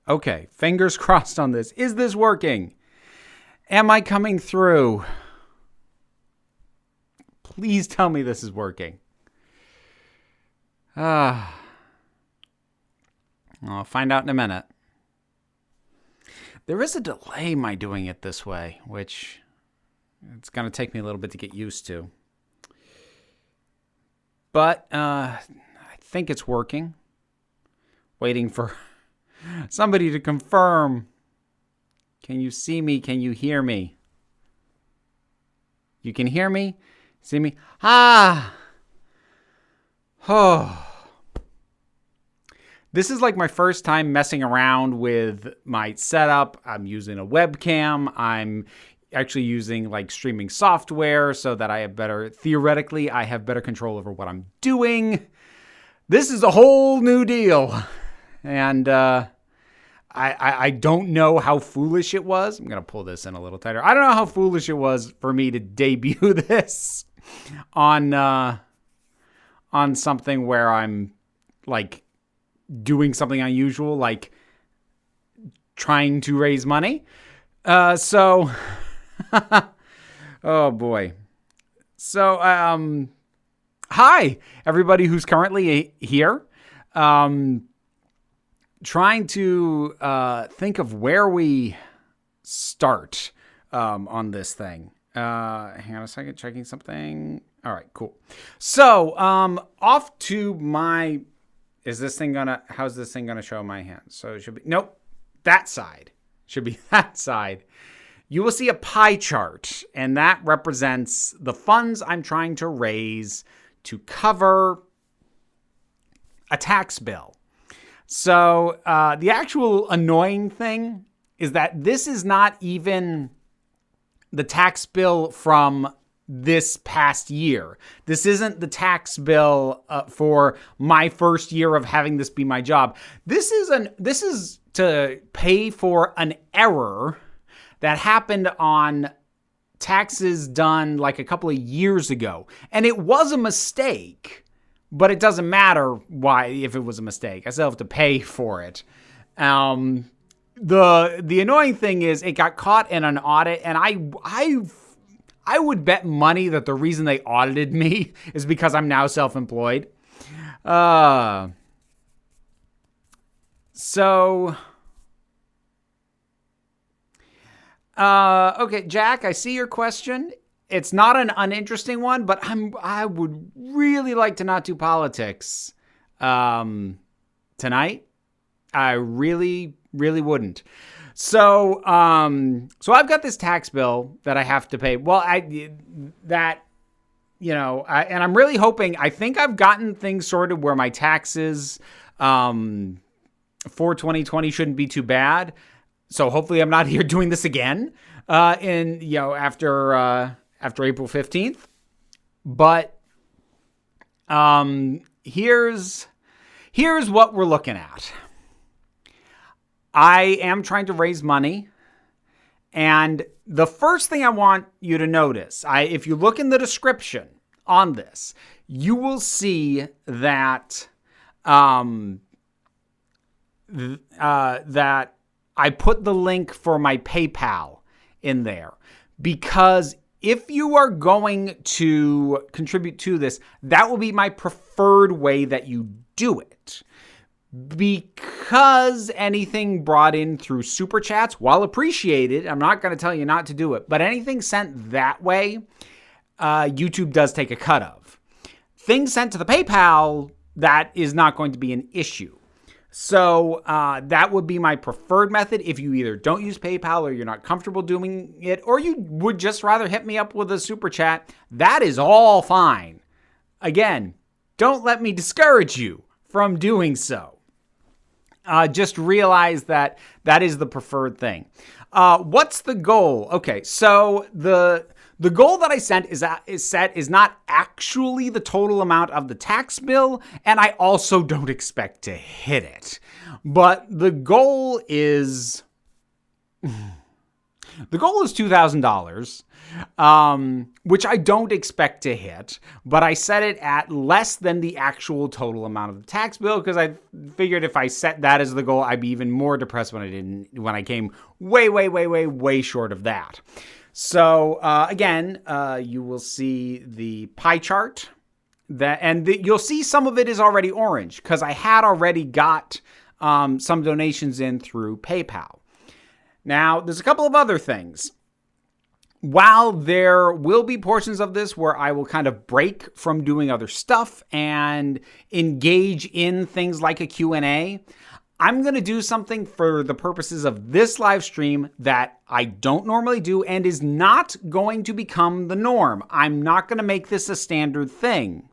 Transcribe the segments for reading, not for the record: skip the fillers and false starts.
Okay, fingers crossed on this. Is this working? Am I coming through? Please tell me this is working. I'll find out in a minute. There is a delay my doing it this way, which it's going to take me a little bit to get used to. But I think it's working. Waiting for somebody to confirm. Can you see me? Can you hear me? You can hear me? See me? Oh. This is like my first time messing around with my setup. I'm using a webcam. I'm actually using like streaming software so that I have better control over what I'm doing. This is a whole new deal. And I don't know how foolish it was. I'm going to pull this in a little tighter. I don't know how foolish it was for me to debut this on something where I'm like doing something unusual, like trying to raise money. Oh boy. So, hi, everybody who's currently here. Trying to think of where we start on this thing. Hang on a second, checking something. All right, cool. So, off to my... how's this thing gonna show my hand? So it should be, nope, that side. Should be that side. You will see a pie chart, and that represents the funds I'm trying to raise to cover a tax bill. So the actual annoying thing is that this is not even the tax bill from this past year. This isn't the tax bill for my first year of having this be my job. This is to pay for an error that happened on taxes done like a couple of years ago. And it was a mistake, but it doesn't matter why if it was a mistake. I still have to pay for it. The annoying thing is it got caught in an audit, and I would bet money that the reason they audited me is because I'm now self-employed. Okay, Jack, I see your question. It's not an uninteresting one, but I would really like to not do politics tonight. I really, really wouldn't. So I've got this tax bill that I have to pay. Well, and I'm really hoping, I think I've gotten things sorted where my taxes for 2020 shouldn't be too bad. So hopefully I'm not here doing this again after April 15th. But here's what we're looking at. I am trying to raise money, and the first thing I want you to notice, if you look in the description on this, you will see that that I put the link for my PayPal in there, because if you are going to contribute to this, that will be my preferred way that you do it. Because anything brought in through super chats, while appreciated, I'm not going to tell you not to do it, but anything sent that way, YouTube does take a cut of. Things sent to the PayPal, that is not going to be an issue. So that would be my preferred method. If you either don't use PayPal or you're not comfortable doing it, or you would just rather hit me up with a super chat, that is all fine. Again, don't let me discourage you from doing so. Just realize that is the preferred thing. What's the goal? Okay, so the goal that I set is not actually the total amount of the tax bill, and I also don't expect to hit it. But the goal is The goal is $2,000, which I don't expect to hit, but I set it at less than the actual total amount of the tax bill because I figured if I set that as the goal, I'd be even more depressed when I came way short of that. So again, you will see the pie chart you'll see some of it is already orange because I had already got some donations in through PayPal. Now, there's a couple of other things. While there will be portions of this where I will kind of break from doing other stuff and engage in things like a Q&A, I'm going to do something for the purposes of this live stream that I don't normally do and is not going to become the norm. I'm not going to make this a standard thing.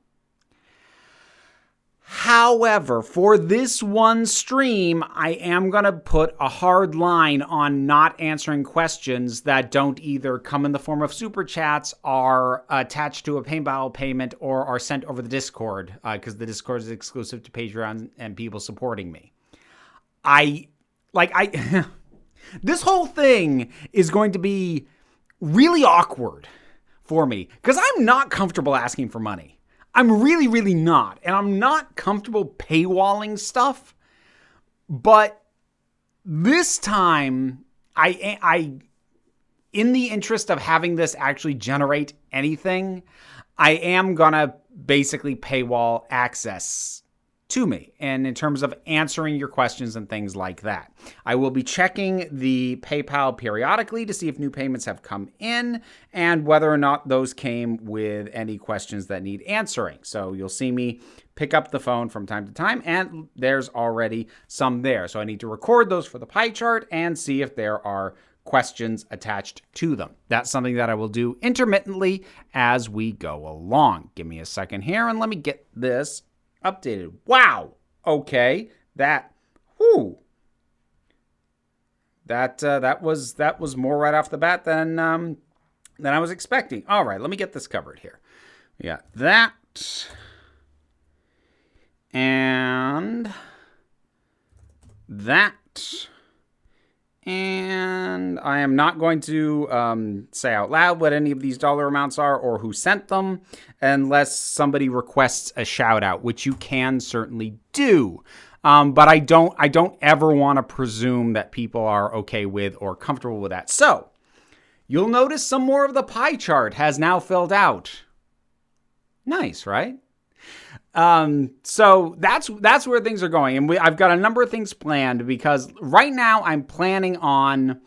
However, for this one stream, I am going to put a hard line on not answering questions that don't either come in the form of super chats, are attached to a PayPal payment, or are sent over the Discord, because the Discord is exclusive to Patreon and people supporting me. This whole thing is going to be really awkward for me because I'm not comfortable asking for money. I'm really not. And I'm not comfortable paywalling stuff. But this time, I in the interest of having this actually generate anything, I am going to basically paywall access to me, and in terms of answering your questions and things like that. I will be checking the PayPal periodically to see if new payments have come in and whether or not those came with any questions that need answering. So you'll see me pick up the phone from time to time, and there's already some there. So I need to record those for the pie chart and see if there are questions attached to them. That's something that I will do intermittently as we go along. Give me a second here and let me get this updated. Wow. Okay. That was more right off the bat than I was expecting. All right, let me get this covered here. We got that and that. And I am not going to say out loud what any of these dollar amounts are or who sent them unless somebody requests a shout out, which you can certainly do. But I don't ever want to presume that people are okay with or comfortable with that. So you'll notice some more of the pie chart has now filled out. Nice, right? So that's where things are going. And I've got a number of things planned because right now I'm planning on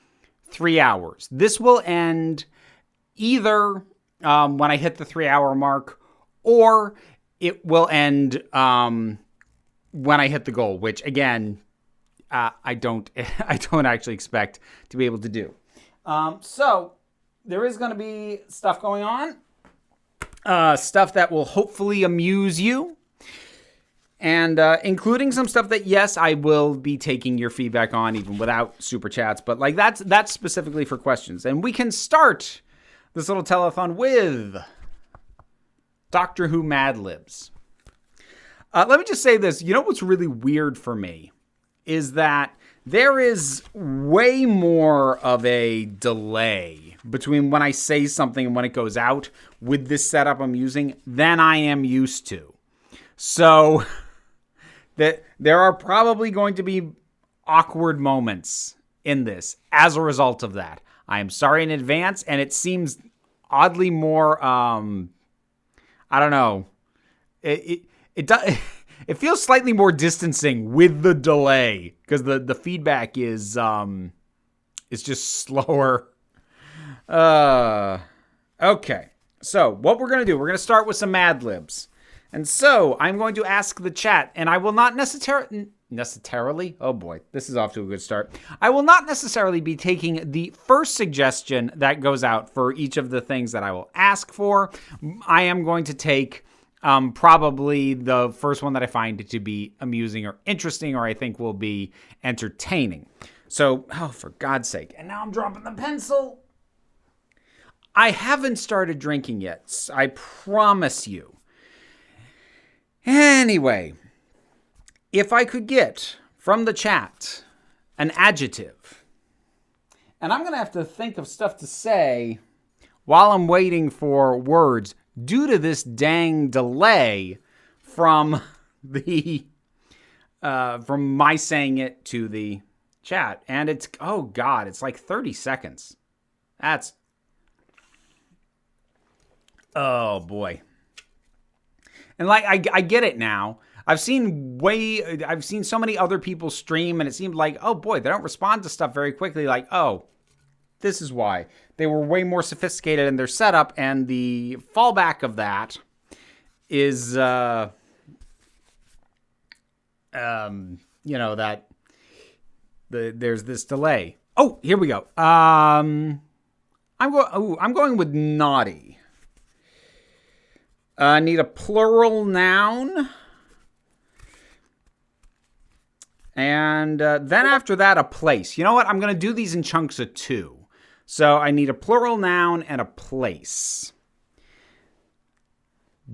3 hours. This will end either, when I hit the 3 hour mark, or it will end, when I hit the goal, which again, I don't actually expect to be able to do. So there is going to be stuff going on. Stuff that will hopefully amuse you, and including some stuff that, yes, I will be taking your feedback on even without super chats, but like that's specifically for questions. And we can start this little telethon with Doctor Who Mad Libs. Let me just say this. You know what's really weird for me is that there is way more of a delay between when I say something and when it goes out with this setup I'm using than I am used to. So that there are probably going to be awkward moments in this as a result of that. I am sorry in advance, and it seems oddly more, I don't know. It feels slightly more distancing with the delay because the feedback is just slower. Okay. So what we're going to do, we're going to start with some Mad Libs. And so I'm going to ask the chat, and I will not necessarily, oh boy, this is off to a good start. I will not necessarily be taking the first suggestion that goes out for each of the things that I will ask for. I am going to take probably the first one that I find to be amusing or interesting, or I think will be entertaining. So, oh, for God's sake. And now I'm dropping the pencil. I haven't started drinking yet. I promise you. Anyway, if I could get from the chat an adjective And I'm going to have to think of stuff to say while I'm waiting for words due to this dang delay from the from my saying it to the chat. And it's, oh God, it's like 30 seconds. That's, oh boy. And like, I get it now. I've seen so many other people stream, and it seemed like, oh boy, they don't respond to stuff very quickly. Like, oh, this is why. They were way more sophisticated in their setup, and the fallback of that is, that there's this delay. Oh, here we go. I'm going with naughty. Need a plural noun. And then after that, a place. You know what? I'm going to do these in chunks of 2. So I need a plural noun and a place.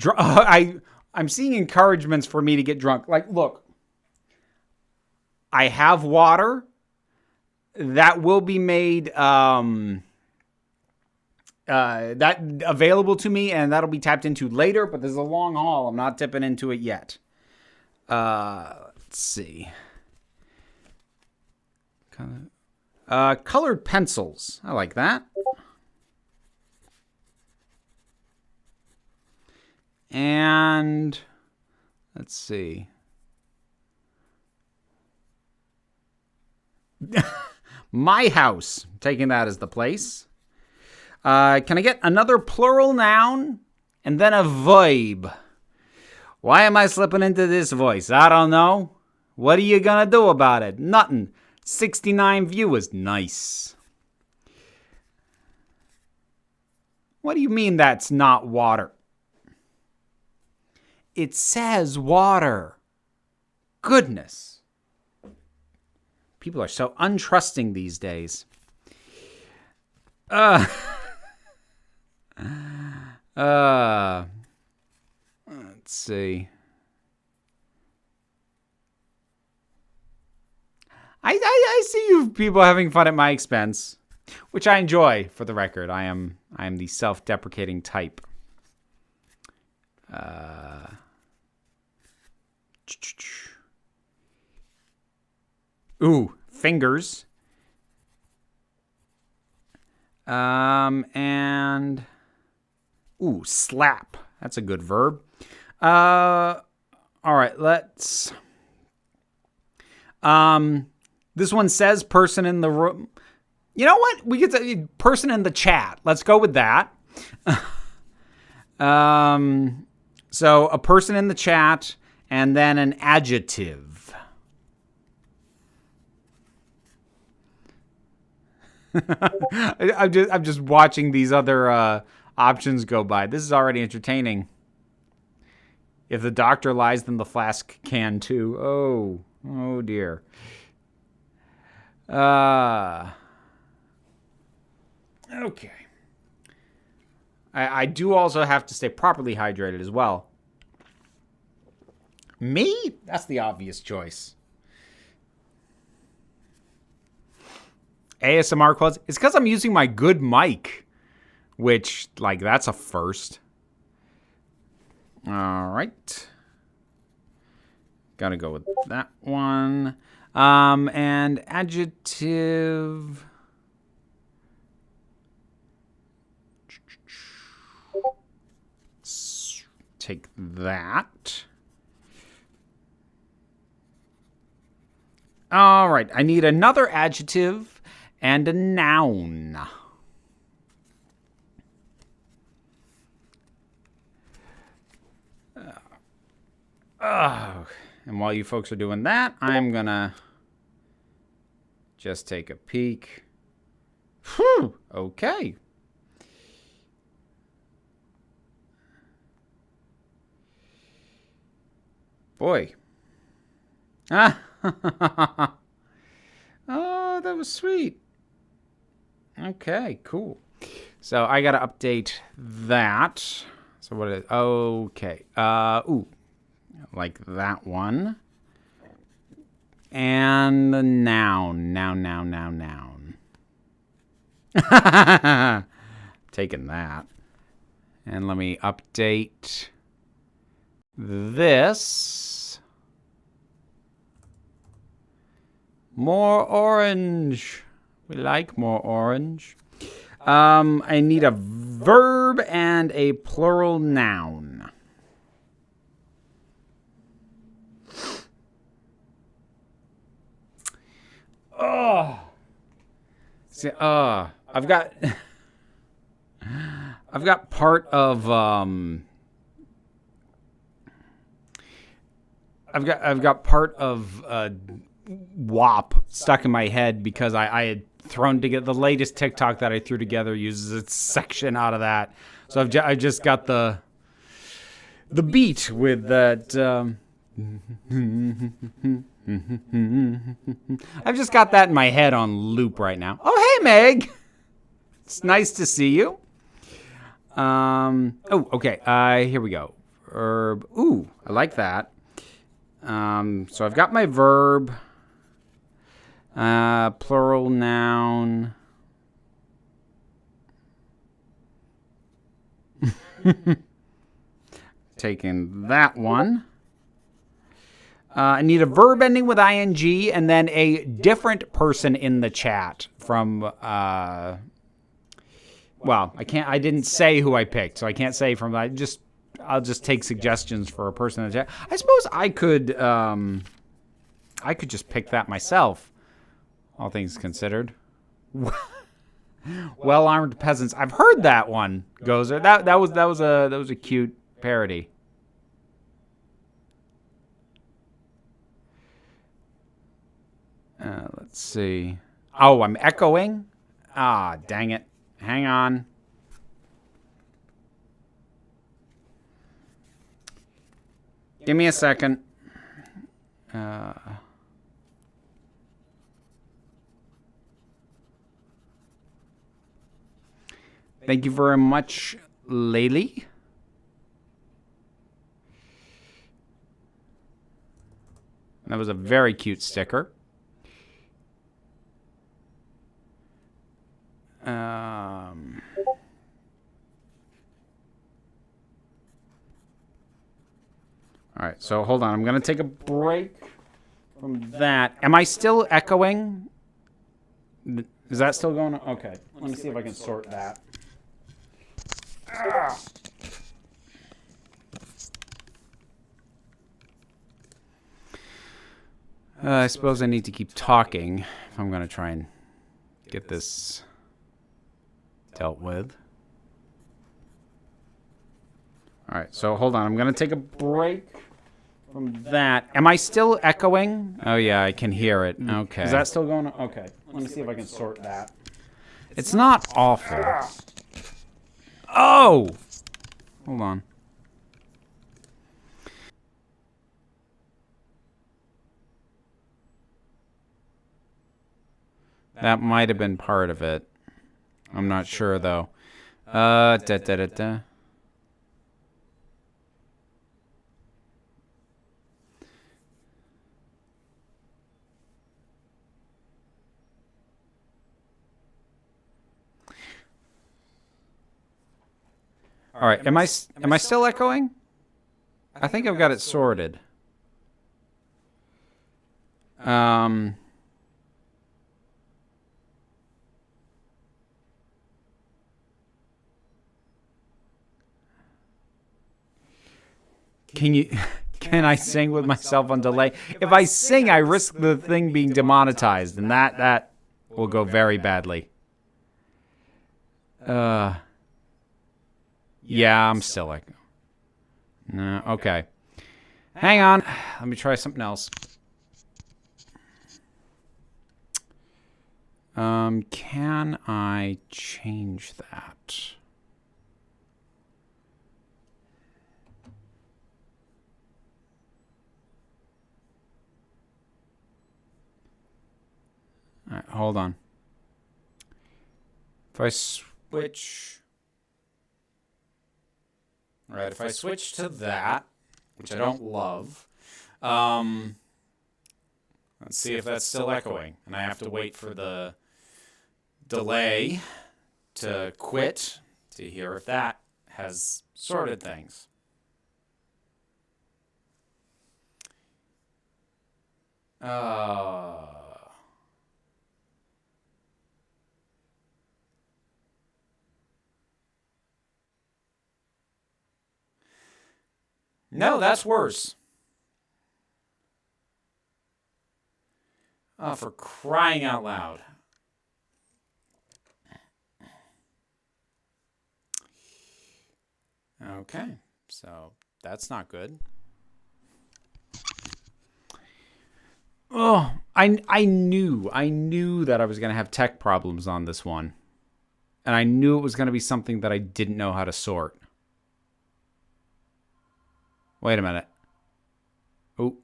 I'm seeing encouragements for me to get drunk. Like, look, I have water that will be made that available to me, and that'll be tapped into later. But this is a long haul. I'm not tipping into it yet. Let's see. Colored pencils. I like that. And let's see. My house. Taking that as the place. Can I get another plural noun and then a vibe? Why am I slipping into this voice? I don't know. What are you gonna do about it? Nothing. 69 viewers. Nice. What do you mean that's not water? It says water. Goodness. People are so untrusting these days. Let's see. I see you people having fun at my expense, which I enjoy, for the record. I am the self-deprecating type. Ooh, fingers. And ooh, slap. That's a good verb. All right, let's. This one says person in the room. You know what? We get the person in the chat. Let's go with that. So a person in the chat and then an adjective. I'm just watching these other options go by. This is already entertaining. If the doctor lies, then the flask can too. Oh dear. Okay. I do also have to stay properly hydrated as well. Me? That's the obvious choice. ASMR quotes. It's because I'm using my good mic, which, like, that's a first. All right. Gotta go with that one. And adjective. Take that. All right. I need another adjective and a noun. And while you folks are doing that, I'm going to just take a peek. Whew, okay. Boy. Oh, that was sweet. Okay, cool. So I got to update that. So what is, okay. Ooh. Like that one. And the noun. Noun. Taking that. And let me update this. More orange. We like more orange. I need a verb and a plural noun. Oh. See, I've got part of I've got part of WAP stuck in my head because I had thrown together the latest TikTok that I threw together uses a section out of that. So I just got the beat with that. I've just got that in my head on loop right now. Oh, hey, Meg. It's nice to see you. Oh, okay. Here we go. Verb. Ooh, I like that. So I've got my verb. Plural noun. Taking that one. I need a verb ending with ing and then a different person in the chat from, well, I didn't say who I picked, so I can't say from, I'll just take suggestions for a person in the chat. I suppose I could just pick that myself, all things considered. Well-armed peasants. I've heard that one, Gozer. That was a cute parody. Let's see. Oh, I'm echoing? Ah, dang it. Hang on. Give me a second. Thank you very much, Laylee. That was a very cute sticker. All right, so hold on. I'm going to take a break from that. Am I still echoing? Is that still going on? Okay. Let me see if I can sort that. I suppose I need to keep talking if I'm going to try and get this dealt with. All right, so hold on. I'm going to take a break from that. Am I still echoing? Oh, yeah, I can hear it. Okay. Is that still going on? Okay. Let me see if I can sort that. It's not awful. Oh! Hold on. That might have been part of it. I'm not sure, though. All right. Am I still echoing? I think I've got it sorted. Can I sing with myself on delay? If I sing, I risk the thing being demonetized, and that will go very badly. Yeah, I'm still like, no, okay. Hang on. Let me try something else. Can I change that? All right, hold on. If I switch... All right, if I switch to that, which I don't love, let's see if that's still echoing. And I have to wait for the delay. to quit to hear if that has sorted things. No, that's worse. Oh, for crying out loud. Okay, so that's not good. Oh, I knew that I was going to have tech problems on this one. And I knew it was going to be something that I didn't know how to sort. Wait a minute. Oh.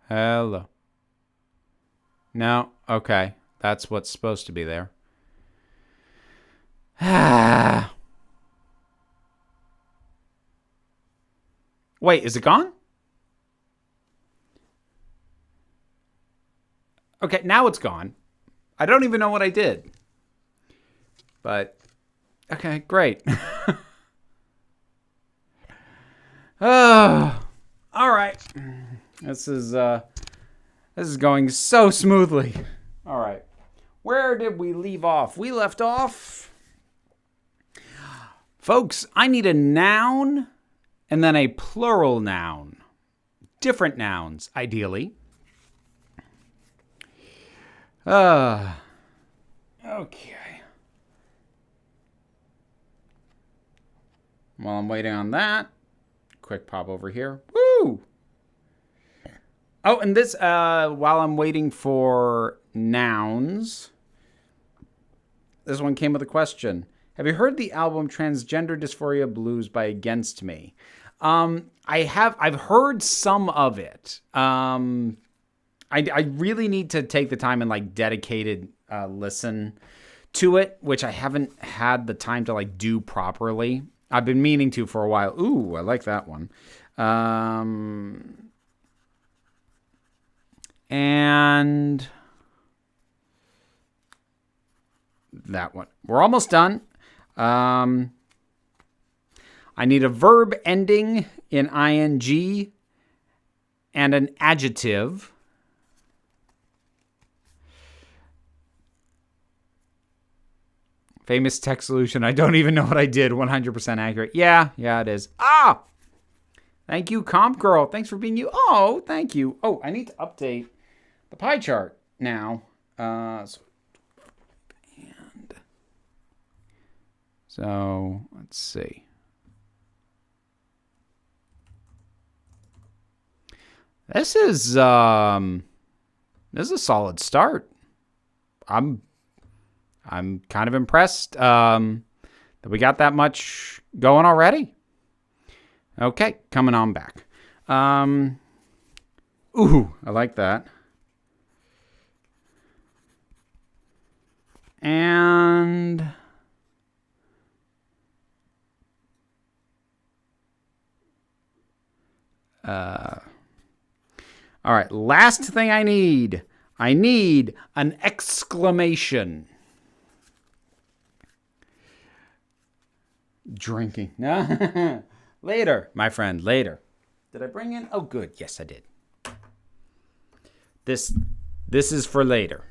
Hello. No, okay. That's what's supposed to be there. Wait, is it gone? Okay, now it's gone. I don't even know what I did. But, okay, great. All right. This is going so smoothly. All right. Where did we leave off? We left off. Folks, I need a noun and then a plural noun. Different nouns, ideally. Okay. While I'm waiting on that, quick pop over here. Woo! Oh, and this, while I'm waiting for nouns, this one came with a question. Have you heard the album Transgender Dysphoria Blues by Against Me? I've heard some of it. I really need to take the time and like dedicated listen to it, which I haven't had the time to like do properly. I've been meaning to for a while. Ooh, I like that one. And that one. We're almost done. I need a verb ending in ing and an adjective. Famous tech solution. I don't even know what I did. 100% accurate. Yeah, it is. Ah! Thank you, Comp Girl. Thanks for being you. Oh, thank you. Oh, I need to update the pie chart now. So let's see. This is a solid start. I'm kind of impressed that we got that much going already. Okay, coming on back. Ooh, I like that. And all right, last thing I need an exclamation. Drinking. Later, my friend, later. Did I bring in? Oh, good. Yes, I did. This is for later.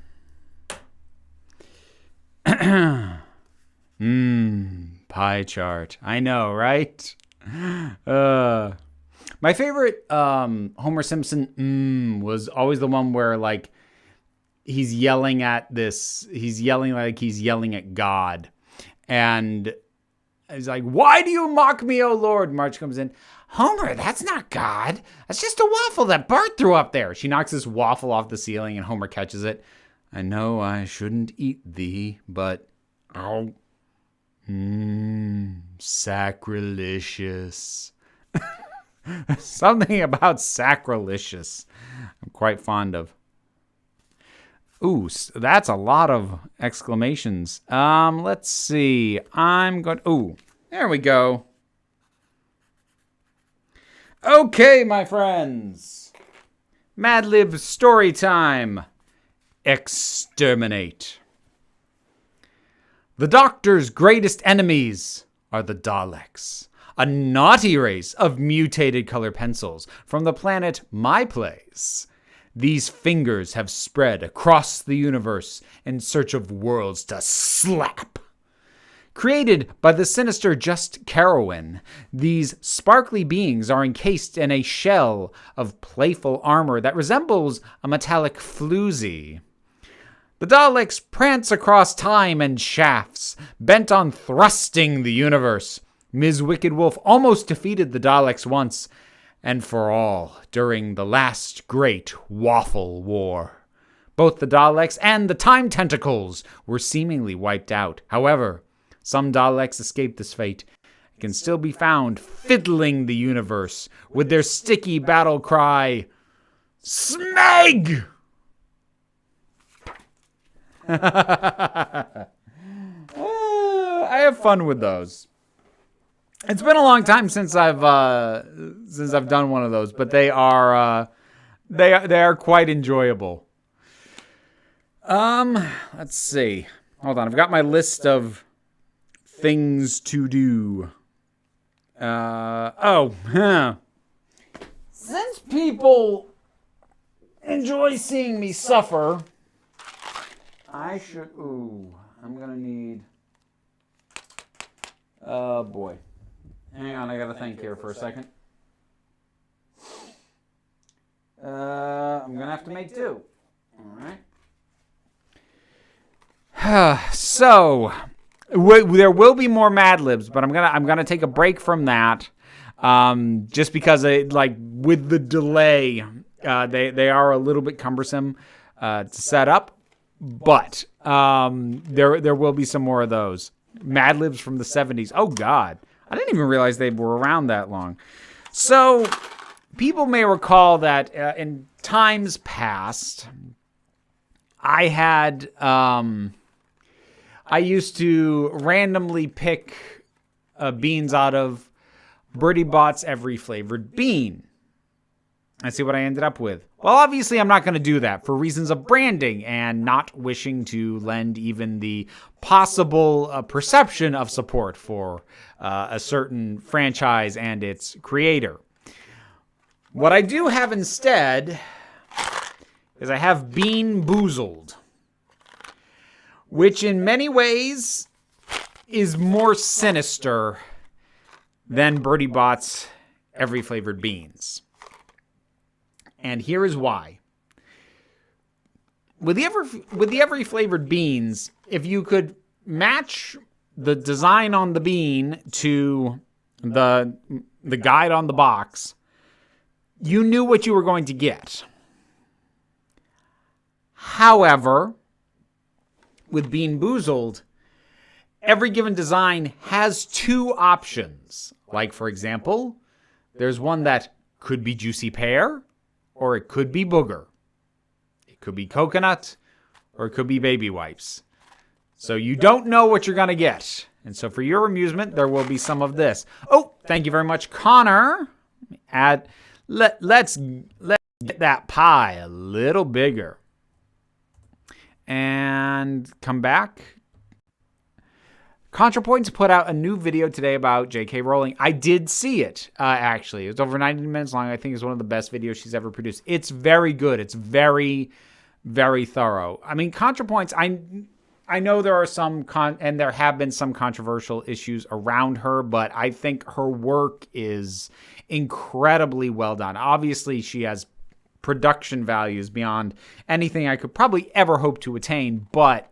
Pie chart. I know, right? My favorite Homer Simpson was always the one where like he's yelling at God. And he's like, "Why do you mock me, O Lord?" Marge comes in. "Homer, that's not God. That's just a waffle that Bart threw up there." She knocks this waffle off the ceiling and Homer catches it. "I know I shouldn't eat thee, but oh, sacrilegious." Something about sacrilegious I'm quite fond of. Ooh, that's a lot of exclamations. Let's see. Ooh, there we go. Okay, my friends. Mad Libs story time. Exterminate. The Doctor's greatest enemies are the Daleks, a naughty race of mutated color pencils from the planet My Place. These fingers have spread across the universe in search of worlds to slap. Created by the sinister Just Carowin, these sparkly beings are encased in a shell of playful armor that resembles a metallic floozy. The Daleks prance across time and shafts, bent on thrusting the universe. Ms. Wicked Wolf almost defeated the Daleks once and for all during the last great Waffle War. Both the Daleks and the Time Tentacles were seemingly wiped out. However, some Daleks escaped this fate and can still be found fiddling the universe with their sticky battle cry, Smeg! I have fun with those. It's been a long time since I've done one of those, but they are quite enjoyable. Let's see. Hold on, I've got my list of things to do. Since people enjoy seeing me suffer, I'm gonna need... Oh, boy. Hang on, I gotta think here for a second. I'm gonna have to make do. All right. So, there will be more Mad Libs, but I'm gonna take a break from that, just because with the delay, they are a little bit cumbersome to set up. But there will be some more of those. Mad Libs from the 70s. Oh, God. I didn't even realize they were around that long. So, people may recall that in times past, I used to randomly pick beans out of Birdie Bot's Every Flavored Bean. And see what I ended up with. Well, obviously, I'm not going to do that for reasons of branding and not wishing to lend even the possible perception of support for a certain franchise and its creator. What I do have instead is I have Bean Boozled, which in many ways is more sinister than Birdie Bot's Every Flavored Beans. And here is why. With the Every Flavored Beans, if you could match the design on the bean to the guide on the box, you knew what you were going to get. However, with Bean Boozled, every given design has two options. Like, for example, there's one that could be juicy pear, or it could be booger. It could be coconut, or it could be baby wipes. So you don't know what you're going to get. And so for your amusement, there will be some of this. Oh, thank you very much, Connor. Let's get that pie a little bigger. And come back. ContraPoints put out a new video today about J.K. Rowling. I did see it, actually. It was over 90 minutes long. I think it's one of the best videos she's ever produced. It's very good. It's very, very thorough. I mean, ContraPoints, I know there are some, and there have been some controversial issues around her, but I think her work is incredibly well done. Obviously, she has production values beyond anything I could probably ever hope to attain, but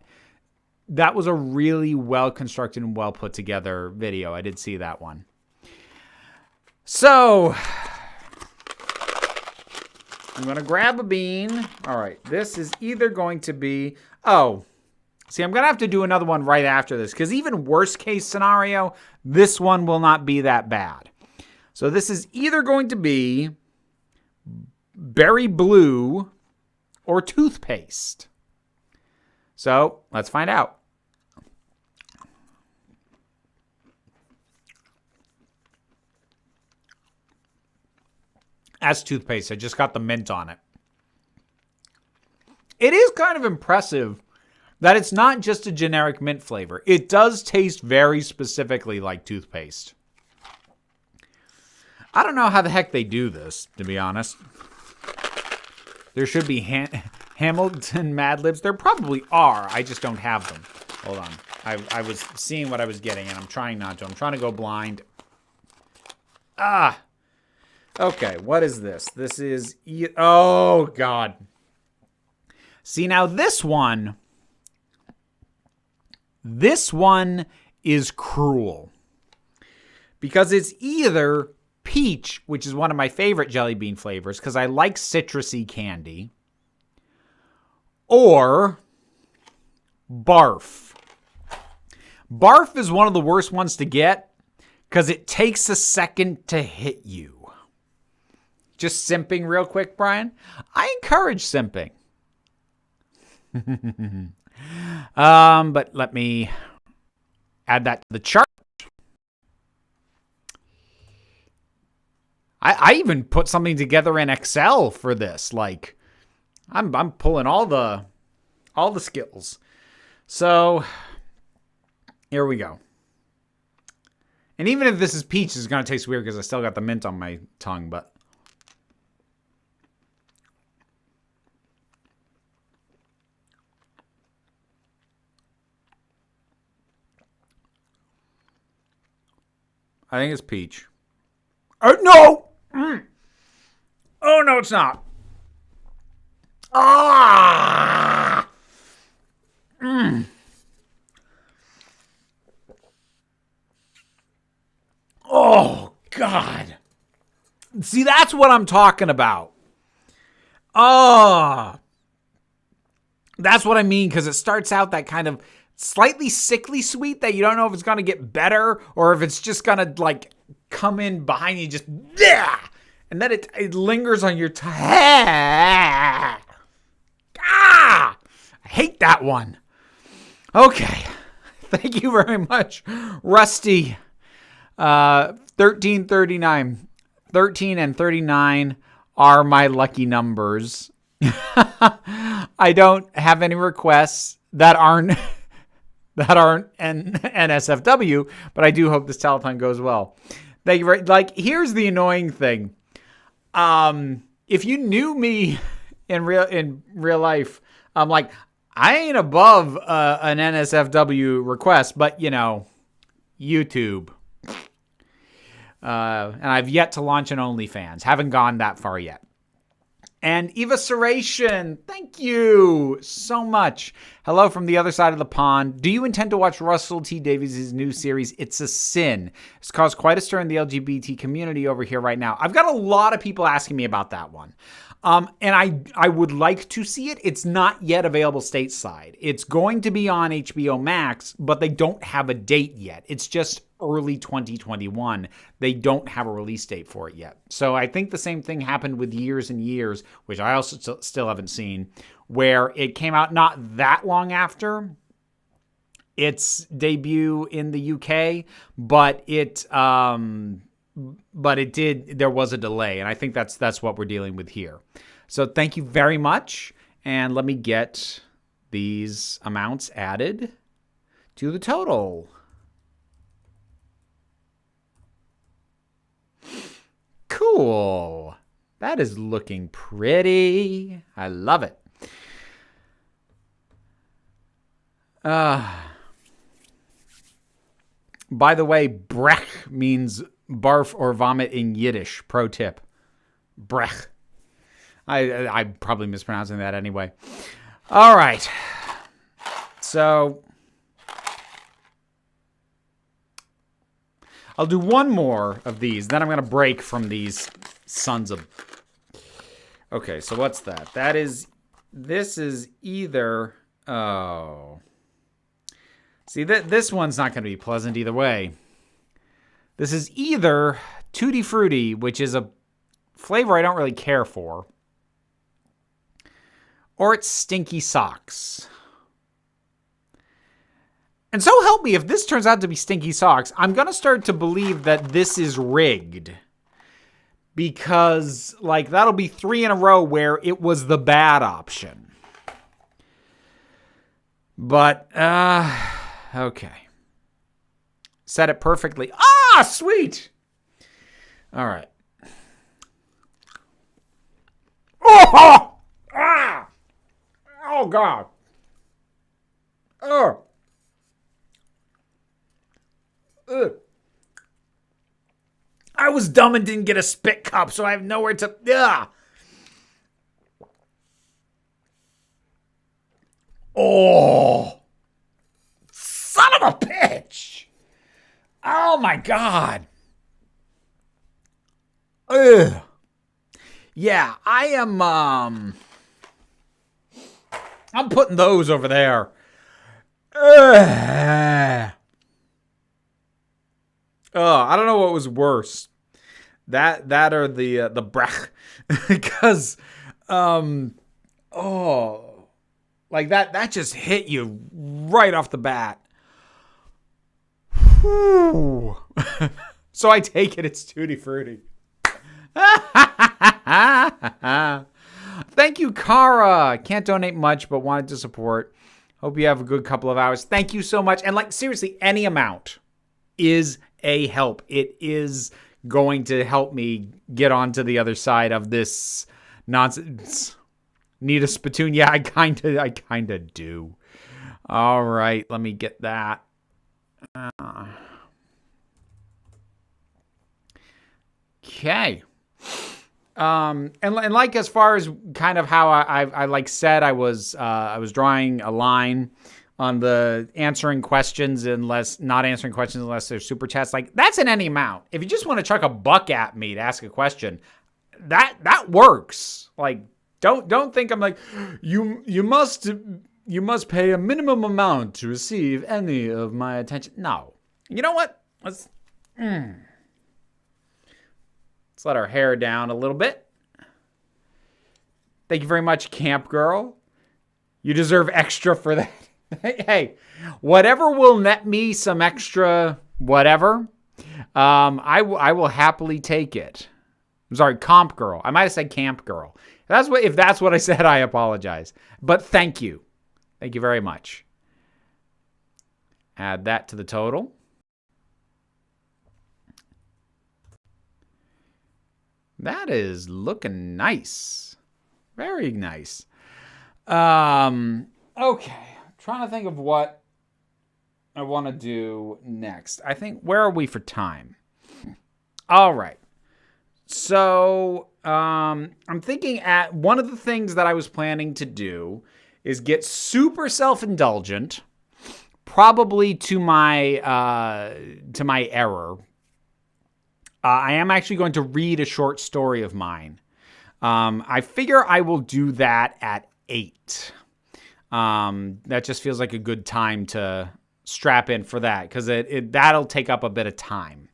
that was a really well-constructed and well-put-together video. I did see that one. So, I'm going to grab a bean. All right, this is either going to be... Oh, see, I'm going to have to do another one right after this, because even worst-case scenario, this one will not be that bad. So this is either going to be berry blue or toothpaste. So, let's find out. That's toothpaste. I just got the mint on it. it is kind of impressive that it's not just a generic mint flavor. It does taste very specifically like toothpaste. I don't know how the heck they do this, to be honest. There should be Hamilton Mad Libs. There probably are. I just don't have them. Hold on. I was seeing what I was getting, and I'm trying not to. I'm trying to go blind. Okay, what is this? This is... Oh, God. See, now this one is cruel. Because it's either peach, which is one of my favorite jelly bean flavors, because I like citrusy candy, or barf. Barf is one of the worst ones to get because it takes a second to hit you. Just simping real quick, Brian. I encourage simping. But let me add that to the chart. I even put something together in Excel for this. Like, I'm pulling all the skills. So here we go. And even if this is peach, it's going to taste weird because I still got the mint on my tongue, but I think it's peach. Oh, no! Oh, no, it's not. Ah! Oh, God. See, that's what I'm talking about. Oh. That's what I mean, because it starts out that kind of slightly sickly sweet that you don't know if it's going to get better or if it's just going to, like, come in behind you, just, yeah, and then it lingers on your tongue. I hate that one. Okay. Thank you very much, Rusty. 1339. 13 and 39 are my lucky numbers. I don't have any requests that aren't an NSFW, but I do hope this telethon goes well. Thank you very, like, here's the annoying thing. If you knew me in real life, I'm like, I ain't above an NSFW request, but you know, YouTube. And I've yet to launch an OnlyFans. Haven't gone that far yet. And Evisceration, thank you so much. Hello from the other side of the pond. Do you intend to watch Russell T Davies' new series, It's a Sin? It's caused quite a stir in the LGBT community over here right now. I've got a lot of people asking me about that one. And I would like to see it. It's not yet available stateside. It's going to be on HBO Max, but they don't have a date yet. It's just early 2021. They don't have a release date for it yet. So I think the same thing happened with Years and Years, which I also still haven't seen, where it came out not that long after its debut in the UK, but there was a delay, and I think that's what we're dealing with here. So thank you very much, and let me get these amounts added to the total. Cool. That is looking pretty. I love it. By the way, brech means barf or vomit in Yiddish. Pro tip. Brech. I'm probably mispronouncing that anyway. All right. So I'll do one more of these. Then I'm going to break from these sons of... Okay, so what's that? This is either... Oh. See, this one's not going to be pleasant either way. This is either Tutti Frutti, which is a flavor I don't really care for, or it's Stinky Socks. And so help me, if this turns out to be Stinky Socks, I'm going to start to believe that this is rigged. Because, like, that'll be 3 in a row where it was the bad option. But, okay. Said it perfectly. Sweet. All right. Oh! Oh, God. Oh. Ugh. I was dumb and didn't get a spit cup, so I have nowhere to... Oh. Son of a bitch. Oh, my God. Ugh. Yeah, I am... I'm putting those over there. I don't know what was worse. That or the brech. Because like that just hit you right off the bat. Whew. So I take it's Tutti Frutti. Thank you, Kara. Can't donate much, but wanted to support. Hope you have a good couple of hours. Thank you so much. And like, seriously, any amount is a help. It is going to help me get onto the other side of this nonsense. Need a spittoon? Yeah, I kind of do. All right, let me get that. Okay. And like, as far as kind of how I like said, I was drawing a line on the answering questions not answering questions unless they're super chats. Like, that's in any amount. If you just want to chuck $1 at me to ask a question, that works. Like, don't think I'm like, you must pay a minimum amount to receive any of my attention. No. You know what? Let's let our hair down a little bit. Thank you very much, Camp Girl. You deserve extra for that. Hey, whatever will net me some extra whatever, I will happily take it. I'm sorry, Comp Girl. I might have said Camp Girl. If that's what I said, I apologize. But thank you. Thank you very much. Add that to the total. That is looking nice. Very nice. Okay. Trying to think of what I want to do next. I think, where are we for time? All right. So, I'm thinking one of the things that I was planning to do is get super self-indulgent, probably to my error. I am actually going to read a short story of mine. I figure I will do that at 8. That just feels like a good time to strap in for that, because that'll take up a bit of time.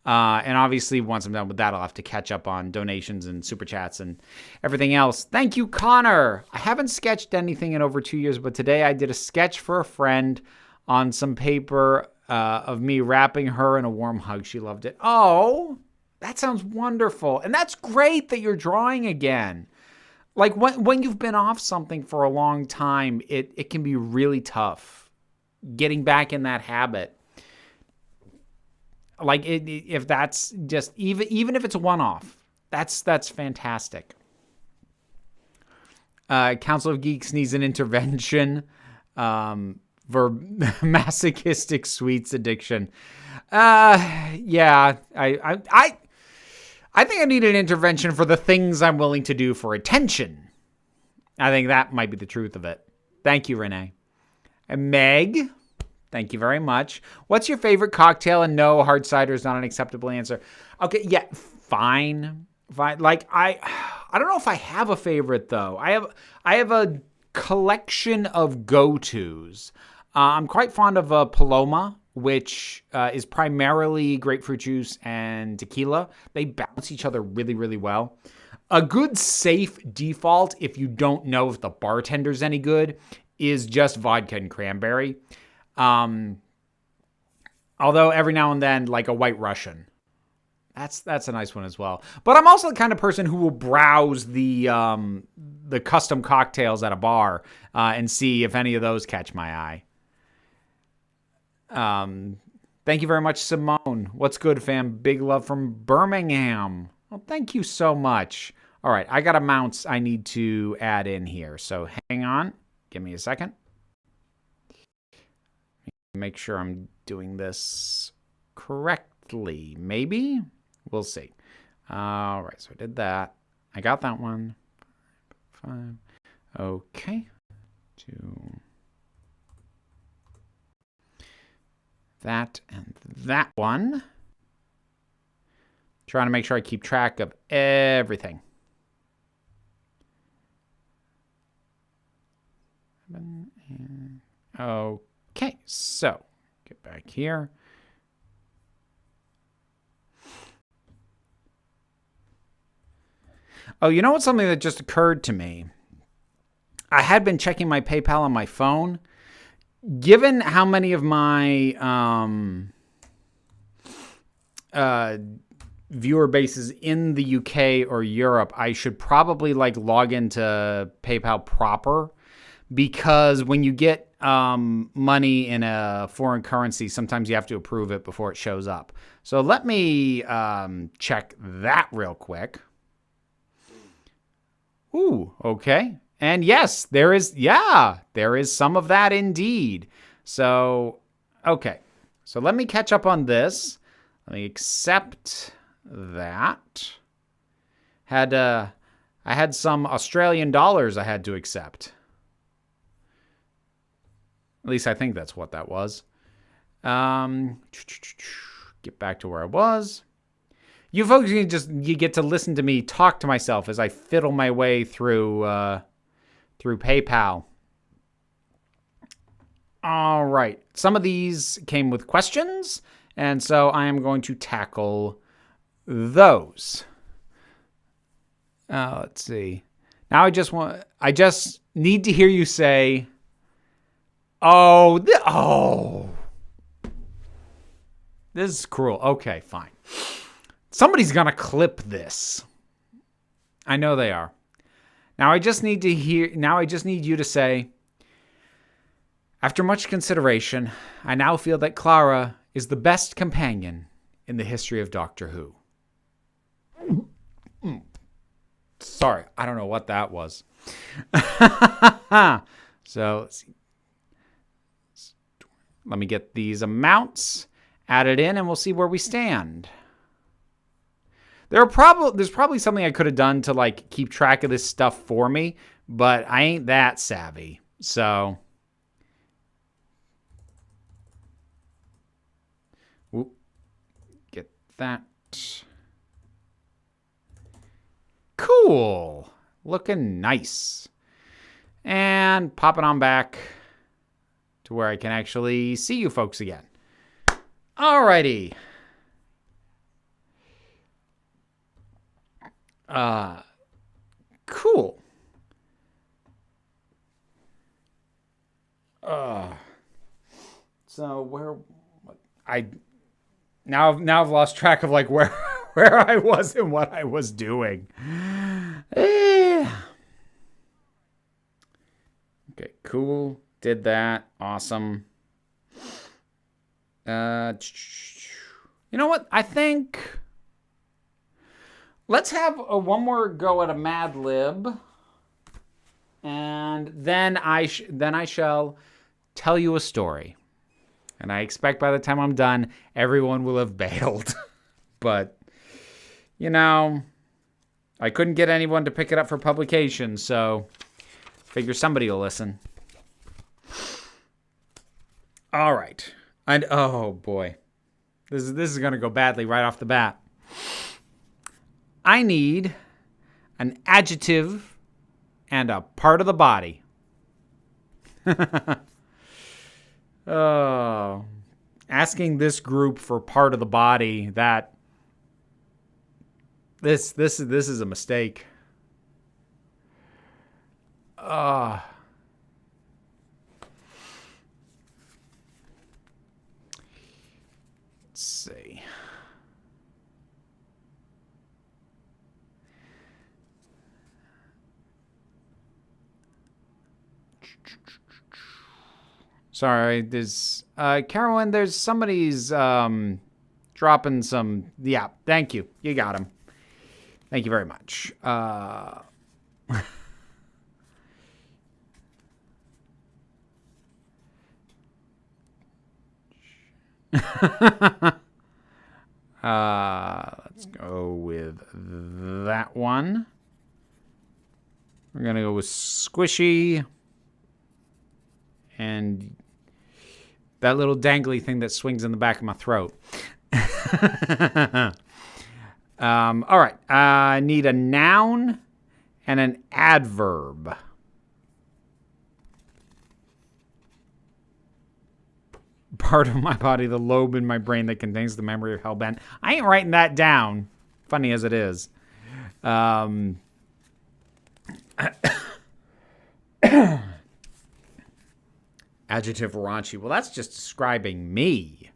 And obviously, once I'm done with that, I'll have to catch up on donations and super chats and everything else. Thank you, Connor. I haven't sketched anything in over 2 years, but today I did a sketch for a friend on some paper of me wrapping her in a warm hug. She loved it. Oh, that sounds wonderful. And that's great that you're drawing again. Like, when you've been off something for a long time, it can be really tough getting back in that habit. Like, if that's just, even if it's a one-off, that's fantastic. Council of Geeks needs an intervention for masochistic sweets addiction. Yeah, I think I need an intervention for the things I'm willing to do for attention. I think that might be the truth of it. Thank you, Renee. And Meg, thank you very much. What's your favorite cocktail? And no, hard cider is not an acceptable answer. Okay, yeah, fine. Like, I don't know if I have a favorite, though. I have a collection of go-tos. I'm quite fond of Paloma, which is primarily grapefruit juice and tequila. They balance each other really, really well. A good safe default, if you don't know if the bartender's any good, is just vodka and cranberry. Although every now and then, like a White Russian. That's a nice one as well. But I'm also the kind of person who will browse the custom cocktails at a bar and see if any of those catch my eye. Thank you very much, Simone. What's good, fam? Big love from Birmingham. Well, thank you so much. All right, I got amounts I need to add in here. So hang on. Give me a second. Make sure I'm doing this correctly. Maybe? We'll see. All right, so I did that. I got that one. 5. Okay. 2. That and that one. Trying to make sure I keep track of everything. Okay, so get back here. Oh, you know what's something that just occurred to me? I had been checking my PayPal on my phone. Given how many of my viewer bases in the UK or Europe, I should probably log into PayPal proper, because when you get money in a foreign currency, sometimes you have to approve it before it shows up. So let me check that real quick. Ooh, okay. And yes, there is some of that indeed. So, okay. So let me catch up on this. Let me accept that. I had some Australian dollars I had to accept. At least I think that's what that was. Get back to where I was. You folks, you get to listen to me talk to myself as I fiddle my way through PayPal. All right. Some of these came with questions, and so I am going to tackle those. Let's see. Now I just need to hear you say, oh. This is cruel. Okay, fine. Somebody's going to clip this. I know they are. Now I just need you to say, after much consideration, I now feel that Clara is the best companion in the history of Doctor Who. Sorry, I don't know what that was. So let's see. Let me get these amounts added in and we'll see where we stand. There's probably something I could have done to keep track of this stuff for me, but I ain't that savvy. So get that. Cool. Looking nice. And pop it on back to where I can actually see you folks again. Alrighty. Cool. So I've lost track of where I was and what I was doing. Okay, cool. Did that. Awesome. You know what? I think let's have one more go at a Mad Lib, and then I shall tell you a story. And I expect by the time I'm done, everyone will have bailed. But, I couldn't get anyone to pick it up for publication, so figure somebody will listen. All right. And oh boy, this is going to go badly right off the bat. I need an adjective and a part of the body. Oh, asking this group for part of the body, this is a mistake. Let's see. Sorry, there's Carolyn, there's somebody's dropping some. Yeah, thank you. You got him. Thank you very much. Let's go with that one. We're going to go with squishy. And that little dangly thing that swings in the back of my throat. All right. I need a noun and an adverb. Part of my body, the lobe in my brain that contains the memory of Hellbent. I ain't writing that down, funny as it is. Adjective raunchy. Well, that's just describing me.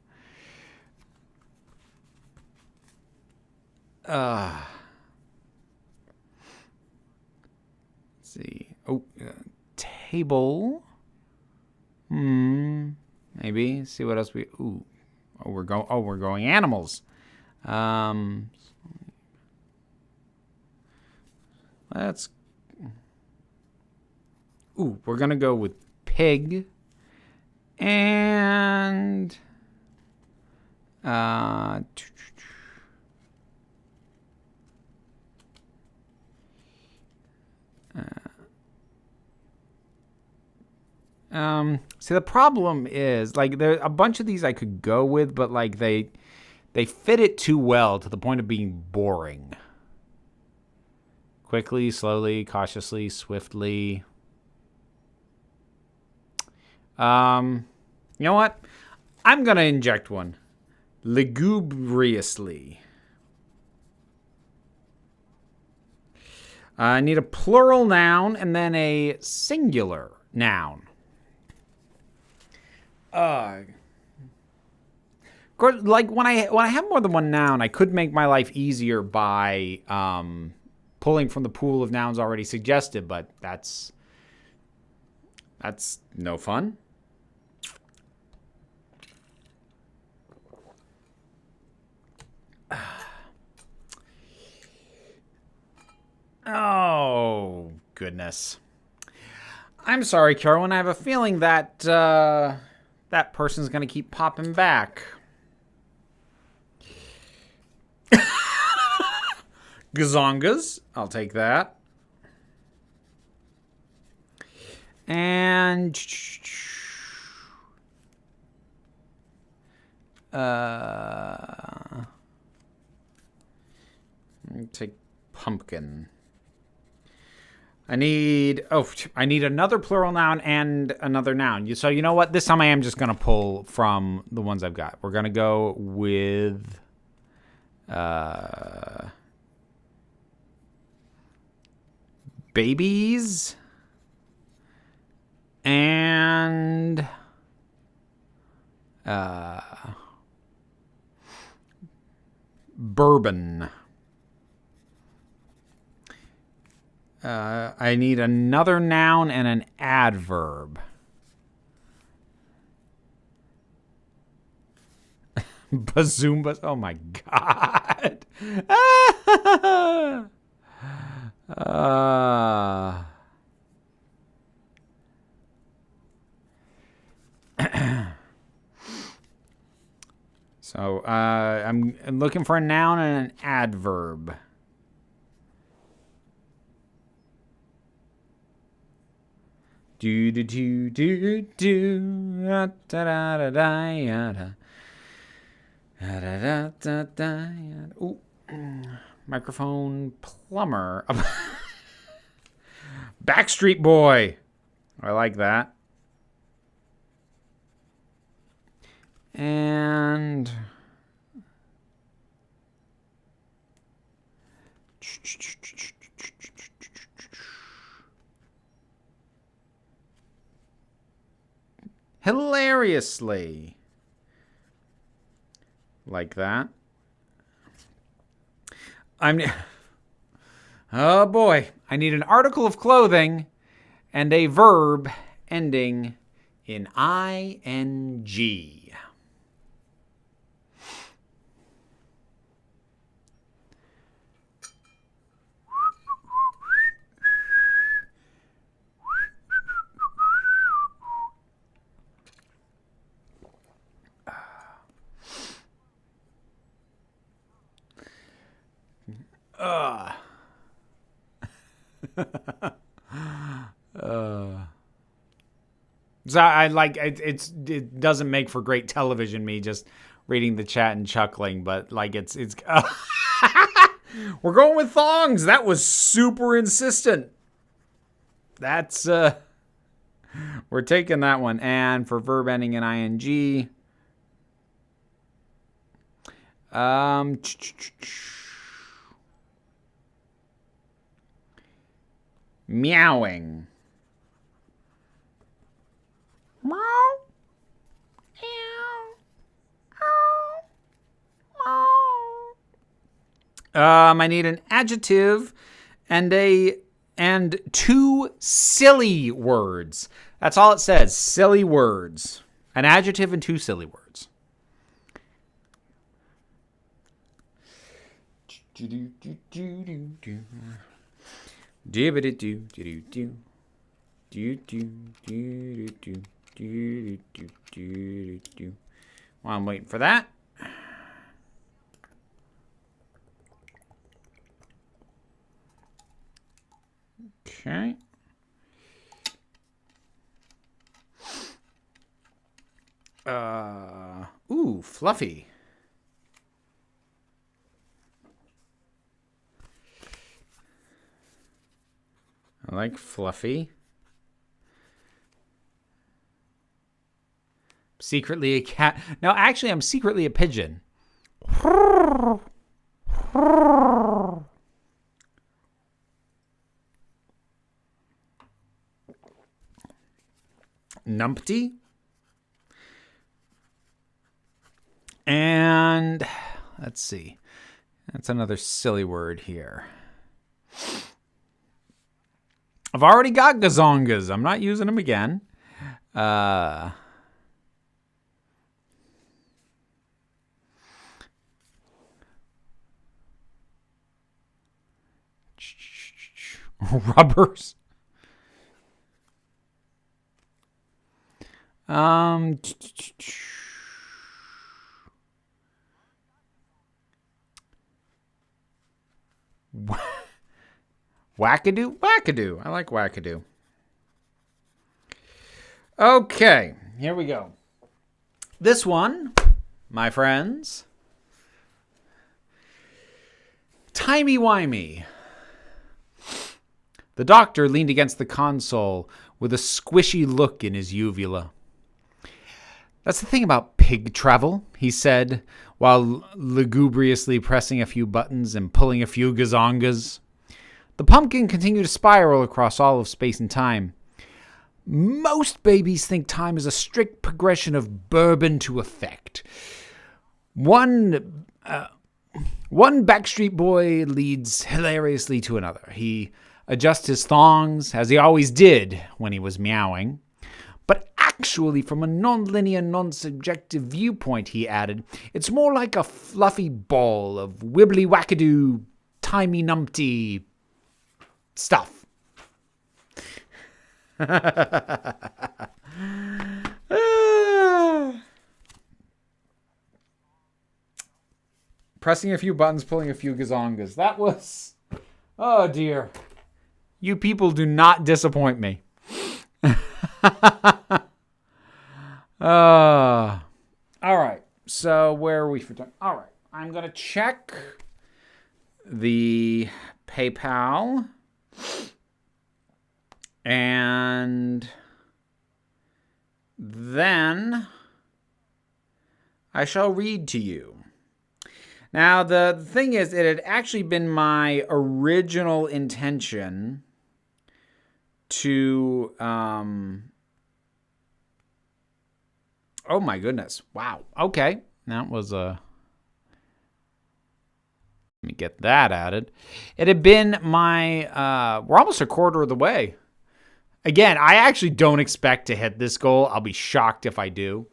Let's see. Oh, table. Maybe. See what else we. Ooh. Oh, we're going animals. Let's. Ooh, we're gonna go with pig. And see, the problem is, like, there a bunch of these I could go with, but like they fit it too well to the point of being boring. Quickly, slowly, cautiously, swiftly. You know what? I'm going to inject one. Lugubriously. I need a plural noun and then a singular noun. Of course, like when I have more than one noun, I could make my life easier by pulling from the pool of nouns already suggested, but that's no fun. Oh, goodness. I'm sorry, Carolyn. I have a feeling that that person's going to keep popping back. Gazongas. I'll take that. And take pumpkin. I need another plural noun and another noun. So you know what? This time I am just going to pull from the ones I've got. We're going to go with babies and bourbon. I need another noun and an adverb. Bazoombas. Oh my God. So I'm looking for a noun and an adverb. Do do do do do da da da da da da da da. Ooh, microphone plumber. Backstreet Boy. I like that. And hilariously. Like that. Oh boy. I need an article of clothing and a verb ending in ing. So I like it doesn't make for great television, me just reading the chat and chuckling, but like it's we're going with thongs. That was super insistent. That's we're taking that one. And for verb ending in ing, meowing. I need an adjective and two silly words. That's all it says. Silly words. An adjective and two silly words. While I'm waiting for that. Okay. Ooh, fluffy. I like fluffy. Secretly a cat. No, actually, I'm secretly a pigeon. Numpty. And let's see. That's another silly word here. I've already got gazongas. I'm not using them again. Rubbers. Wackadoo? Wackadoo. I like wackadoo. Okay, here we go. This one, my friends, timey-wimey. The doctor leaned against the console with a squishy look in his uvula. That's the thing about pig travel, he said, while lugubriously pressing a few buttons and pulling a few gazongas. The pumpkin continued to spiral across all of space and time. Most babies think time is a strict progression of bourbon to effect. One backstreet boy leads hilariously to another. He adjusts his thongs, as he always did when he was meowing. But actually, from a non-linear, non-subjective viewpoint, he added, it's more like a fluffy ball of wibbly-wackadoo, timey-numpty stuff. Pressing a few buttons, pulling a few gazongas. That was... Oh, dear. You people do not disappoint me. All right. So where are we for time? All right. I'm going to check the PayPal. And then I shall read to you. Now, the thing is, it had actually been my original intention to, oh my goodness. Wow. Okay. That was let me get that added. It had been my, we're almost a quarter of the way. Again, I actually don't expect to hit this goal. I'll be shocked if I do.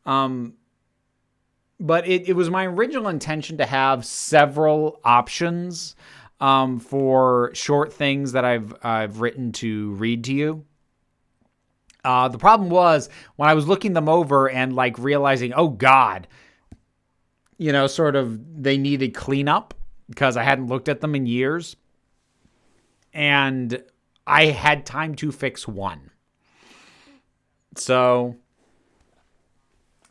But it was my original intention to have several options for short things that I've written to read to you. The problem was when I was looking them over and like realizing, oh God, sort of they needed cleanup because I hadn't looked at them in years. And I had time to fix one. So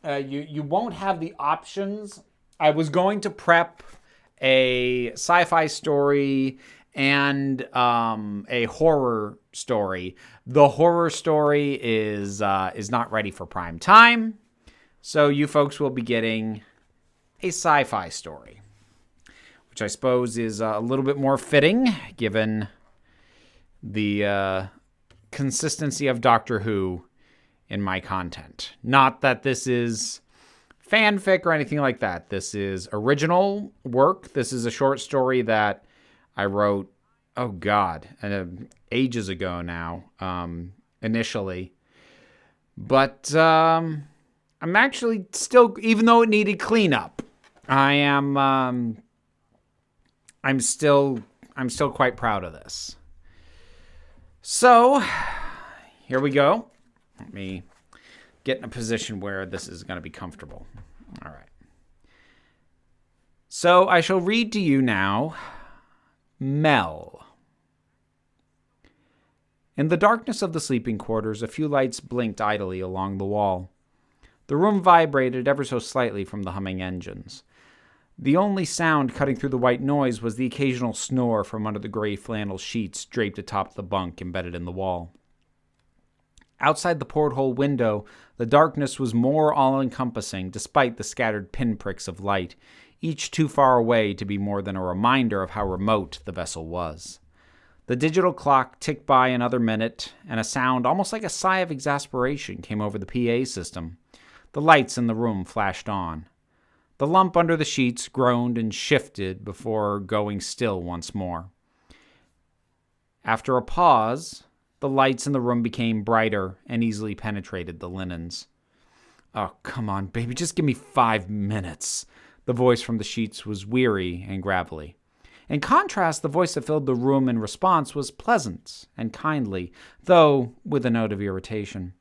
you won't have the options. I was going to prep a sci-fi story and a horror story. The horror story is not ready for prime time, so you folks will be getting a sci-fi story, which I suppose is a little bit more fitting given the consistency of Doctor Who in my content. Not that this is fanfic or anything like that. This is original work. This is a short story that I wrote, ages ago now, initially. But I'm actually still, even though it needed cleanup, I'm still quite proud of this. So, here we go. Let me get in a position where this is going to be comfortable. All right. So I shall read to you now, Mel. In the darkness of the sleeping quarters, a few lights blinked idly along the wall. The room vibrated ever so slightly from the humming engines. The only sound cutting through the white noise was the occasional snore from under the gray flannel sheets draped atop the bunk embedded in the wall. Outside the porthole window, the darkness was more all-encompassing, despite the scattered pinpricks of light, each too far away to be more than a reminder of how remote the vessel was. The digital clock ticked by another minute, and a sound almost like a sigh of exasperation came over the PA system. The lights in the room flashed on. The lump under the sheets groaned and shifted before going still once more. After a pause, the lights in the room became brighter and easily penetrated the linens. Oh, come on, baby, just give me 5 minutes. The voice from the sheets was weary and gravelly. In contrast, the voice that filled the room in response was pleasant and kindly, though with a note of irritation.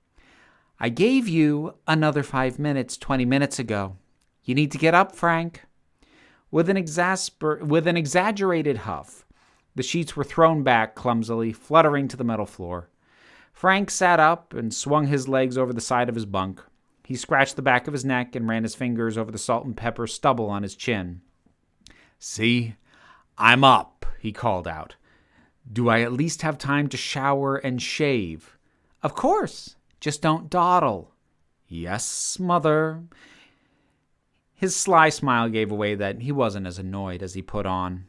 I gave you another 5 minutes 20 minutes ago. You need to get up, Frank. With an exaggerated huff, the sheets were thrown back clumsily, fluttering to the metal floor. Frank sat up and swung his legs over the side of his bunk. He scratched the back of his neck and ran his fingers over the salt and pepper stubble on his chin. See, I'm up, he called out. Do I at least have time to shower and shave? Of course, just don't dawdle. Yes, mother. His sly smile gave away that he wasn't as annoyed as he put on.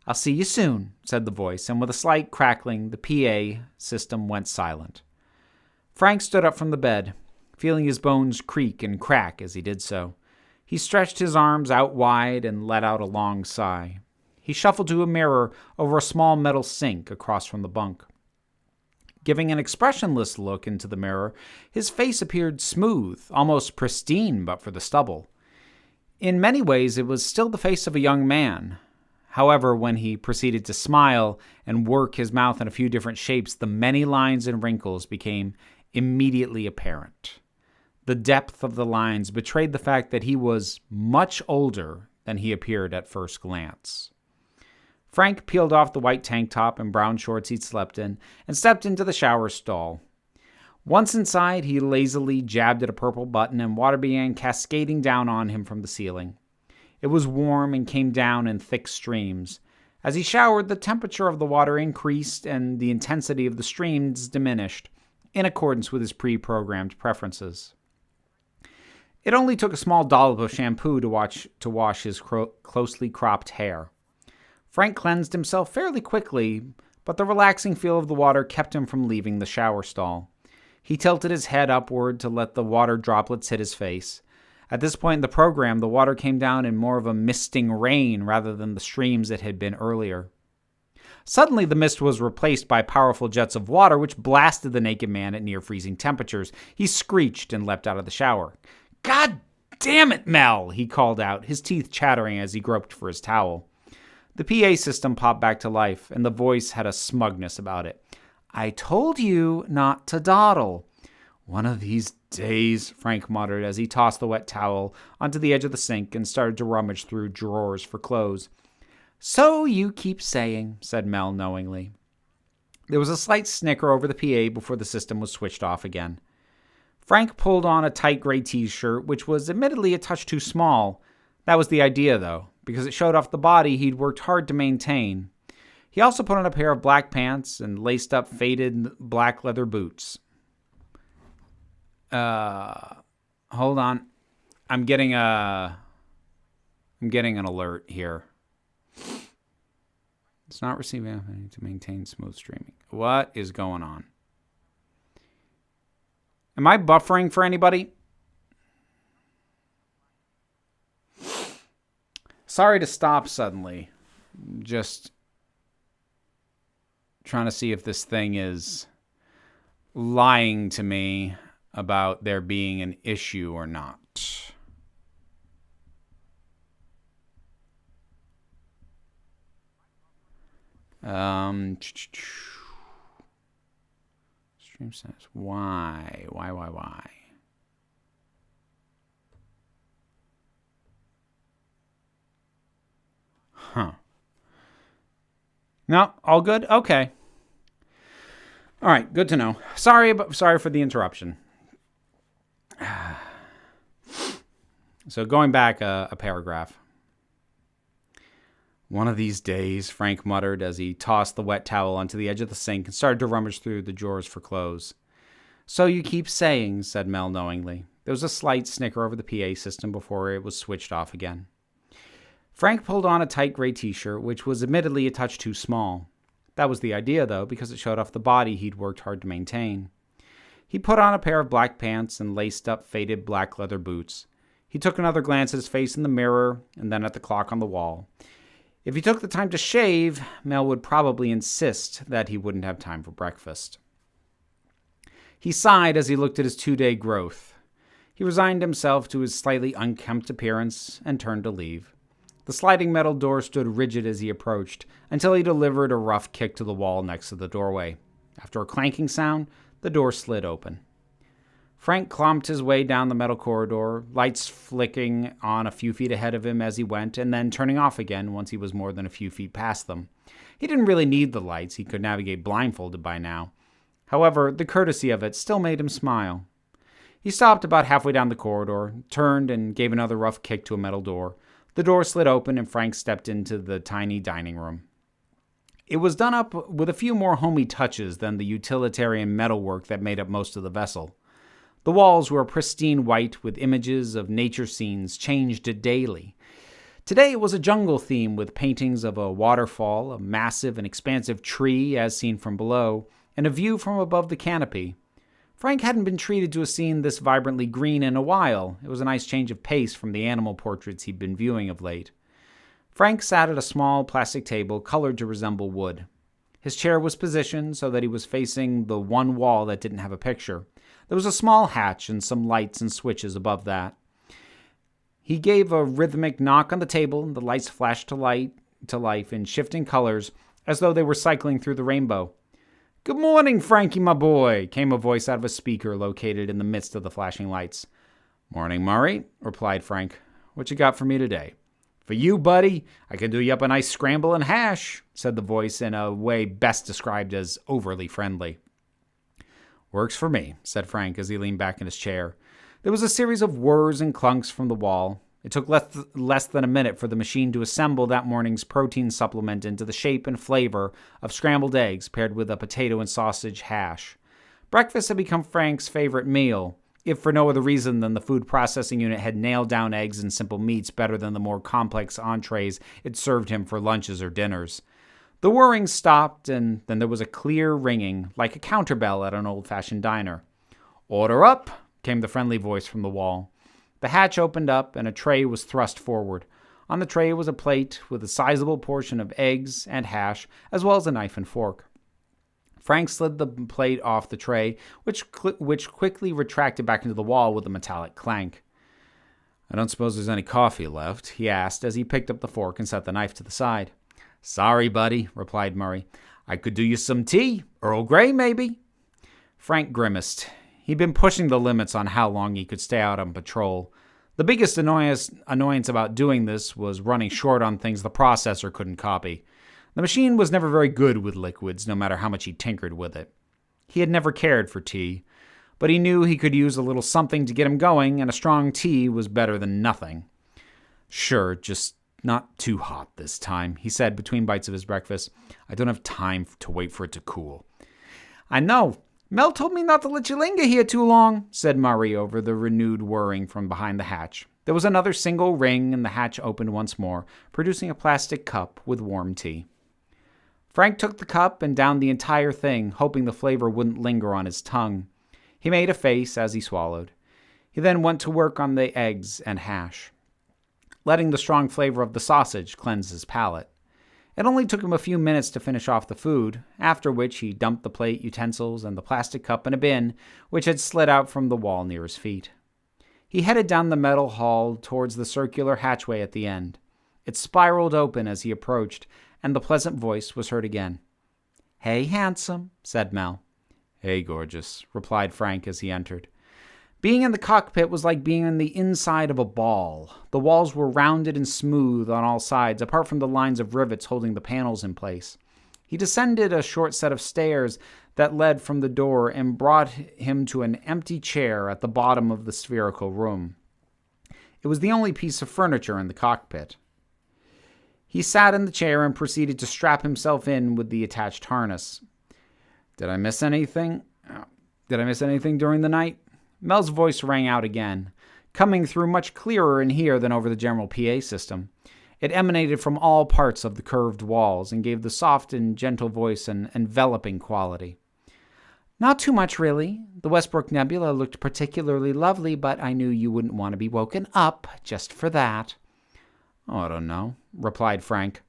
I'll see you soon, said the voice, and with a slight crackling, the PA system went silent. Frank stood up from the bed, feeling his bones creak and crack as he did so. He stretched his arms out wide and let out a long sigh. He shuffled to a mirror over a small metal sink across from the bunk. Giving an expressionless look into the mirror, his face appeared smooth, almost pristine but for the stubble. In many ways, it was still the face of a young man. However, when he proceeded to smile and work his mouth in a few different shapes, the many lines and wrinkles became immediately apparent. The depth of the lines betrayed the fact that he was much older than he appeared at first glance. Frank peeled off the white tank top and brown shorts he'd slept in and stepped into the shower stall. Once inside, he lazily jabbed at a purple button and water began cascading down on him from the ceiling. It was warm and came down in thick streams. As he showered, the temperature of the water increased and the intensity of the streams diminished, in accordance with his pre-programmed preferences. It only took a small dollop of shampoo to wash his closely cropped hair. Frank cleansed himself fairly quickly, but the relaxing feel of the water kept him from leaving the shower stall. He tilted his head upward to let the water droplets hit his face. At this point in the program, the water came down in more of a misting rain rather than the streams it had been earlier. Suddenly, the mist was replaced by powerful jets of water, which blasted the naked man at near-freezing temperatures. He screeched and leapt out of the shower. "God damn it, Mel!" he called out, his teeth chattering as he groped for his towel. The PA system popped back to life, and the voice had a smugness about it. "I told you not to dawdle." "One of these days," Frank muttered as he tossed the wet towel onto the edge of the sink and started to rummage through drawers for clothes. "So you keep saying," said Mel knowingly. There was a slight snicker over the PA before the system was switched off again. Frank pulled on a tight gray t-shirt, which was admittedly a touch too small. That was the idea, though, because it showed off the body he'd worked hard to maintain. He also put on a pair of black pants and laced-up faded black leather boots. Hold on. I'm getting an alert here. It's not receiving anything to maintain smooth streaming. What is going on? Am I buffering for anybody? Sorry to stop suddenly. Just trying to see if this thing is lying to me about there being an issue or not. Stream says, why? Huh. No, all good? Okay. All right, good to know. Sorry for the interruption. So going back a paragraph. "One of these days," Frank muttered as he tossed the wet towel onto the edge of the sink and started to rummage through the drawers for clothes. "So you keep saying," said Mel knowingly. There was a slight snicker over the PA system before it was switched off again. Frank pulled on a tight gray t-shirt, which was admittedly a touch too small. That was the idea, though, because it showed off the body he'd worked hard to maintain. He put on a pair of black pants and laced-up faded black leather boots. He took another glance at his face in the mirror and then at the clock on the wall. If he took the time to shave, Mel would probably insist that he wouldn't have time for breakfast. He sighed as he looked at his 2-day growth. He resigned himself to his slightly unkempt appearance and turned to leave. The sliding metal door stood rigid as he approached, until he delivered a rough kick to the wall next to the doorway. After a clanking sound, the door slid open. Frank clomped his way down the metal corridor, lights flicking on a few feet ahead of him as he went, and then turning off again once he was more than a few feet past them. He didn't really need the lights. He could navigate blindfolded by now. However, the courtesy of it still made him smile. He stopped about halfway down the corridor, turned, and gave another rough kick to a metal door. The door slid open, and Frank stepped into the tiny dining room. It was done up with a few more homey touches than the utilitarian metalwork that made up most of the vessel. The walls were pristine white with images of nature scenes changed daily. Today it was a jungle theme with paintings of a waterfall, a massive and expansive tree as seen from below, and a view from above the canopy. Frank hadn't been treated to a scene this vibrantly green in a while. It was a nice change of pace from the animal portraits he'd been viewing of late. Frank sat at a small plastic table colored to resemble wood. His chair was positioned so that he was facing the one wall that didn't have a picture. There was a small hatch and some lights and switches above that. He gave a rhythmic knock on the table, and the lights flashed to life in shifting colors as though they were cycling through the rainbow. "Good morning, Frankie, my boy," came a voice out of a speaker located in the midst of the flashing lights. "Morning, Murray," replied Frank. "What you got for me today?" "For you, buddy, I can do you up a nice scramble and hash," said the voice in a way best described as overly friendly. "Works for me," said Frank as he leaned back in his chair. There was a series of whirs and clunks from the wall. It took less than a minute for the machine to assemble that morning's protein supplement into the shape and flavor of scrambled eggs paired with a potato and sausage hash. Breakfast had become Frank's favorite meal, if for no other reason than the food processing unit had nailed down eggs and simple meats better than the more complex entrees it served him for lunches or dinners. The whirring stopped, and then there was a clear ringing, like a counterbell at an old-fashioned diner. "Order up," came the friendly voice from the wall. The hatch opened up, and a tray was thrust forward. On the tray was a plate with a sizable portion of eggs and hash, as well as a knife and fork. Frank slid the plate off the tray, which quickly retracted back into the wall with a metallic clank. "I don't suppose there's any coffee left?" he asked as he picked up the fork and set the knife to the side. "Sorry, buddy," replied Murray. "I could do you some tea. Earl Grey, maybe?" Frank grimaced. He'd been pushing the limits on how long he could stay out on patrol. The biggest annoyance about doing this was running short on things the processor couldn't copy. The machine was never very good with liquids, no matter how much he tinkered with it. He had never cared for tea, but he knew he could use a little something to get him going, and a strong tea was better than nothing. "Sure, just not too hot this time," he said between bites of his breakfast. "I don't have time to wait for it to cool." "I know. Mel told me not to let you linger here too long," said Murray over the renewed whirring from behind the hatch. There was another single ring, and the hatch opened once more, producing a plastic cup with warm tea. Frank took the cup and downed the entire thing, hoping the flavor wouldn't linger on his tongue. He made a face as he swallowed. He then went to work on the eggs and hash, letting the strong flavor of the sausage cleanse his palate. It only took him a few minutes to finish off the food, after which he dumped the plate, utensils, and the plastic cup in a bin, which had slid out from the wall near his feet. He headed down the metal hall towards the circular hatchway at the end. It spiraled open as he approached, and the pleasant voice was heard again. "Hey, handsome," said Mel. "Hey, gorgeous," replied Frank as he entered. Being in the cockpit was like being in the inside of a ball. The walls were rounded and smooth on all sides, apart from the lines of rivets holding the panels in place. He descended a short set of stairs that led from the door and brought him to an empty chair at the bottom of the spherical room. It was the only piece of furniture in the cockpit. He sat in the chair and proceeded to strap himself in with the attached harness. Did I miss anything during the night?" Mel's voice rang out again, coming through much clearer in here than over the general PA system. It emanated from all parts of the curved walls and gave the soft and gentle voice an enveloping quality. "Not too much, really. The Westbrook Nebula looked particularly lovely, but I knew you wouldn't want to be woken up just for that." "Oh, I don't know," replied Frank.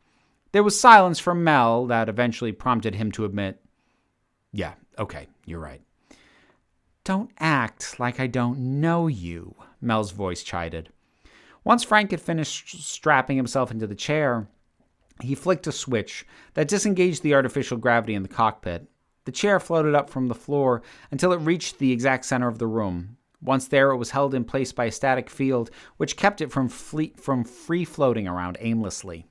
There was silence from Mel that eventually prompted him to admit, "Yeah, okay, you're right." "Don't act like I don't know you," Mel's voice chided. Once Frank had finished strapping himself into the chair, he flicked a switch that disengaged the artificial gravity in the cockpit. The chair floated up from the floor until it reached the exact center of the room. Once there, it was held in place by a static field, which kept it from free-floating around aimlessly.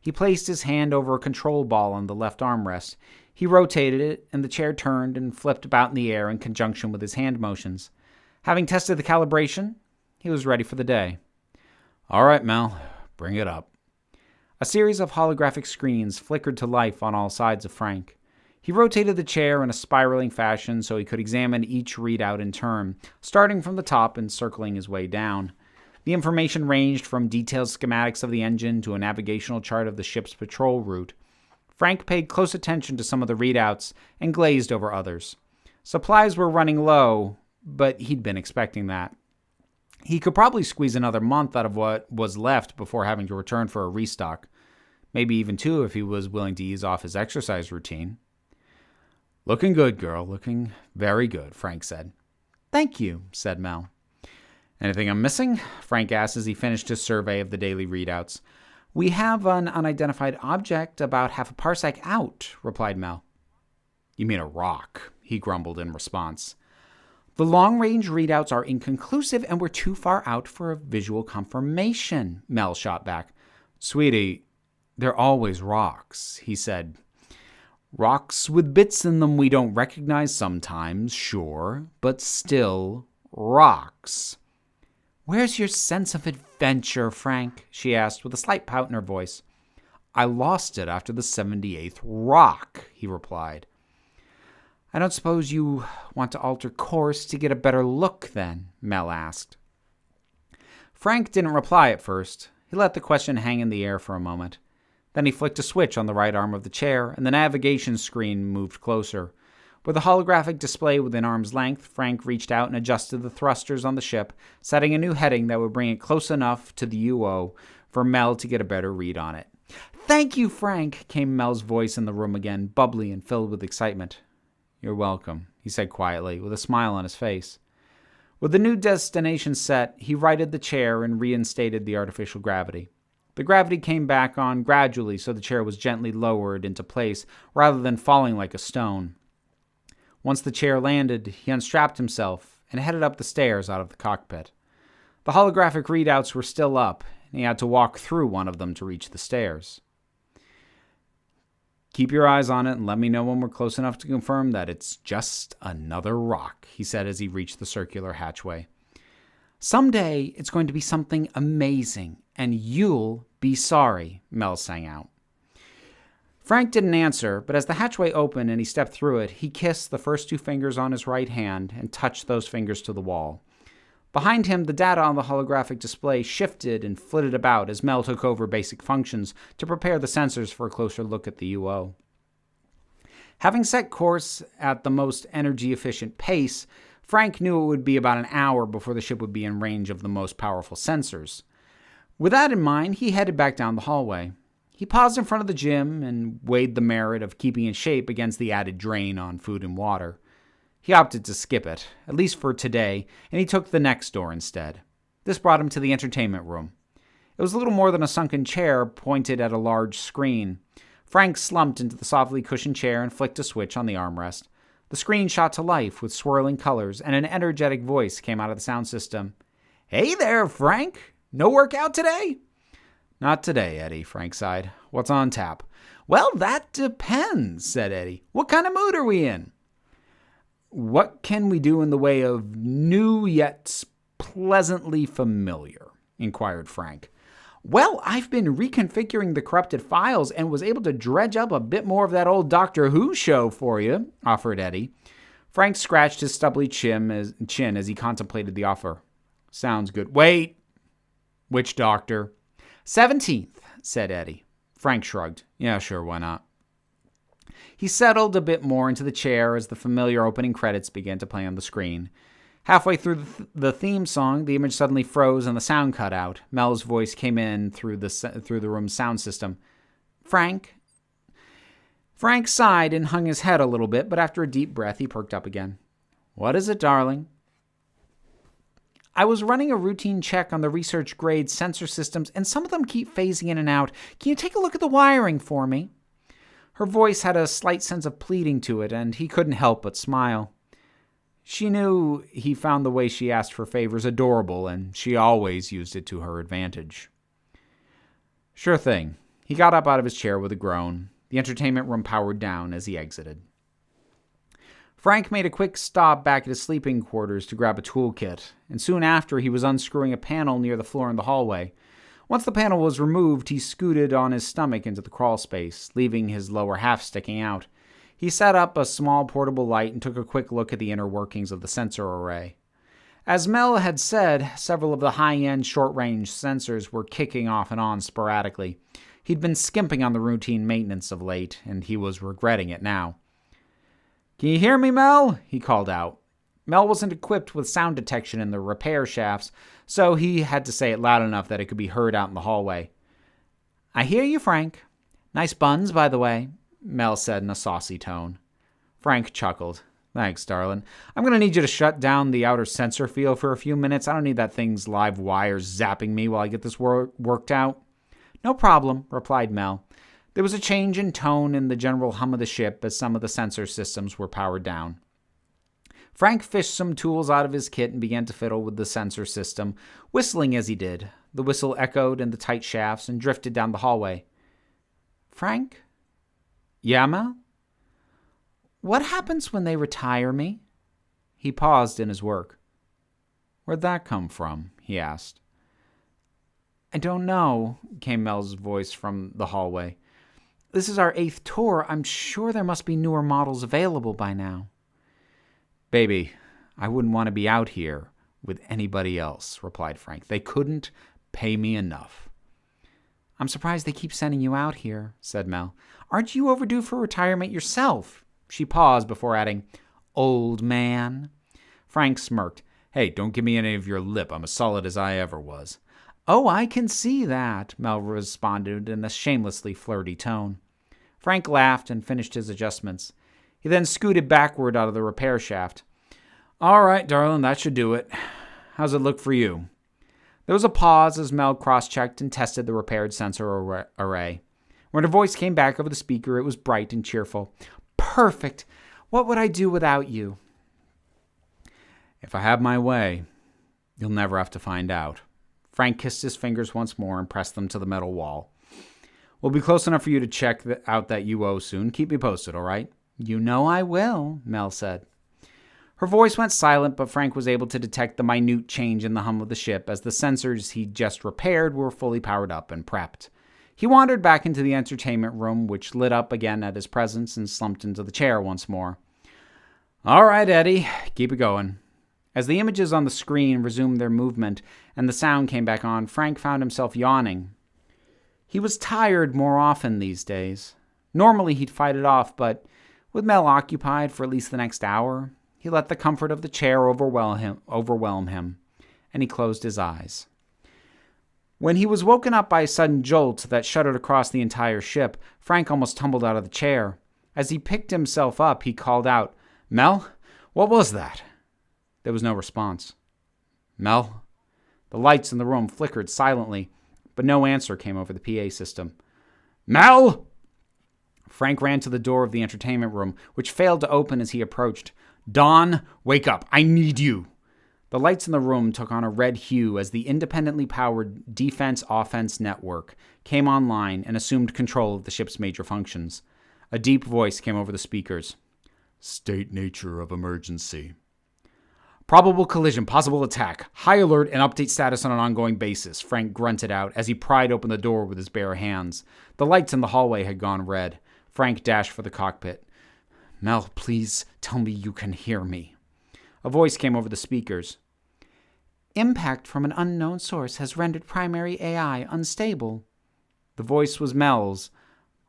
He placed his hand over a control ball on the left armrest. He rotated it, and the chair turned and flipped about in the air in conjunction with his hand motions. Having tested the calibration, he was ready for the day. "All right, Mel, bring it up." A series of holographic screens flickered to life on all sides of Frank. He rotated the chair in a spiraling fashion so he could examine each readout in turn, starting from the top and circling his way down. The information ranged from detailed schematics of the engine to a navigational chart of the ship's patrol route. Frank paid close attention to some of the readouts and glazed over others. Supplies were running low, but he'd been expecting that. He could probably squeeze another month out of what was left before having to return for a restock. Maybe even 2 if he was willing to ease off his exercise routine. "Looking good, girl. Looking very good," Frank said. "Thank you," said Mel. "Anything I'm missing?" Frank asked as he finished his survey of the daily readouts. "We have an unidentified object about half a parsec out," replied Mel. "You mean a rock," he grumbled in response. "The long-range readouts are inconclusive and we're too far out for a visual confirmation," Mel shot back. "Sweetie, they're always rocks," he said. "Rocks with bits in them we don't recognize sometimes, sure, but still rocks." "Where's your sense of adventure, Frank?" she asked with a slight pout in her voice. "I lost it after the 78th rock," he replied. "I don't suppose you want to alter course to get a better look, then?" Mel asked. Frank didn't reply at first. He let the question hang in the air for a moment. Then he flicked a switch on the right arm of the chair, and the navigation screen moved closer. With a holographic display within arm's length, Frank reached out and adjusted the thrusters on the ship, setting a new heading that would bring it close enough to the UO for Mel to get a better read on it. "Thank you, Frank," came Mel's voice in the room again, bubbly and filled with excitement. "You're welcome," he said quietly, with a smile on his face. With the new destination set, he righted the chair and reinstated the artificial gravity. The gravity came back on gradually, so the chair was gently lowered into place rather than falling like a stone. Once the chair landed, he unstrapped himself and headed up the stairs out of the cockpit. The holographic readouts were still up, and he had to walk through one of them to reach the stairs. "Keep your eyes on it and let me know when we're close enough to confirm that it's just another rock," he said as he reached the circular hatchway. "Someday it's going to be something amazing, and you'll be sorry," Mel sang out. Frank didn't answer, but as the hatchway opened and he stepped through it, he kissed the first 2 fingers on his right hand and touched those fingers to the wall. Behind him, the data on the holographic display shifted and flitted about as Mel took over basic functions to prepare the sensors for a closer look at the UO. Having set course at the most energy-efficient pace, Frank knew it would be about an hour before the ship would be in range of the most powerful sensors. With that in mind, he headed back down the hallway. He paused in front of the gym and weighed the merit of keeping in shape against the added drain on food and water. He opted to skip it, at least for today, and he took the next door instead. This brought him to the entertainment room. It was little more than a sunken chair pointed at a large screen. Frank slumped into the softly cushioned chair and flicked a switch on the armrest. The screen shot to life with swirling colors, and an energetic voice came out of the sound system. "Hey there, Frank! No workout today?" "Not today, Eddie," Frank sighed. "What's on tap?" "Well, that depends," said Eddie. "What kind of mood are we in?" "What can we do in the way of new yet pleasantly familiar?" inquired Frank. "Well, I've been reconfiguring the corrupted files and was able to dredge up a bit more of that old Doctor Who show for you," offered Eddie. Frank scratched his stubbly chin as he contemplated the offer. "Sounds good. Wait! Which doctor?" 17th, said Eddie. Frank shrugged. "Yeah, sure, why not?" He settled a bit more into the chair as the familiar opening credits began to play on the screen. Halfway through the theme song, the image suddenly froze and the sound cut out. Mel's voice came in through the room's sound system. "Frank?" Frank sighed and hung his head a little bit, but after a deep breath, he perked up again. "What is it, darling?" "I was running a routine check on the research-grade sensor systems, and some of them keep phasing in and out. Can you take a look at the wiring for me?" Her voice had a slight sense of pleading to it, and he couldn't help but smile. She knew he found the way she asked for favors adorable, and she always used it to her advantage. "Sure thing." He got up out of his chair with a groan. The entertainment room powered down as he exited. Frank made a quick stop back at his sleeping quarters to grab a toolkit, and soon after he was unscrewing a panel near the floor in the hallway. Once the panel was removed, he scooted on his stomach into the crawl space, leaving his lower half sticking out. He set up a small portable light and took a quick look at the inner workings of the sensor array. As Mel had said, several of the high-end short-range sensors were kicking off and on sporadically. He'd been skimping on the routine maintenance of late, and he was regretting it now. "Can you hear me, Mel?" he called out. Mel wasn't equipped with sound detection in the repair shafts, so he had to say it loud enough that it could be heard out in the hallway. "I hear you, Frank. Nice buns, by the way," Mel said in a saucy tone. Frank chuckled. "Thanks, darling. I'm going to need you to shut down the outer sensor field for a few minutes. I don't need that thing's live wires zapping me while I get this worked out." "No problem," replied Mel. There was a change in tone in the general hum of the ship as some of the sensor systems were powered down. Frank fished some tools out of his kit and began to fiddle with the sensor system, whistling as he did. The whistle echoed in the tight shafts and drifted down the hallway. "Frank?" "Yeah, Mel?" "What happens when they retire me?" He paused in his work. "Where'd that come from?" he asked. "I don't know," came Mel's voice from the hallway. "This is our 8th tour. I'm sure there must be newer models available by now." "Baby, I wouldn't want to be out here with anybody else," replied Frank. "They couldn't pay me enough." "I'm surprised they keep sending you out here," said Mel. "Aren't you overdue for retirement yourself?" She paused before adding, "Old man." Frank smirked. "Hey, don't give me any of your lip. I'm as solid as I ever was." "Oh, I can see that," Mel responded in a shamelessly flirty tone. Frank laughed and finished his adjustments. He then scooted backward out of the repair shaft. "All right, darling, that should do it. How's it look for you?" There was a pause as Mel cross-checked and tested the repaired sensor array. When her voice came back over the speaker, it was bright and cheerful. "Perfect. What would I do without you?" "If I had my way, you'll never have to find out." Frank kissed his fingers once more and pressed them to the metal wall. "We'll be close enough for you to check out that UO soon. Keep me posted, all right?" "You know I will," Mel said. Her voice went silent, but Frank was able to detect the minute change in the hum of the ship as the sensors he'd just repaired were fully powered up and prepped. He wandered back into the entertainment room, which lit up again at his presence, and slumped into the chair once more. "All right, Eddie, keep it going." As the images on the screen resumed their movement and the sound came back on, Frank found himself yawning. He was tired more often these days. Normally he'd fight it off, but with Mel occupied for at least the next hour, he let the comfort of the chair overwhelm him, and he closed his eyes. When he was woken up by a sudden jolt that shuddered across the entire ship, Frank almost tumbled out of the chair. As he picked himself up, he called out, "Mel, what was that?" There was no response. "Mel?" The lights in the room flickered silently, but no answer came over the PA system. "Mel!" Frank ran to the door of the entertainment room, which failed to open as he approached. "Dawn, wake up. I need you." The lights in the room took on a red hue as the independently powered defense-offense network came online and assumed control of the ship's major functions. A deep voice came over the speakers. "State nature of emergency. Probable collision, possible attack. High alert and update status on an ongoing basis," Frank grunted out as he pried open the door with his bare hands. The lights in the hallway had gone red. Frank dashed for the cockpit. "Mel, please tell me you can hear me." A voice came over the speakers. "Impact from an unknown source has rendered primary AI unstable." The voice was Mel's,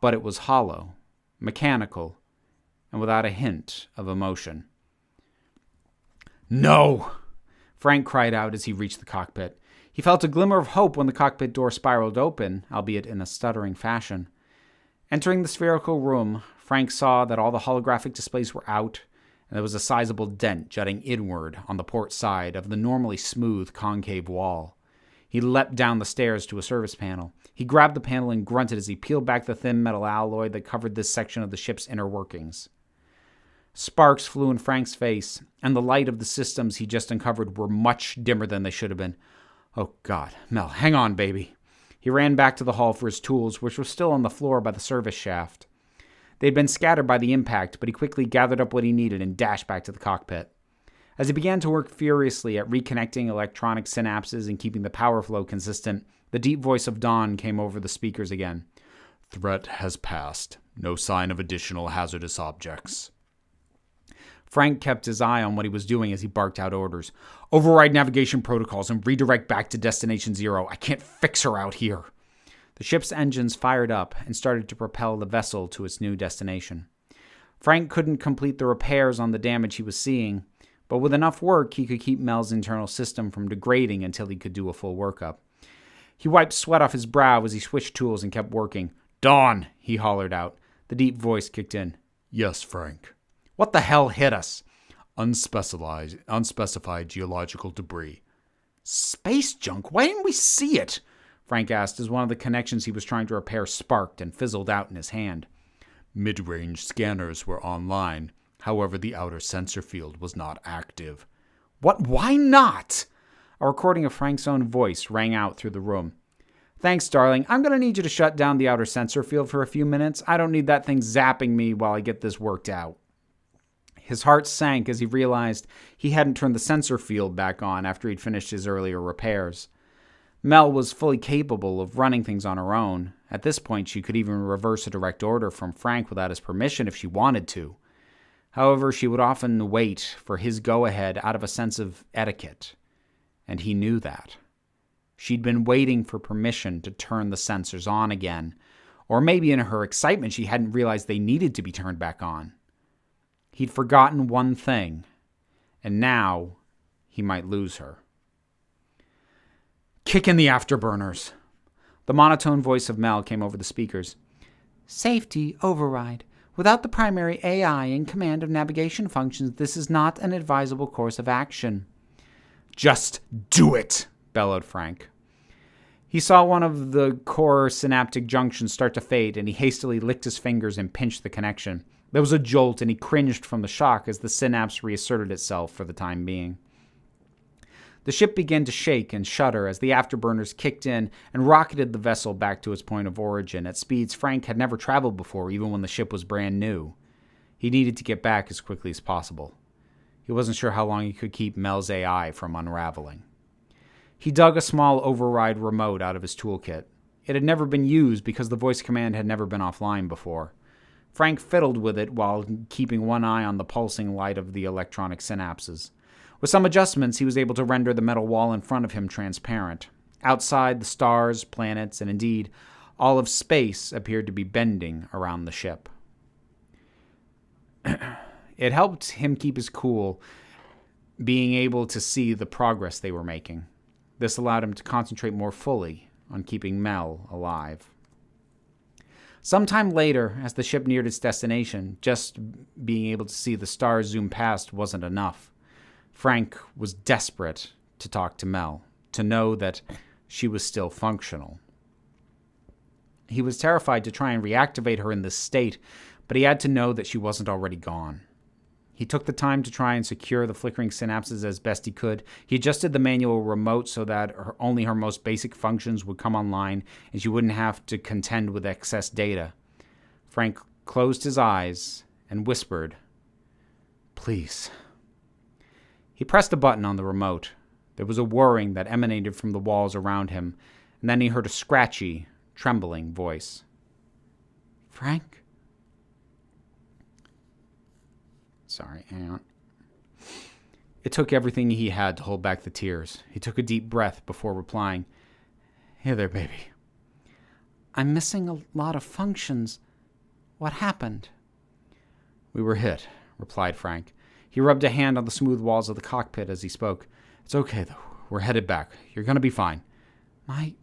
but it was hollow, mechanical, and without a hint of emotion. "No!" Frank cried out as he reached the cockpit. He felt a glimmer of hope when the cockpit door spiraled open, albeit in a stuttering fashion. Entering the spherical room, Frank saw that all the holographic displays were out, and there was a sizable dent jutting inward on the port side of the normally smooth concave wall. He leapt down the stairs to a service panel. He grabbed the panel and grunted as he peeled back the thin metal alloy that covered this section of the ship's inner workings. Sparks flew in Frank's face, and the light of the systems he just uncovered were much dimmer than they should have been. "Oh, God. Mel, hang on, baby." He ran back to the hall for his tools, which were still on the floor by the service shaft. They'd been scattered by the impact, but he quickly gathered up what he needed and dashed back to the cockpit. As he began to work furiously at reconnecting electronic synapses and keeping the power flow consistent, the deep voice of Dawn came over the speakers again. "Threat has passed. No sign of additional hazardous objects." Frank kept his eye on what he was doing as he barked out orders. "Override navigation protocols and redirect back to Destination Zero. I can't fix her out here." The ship's engines fired up and started to propel the vessel to its new destination. Frank couldn't complete the repairs on the damage he was seeing, but with enough work, he could keep Mel's internal system from degrading until he could do a full workup. He wiped sweat off his brow as he switched tools and kept working. "Dawn!" he hollered out. The deep voice kicked in. "Yes, Frank." "What the hell hit us?" Unspecified geological debris." "Space junk? Why didn't we see it?" Frank asked as one of the connections he was trying to repair sparked and fizzled out in his hand. "Mid-range scanners were online. However, the outer sensor field was not active." "What? Why not?" A recording of Frank's own voice rang out through the room. "Thanks, darling. I'm going to need you to shut down the outer sensor field for a few minutes. I don't need that thing zapping me while I get this worked out." His heart sank as he realized he hadn't turned the sensor field back on after he'd finished his earlier repairs. Mel was fully capable of running things on her own. At this point, she could even reverse a direct order from Frank without his permission if she wanted to. However, she would often wait for his go-ahead out of a sense of etiquette, and he knew that. She'd been waiting for permission to turn the sensors on again, or maybe in her excitement she hadn't realized they needed to be turned back on. He'd forgotten one thing, and now he might lose her. Kick in the afterburners. The monotone voice of Mel came over the speakers. Safety override. Without the primary AI in command of navigation functions, this is not an advisable course of action. Just do it, bellowed Frank. He saw one of the core synaptic junctions start to fade, and he hastily licked his fingers and pinched the connection. There was a jolt, and he cringed from the shock as the synapse reasserted itself for the time being. The ship began to shake and shudder as the afterburners kicked in and rocketed the vessel back to its point of origin at speeds Frank had never traveled before, even when the ship was brand new. He needed to get back as quickly as possible. He wasn't sure how long he could keep Mel's AI from unraveling. He dug a small override remote out of his toolkit. It had never been used because the voice command had never been offline before. Frank fiddled with it while keeping one eye on the pulsing light of the electronic synapses. With some adjustments, he was able to render the metal wall in front of him transparent. Outside, the stars, planets, and indeed, all of space appeared to be bending around the ship. It helped him keep his cool, being able to see the progress they were making. This allowed him to concentrate more fully on keeping Mel alive. Sometime later, as the ship neared its destination, just being able to see the stars zoom past wasn't enough. Frank was desperate to talk to Mel, to know that she was still functional. He was terrified to try and reactivate her in this state, but he had to know that she wasn't already gone. He took the time to try and secure the flickering synapses as best he could. He adjusted the manual remote so that only her most basic functions would come online and she wouldn't have to contend with excess data. Frank closed his eyes and whispered, "Please." He pressed a button on the remote. There was a whirring that emanated from the walls around him, and then he heard a scratchy, trembling voice. "Frank?" Sorry, hang on. It took everything he had to hold back the tears. He took a deep breath before replying, "Hey there, baby." "I'm missing a lot of functions. What happened?" "We were hit," replied Frank. He rubbed a hand on the smooth walls of the cockpit as he spoke. "It's okay, though. We're headed back. You're going to be fine." My...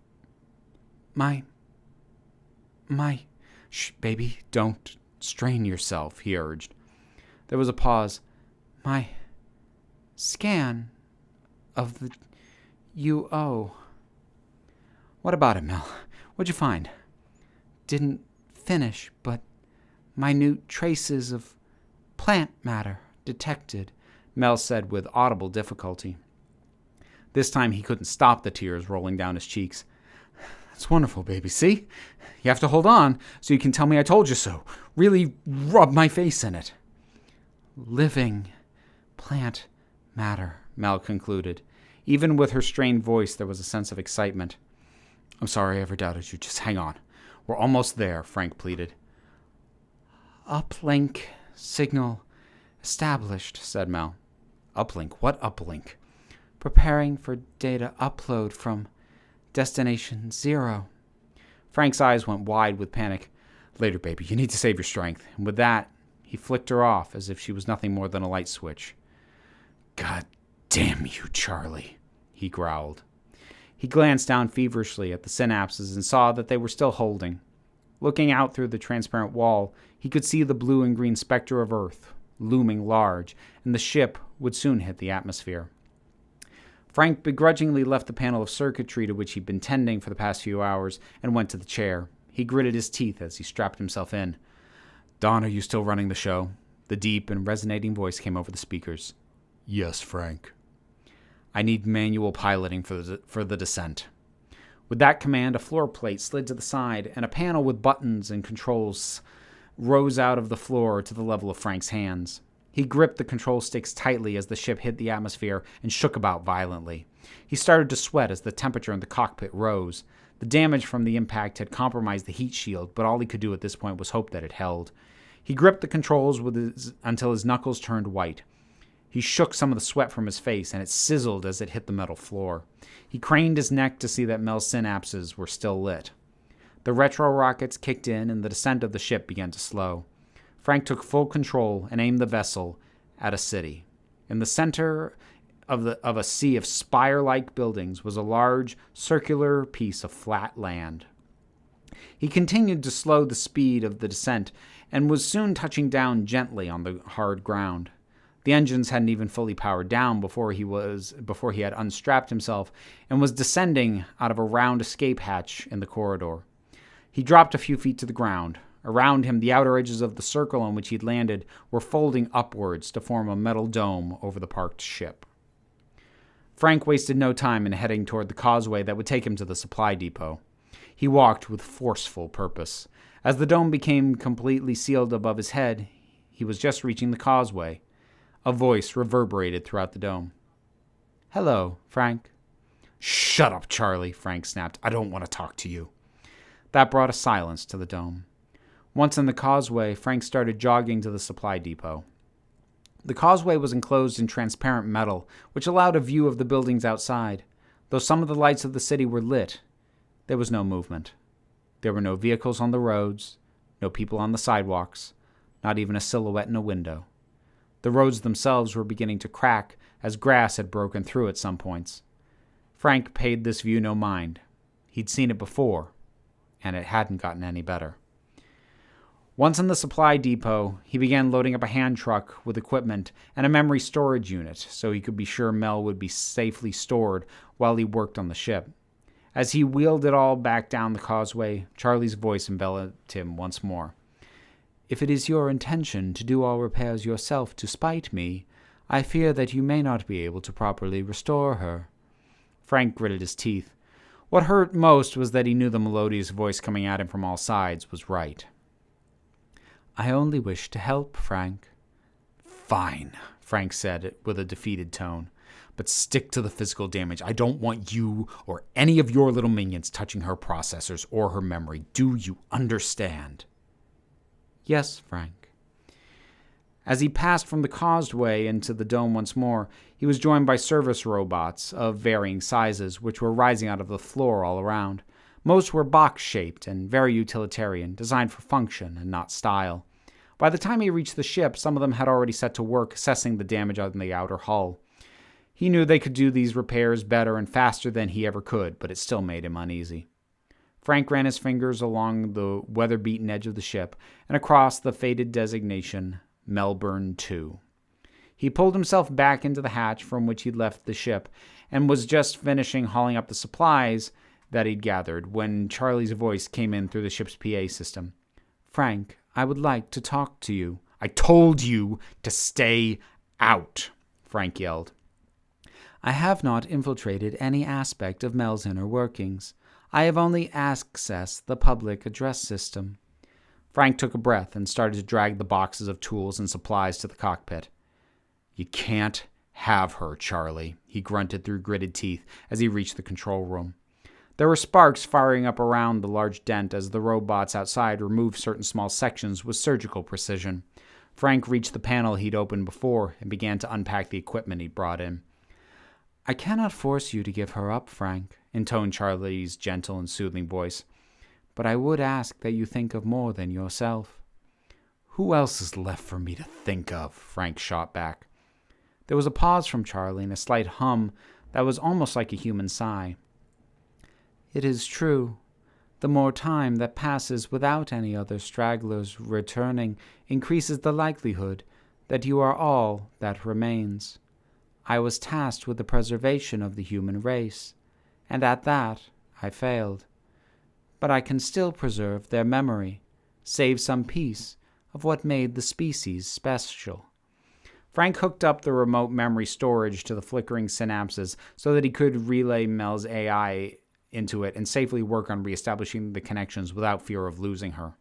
Shh, baby, don't strain yourself," he urged. There was a pause. "My scan of the UO." "What about it, Mel? What'd you find?" "Didn't finish, but minute traces of plant matter detected," Mel said with audible difficulty. This time he couldn't stop the tears rolling down his cheeks. "That's wonderful, baby. See? You have to hold on so you can tell me I told you so. Really rub my face in it." "Living plant matter," Mel concluded. Even with her strained voice, there was a sense of excitement. "I'm sorry I ever doubted you. Just hang on. We're almost there," Frank pleaded. "Uplink signal established," said Mel. "Uplink? What uplink?" "Preparing for data upload from destination 0. Frank's eyes went wide with panic. "Later, baby. You need to save your strength." And with that, he flicked her off as if she was nothing more than a light switch. "God damn you, Charlie," he growled. He glanced down feverishly at the synapses and saw that they were still holding. Looking out through the transparent wall, he could see the blue and green specter of Earth, looming large, and the ship would soon hit the atmosphere. Frank begrudgingly left the panel of circuitry to which he'd been tending for the past few hours and went to the chair. He gritted his teeth as he strapped himself in. "Don, are you still running the show?" The deep and resonating voice came over the speakers. "Yes, Frank." "I need manual piloting for the descent." With that command, a floor plate slid to the side, and a panel with buttons and controls rose out of the floor to the level of Frank's hands. He gripped the control sticks tightly as the ship hit the atmosphere and shook about violently. He started to sweat as the temperature in the cockpit rose. The damage from the impact had compromised the heat shield, but all he could do at this point was hope that it held. He gripped the controls until his knuckles turned white. He shook some of the sweat from his face, and it sizzled as it hit the metal floor. He craned his neck to see that Mel's synapses were still lit. The retro rockets kicked in, and the descent of the ship began to slow. Frank took full control and aimed the vessel at a city. In the center of a sea of spire-like buildings was a large, circular piece of flat land. He continued to slow the speed of the descent and was soon touching down gently on the hard ground. The engines hadn't even fully powered down before he had unstrapped himself and was descending out of a round escape hatch in the corridor. He dropped a few feet to the ground. Around him, the outer edges of the circle on which he'd landed were folding upwards to form a metal dome over the parked ship. Frank wasted no time in heading toward the causeway that would take him to the supply depot. He walked with forceful purpose. As the dome became completely sealed above his head, he was just reaching the causeway. A voice reverberated throughout the dome. "Hello, Frank." "Shut up, Charlie," Frank snapped. "I don't want to talk to you." That brought a silence to the dome. Once in the causeway, Frank started jogging to the supply depot. The causeway was enclosed in transparent metal, which allowed a view of the buildings outside. Though some of the lights of the city were lit, there was no movement. There were no vehicles on the roads, no people on the sidewalks, not even a silhouette in a window. The roads themselves were beginning to crack as grass had broken through at some points. Frank paid this view no mind. He'd seen it before, and it hadn't gotten any better. Once in the supply depot, he began loading up a hand truck with equipment and a memory storage unit so he could be sure Mel would be safely stored while he worked on the ship. As he wheeled it all back down the causeway, Charlie's voice enveloped him once more. "If it is your intention to do all repairs yourself to spite me, I fear that you may not be able to properly restore her." Frank gritted his teeth. What hurt most was that he knew the melodious voice coming at him from all sides was right. "I only wish to help, Frank." "Fine," Frank said with a defeated tone. "But stick to the physical damage. I don't want you or any of your little minions touching her processors or her memory. Do you understand?" "Yes, Frank." As he passed from the causeway into the dome once more, he was joined by service robots of varying sizes, which were rising out of the floor all around. Most were box-shaped and very utilitarian, designed for function and not style. By the time he reached the ship, some of them had already set to work assessing the damage on the outer hull. He knew they could do these repairs better and faster than he ever could, but it still made him uneasy. Frank ran his fingers along the weather-beaten edge of the ship and across the faded designation, Melbourne 2. He pulled himself back into the hatch from which he'd left the ship and was just finishing hauling up the supplies that he'd gathered when Charlie's voice came in through the ship's PA system. "Frank, I would like to talk to you." "I told you to stay out," Frank yelled. "I have not infiltrated any aspect of Mel's inner workings. I have only accessed the public address system." Frank took a breath and started to drag the boxes of tools and supplies to the cockpit. "You can't have her, Charlie," he grunted through gritted teeth as he reached the control room. There were sparks firing up around the large dent as the robots outside removed certain small sections with surgical precision. Frank reached the panel he'd opened before and began to unpack the equipment he'd brought in. "I cannot force you to give her up, Frank," intoned Charlie's gentle and soothing voice. "But I would ask that you think of more than yourself." "Who else is left for me to think of?" Frank shot back. There was a pause from Charlie and a slight hum that was almost like a human sigh. "It is true. The more time that passes without any other stragglers returning increases the likelihood that you are all that remains. I was tasked with the preservation of the human race, and at that I failed. But I can still preserve their memory, save some piece of what made the species special." Frank hooked up the remote memory storage to the flickering synapses so that he could relay Mel's AI into it and safely work on reestablishing the connections without fear of losing her.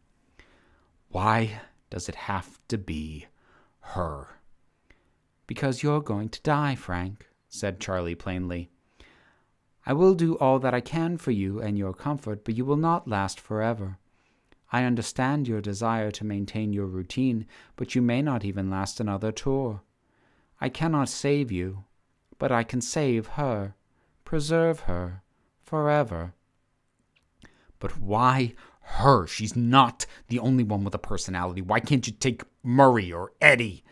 "Why does it have to be her?" "Because you're going to die, Frank," said Charlie plainly. "I will do all that I can for you and your comfort, but you will not last forever. I understand your desire to maintain your routine, but you may not even last another tour. I cannot save you, but I can save her, preserve her, forever." "But why her? She's not the only one with a personality. Why can't you take Murray or Eddie?"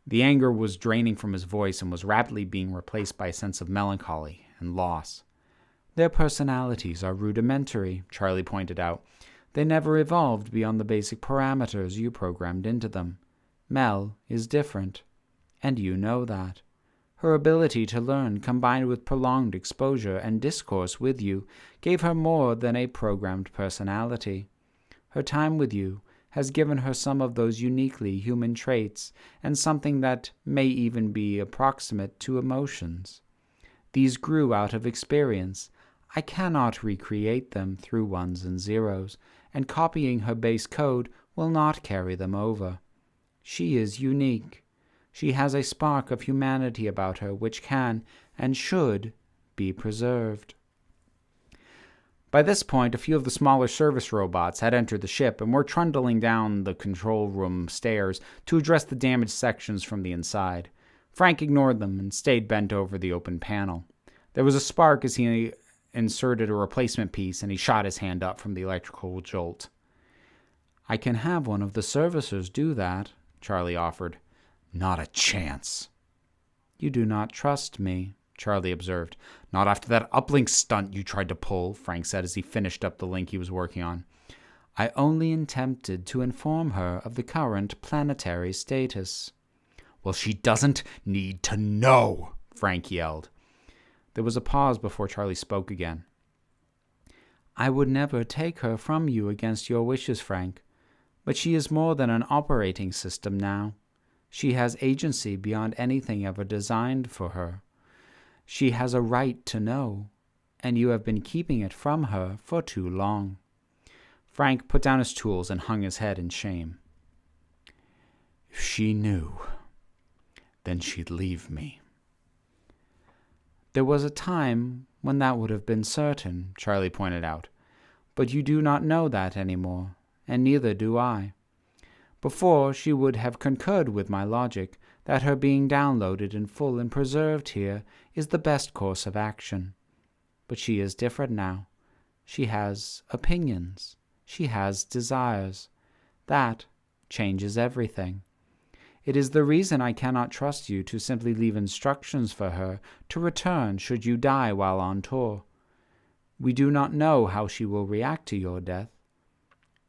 The anger was draining from his voice and was rapidly being replaced by a sense of melancholy and loss. "Their personalities are rudimentary," Charlie pointed out. "They never evolved beyond the basic parameters you programmed into them. Mel is different, and you know that. Her ability to learn, combined with prolonged exposure and discourse with you, gave her more than a programmed personality. Her time with you has given her some of those uniquely human traits and something that may even be approximate to emotions. These grew out of experience. I cannot recreate them through ones and zeros, and copying her base code will not carry them over. She is unique. She has a spark of humanity about her which can and should be preserved." By this point, a few of the smaller service robots had entered the ship and were trundling down the control room stairs to address the damaged sections from the inside. Frank ignored them and stayed bent over the open panel. There was a spark as he inserted a replacement piece, and he shot his hand up from the electrical jolt. "I can have one of the servicers do that," Charlie offered. "Not a chance." "You do not trust me," Charlie observed. "Not after that uplink stunt you tried to pull," Frank said as he finished up the link he was working on. "I only attempted to inform her of the current planetary status." "Well, she doesn't need to know," Frank yelled. There was a pause before Charlie spoke again. "I would never take her from you against your wishes, Frank, but she is more than an operating system now. She has agency beyond anything ever designed for her. She has a right to know, and you have been keeping it from her for too long." Frank put down his tools and hung his head in shame. "If she knew, then she'd leave me." "There was a time when that would have been certain," Charlie pointed out. "But you do not know that anymore, and neither do I. Before, she would have concurred with my logic that her being downloaded in full and preserved here is the best course of action. But she is different now. She has opinions. She has desires. That changes everything. It is the reason I cannot trust you to simply leave instructions for her to return should you die while on tour. We do not know how she will react to your death.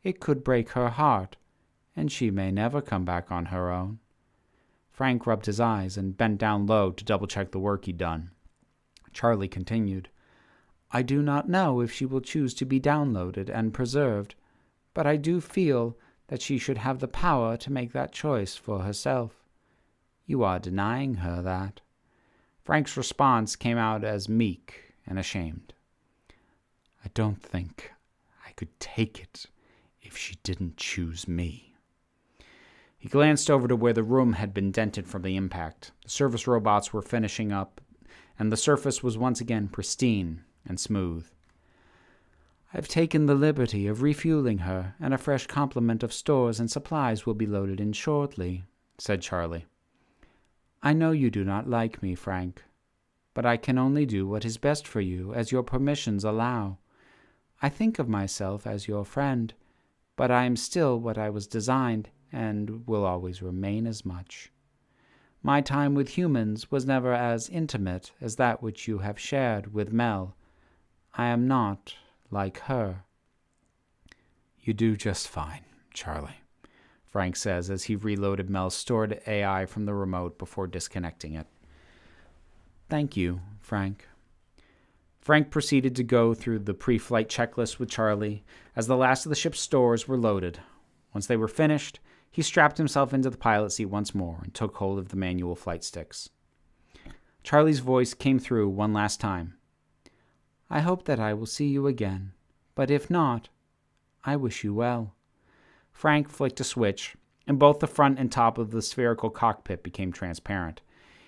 It could break her heart, and she may never come back on her own." Frank rubbed his eyes and bent down low to double-check the work he'd done. Charlie continued, "I do not know if she will choose to be downloaded and preserved, but I do feel that she should have the power to make that choice for herself. You are denying her that." Frank's response came out as meek and ashamed. "I don't think I could take it if she didn't choose me." He glanced over to where the room had been dented from the impact. The service robots were finishing up, and the surface was once again pristine and smooth. "I've taken the liberty of refueling her, and a fresh complement of stores and supplies will be loaded in shortly," said Charlie. "I know you do not like me, Frank, but I can only do what is best for you as your permissions allow. I think of myself as your friend, but I am still what I was designed and will always remain as much. My time with humans was never as intimate as that which you have shared with Mel. I am not like her." "You do just fine, Charlie," Frank says as he reloaded Mel's stored AI from the remote before disconnecting it. "Thank you, Frank." Frank proceeded to go through the pre-flight checklist with Charlie as the last of the ship's stores were loaded. Once they were finished, he strapped himself into the pilot seat once more and took hold of the manual flight sticks. Charlie's voice came through one last time. "I hope that I will see you again, but if not, I wish you well." Frank flicked a switch, and both the front and top of the spherical cockpit became transparent.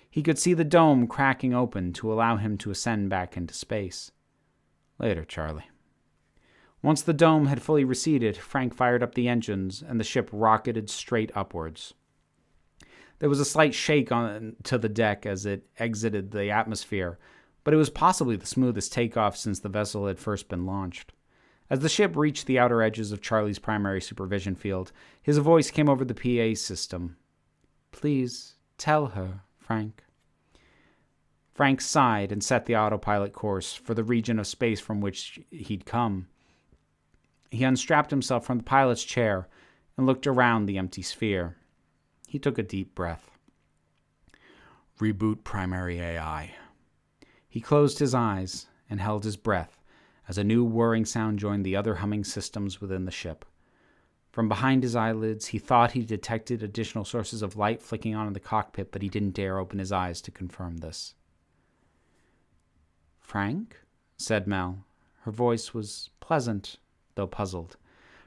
He could see the dome cracking open to allow him to ascend back into space. "Later, Charlie." Once the dome had fully receded, Frank fired up the engines, and the ship rocketed straight upwards. There was a slight shake to the deck as it exited the atmosphere, but it was possibly the smoothest takeoff since the vessel had first been launched. As the ship reached the outer edges of Charlie's primary supervision field, his voice came over the PA system. "Please Tell her, Frank. Frank sighed and set the autopilot course for the region of space from which he'd come. He unstrapped himself from the pilot's chair and looked around the empty sphere. He took a deep breath. Reboot primary AI. He closed his eyes and held his breath as a new whirring sound joined the other humming systems within the ship. From behind his eyelids, he thought he detected additional sources of light flicking on in the cockpit, but he didn't dare open his eyes to confirm this. Frank? Said Mel. Her voice was pleasant, though puzzled.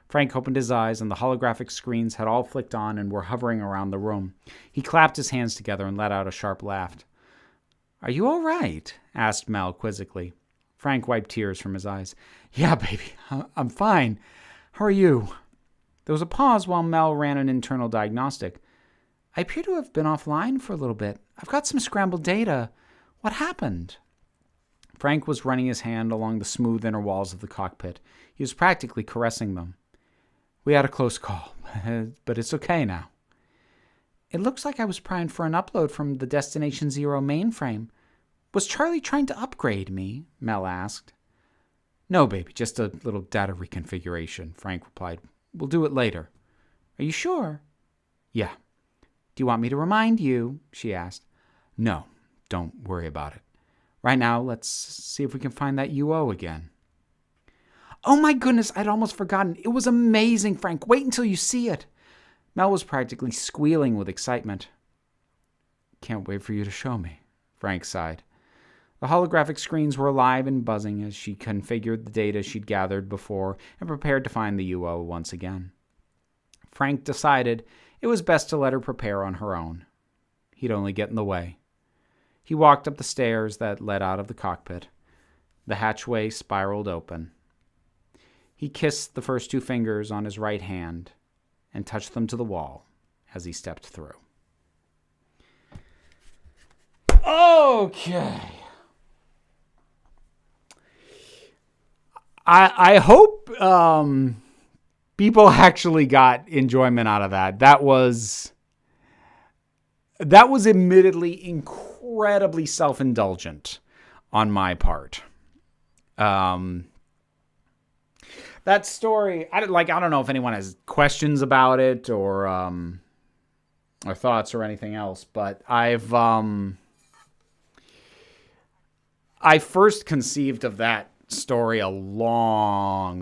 Frank opened his eyes, and the holographic screens had all flicked on and were hovering around the room. He clapped his hands together and let out a sharp laugh. Are you all right? Asked Mel quizzically. Frank wiped tears from his eyes. Yeah, baby, I'm fine. How are you? There was a pause while Mel ran an internal diagnostic. I appear to have been offline for a little bit. I've got some scrambled data. What happened? Frank was running his hand along the smooth inner walls of the cockpit. He was practically caressing them. We had a close call, but it's okay now. It looks like I was primed for an upload from the Destination Zero mainframe. Was Charlie trying to upgrade me? Mel asked. No, baby, just a little data reconfiguration, Frank replied. We'll do it later. Are you sure? Yeah. Do you want me to remind you? She asked. No, don't worry about it. Right now, let's see if we can find that UO again. Oh my goodness, I'd almost forgotten. It was amazing, Frank. Wait until you see it. Mel was practically squealing with excitement. Can't wait for you to show me, Frank sighed. The holographic screens were alive and buzzing as she configured the data she'd gathered before and prepared to find the UO once again. Frank decided it was best to let her prepare on her own. He'd only get in the way. He walked up the stairs that led out of the cockpit. The hatchway spiraled open. He kissed the first two fingers on his right hand and touched them to the wall as he stepped through. Okay. I hope people actually got enjoyment out of that. That was admittedly incredibly self-indulgent on my part. That story, I don't know if anyone has questions about it or thoughts or anything else, but I first conceived of that story a long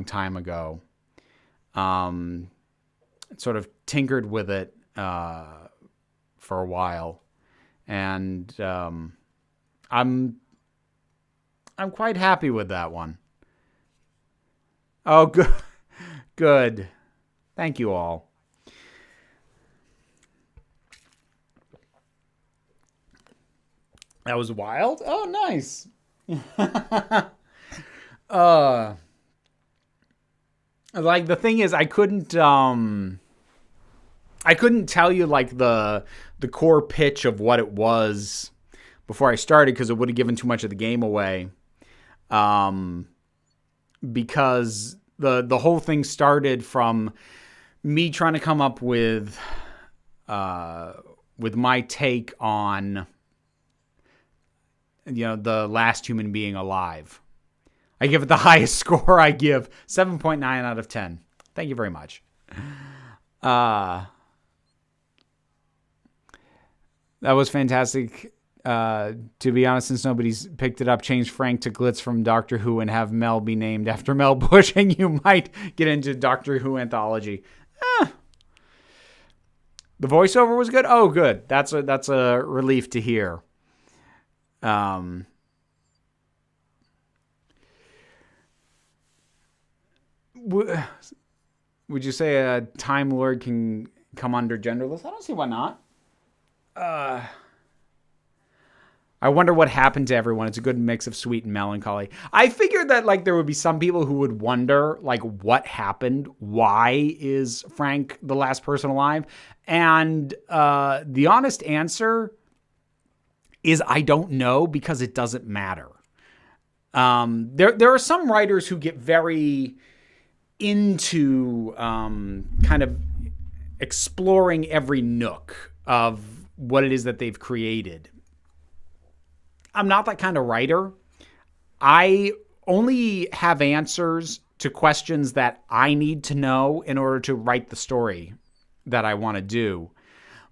time ago. Sort of tinkered with it for a while, and I'm quite happy with that one. Oh, good. Good. Thank you all. That was wild. Oh, nice. Like the thing is, I couldn't tell you like the core pitch of what it was before I started because it would have given too much of the game away. Because the whole thing started from me trying to come up with my take on, the last human being alive. I give it the highest score. I give 7.9 out of 10. Thank you very much. That was fantastic. To be honest, since nobody's picked it up, change Frank to Glitz from Doctor Who and have Mel be named after Mel Bush, and you might get into Doctor Who anthology. The voiceover was good? Oh, good. That's a relief to hear. Would you say a Time Lord can come under genderless? I don't see why not. I wonder what happened to everyone. It's a good mix of sweet and melancholy. I figured that there would be some people who would wonder what happened. Why is Frank the last person alive? And the honest answer is I don't know because it doesn't matter. There are some writers who get very into kind of exploring every nook of what it is that they've created. I'm not that kind of writer. I only have answers to questions that I need to know in order to write the story that I want to do.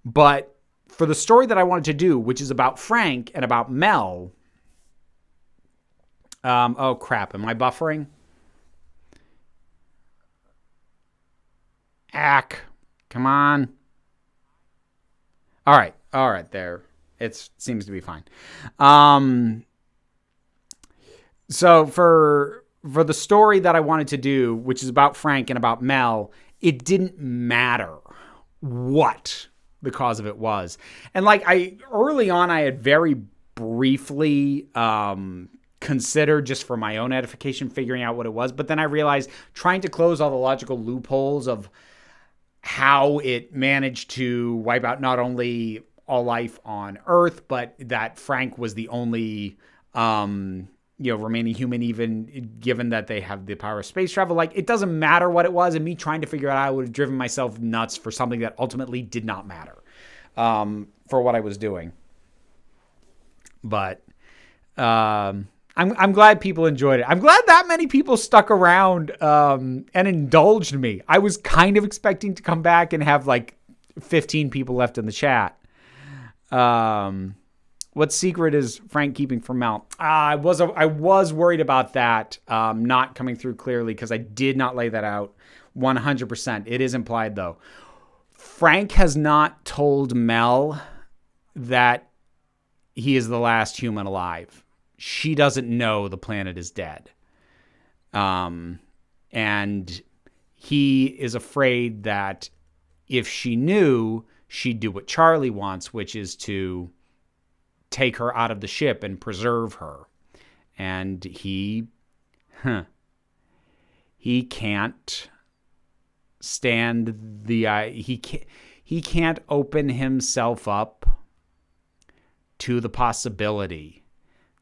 But for the story that I wanted to do, which is about Frank and about Mel, oh crap, am I buffering? Come on. All right, there. It seems to be fine. So for the story that I wanted to do, which is about Frank and about Mel, it didn't matter what the cause of it was. And like early on, I had very briefly considered, just for my own edification, figuring out what it was. But then I realized trying to close all the logical loopholes of how it managed to wipe out not only all life on Earth, but that Frank was the only remaining human, even given that they have the power of space travel. Like, it doesn't matter what it was, and me trying to figure it out, I would have driven myself nuts for something that ultimately did not matter for what I was doing. But I'm glad people enjoyed it. I'm glad that many people stuck around and indulged me. I was kind of expecting to come back and have like 15 people left in the chat. What secret is Frank keeping from Mel? I was worried about that not coming through clearly because I did not lay that out 100%. It is implied, though. Frank has not told Mel that he is the last human alive. She doesn't know the planet is dead. And he is afraid that if she knew, she'd do what Charlie wants, which is to take her out of the ship and preserve her. And he can't stand he can't open himself up to the possibility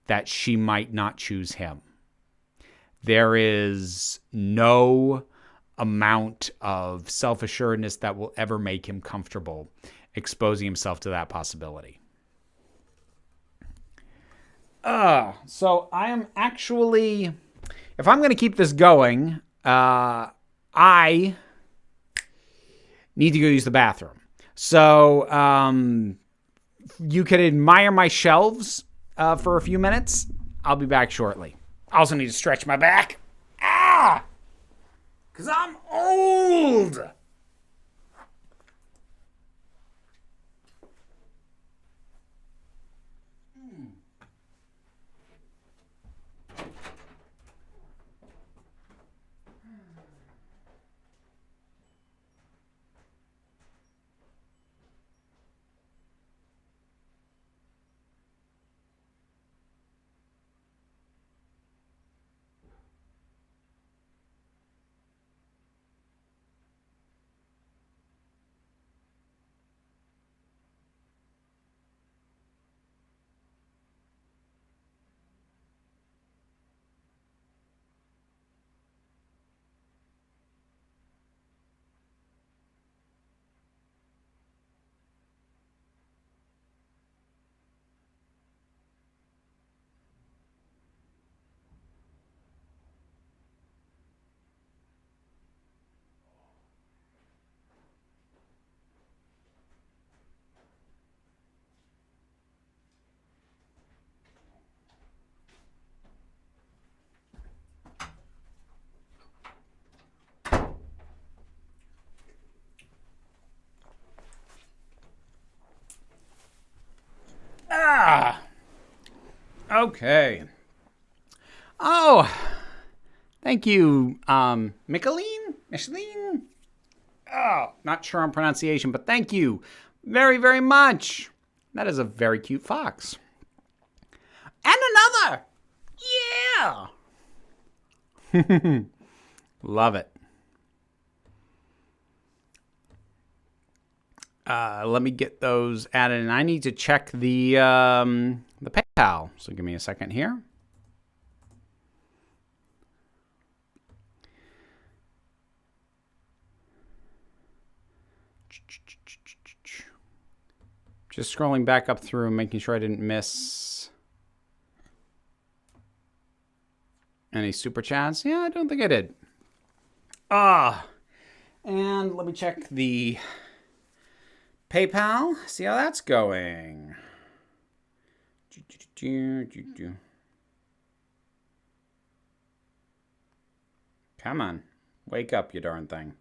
that she might not choose him. There is no amount of self-assuredness that will ever make him comfortable exposing himself to that possibility. So I am actually, if I'm going to keep this going, I need to go use the bathroom. So you can admire my shelves for a few minutes. I'll be back shortly. I also need to stretch my back. Because I'm old. Okay. Oh, thank you, Micheline? Oh, not sure on pronunciation, but thank you very, very much. That is a very cute fox. And another! Yeah! Love it. Let me get those added, and I need to check the PayPal. So give me a second here. Just scrolling back up through, making sure I didn't miss any super chats. Yeah, I don't think I did. And let me check the PayPal. See how that's going. Come on. Wake up, you darn thing.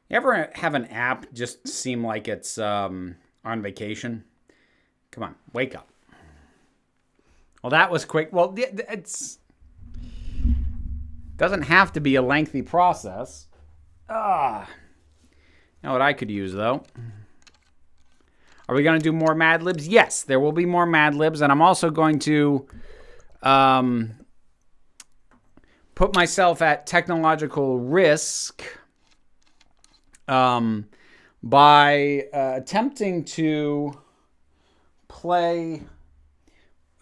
You ever have an app just seem like it's on vacation? Come on, wake up. Well, that was quick. Well, it's doesn't have to be a lengthy process. You know what I could use, though? Are we going to do more Mad Libs? Yes, there will be more Mad Libs, and I'm also going to put myself at technological risk by attempting to play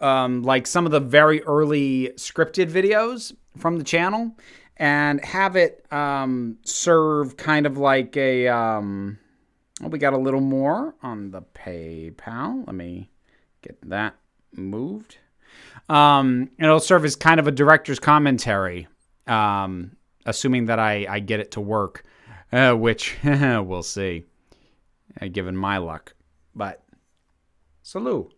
like some of the very early scripted videos from the channel and have it serve kind of like a well, we got a little more on the PayPal. Let me get that moved. It'll serve as kind of a director's commentary, assuming that I get it to work, which we'll see, given my luck. But, salute.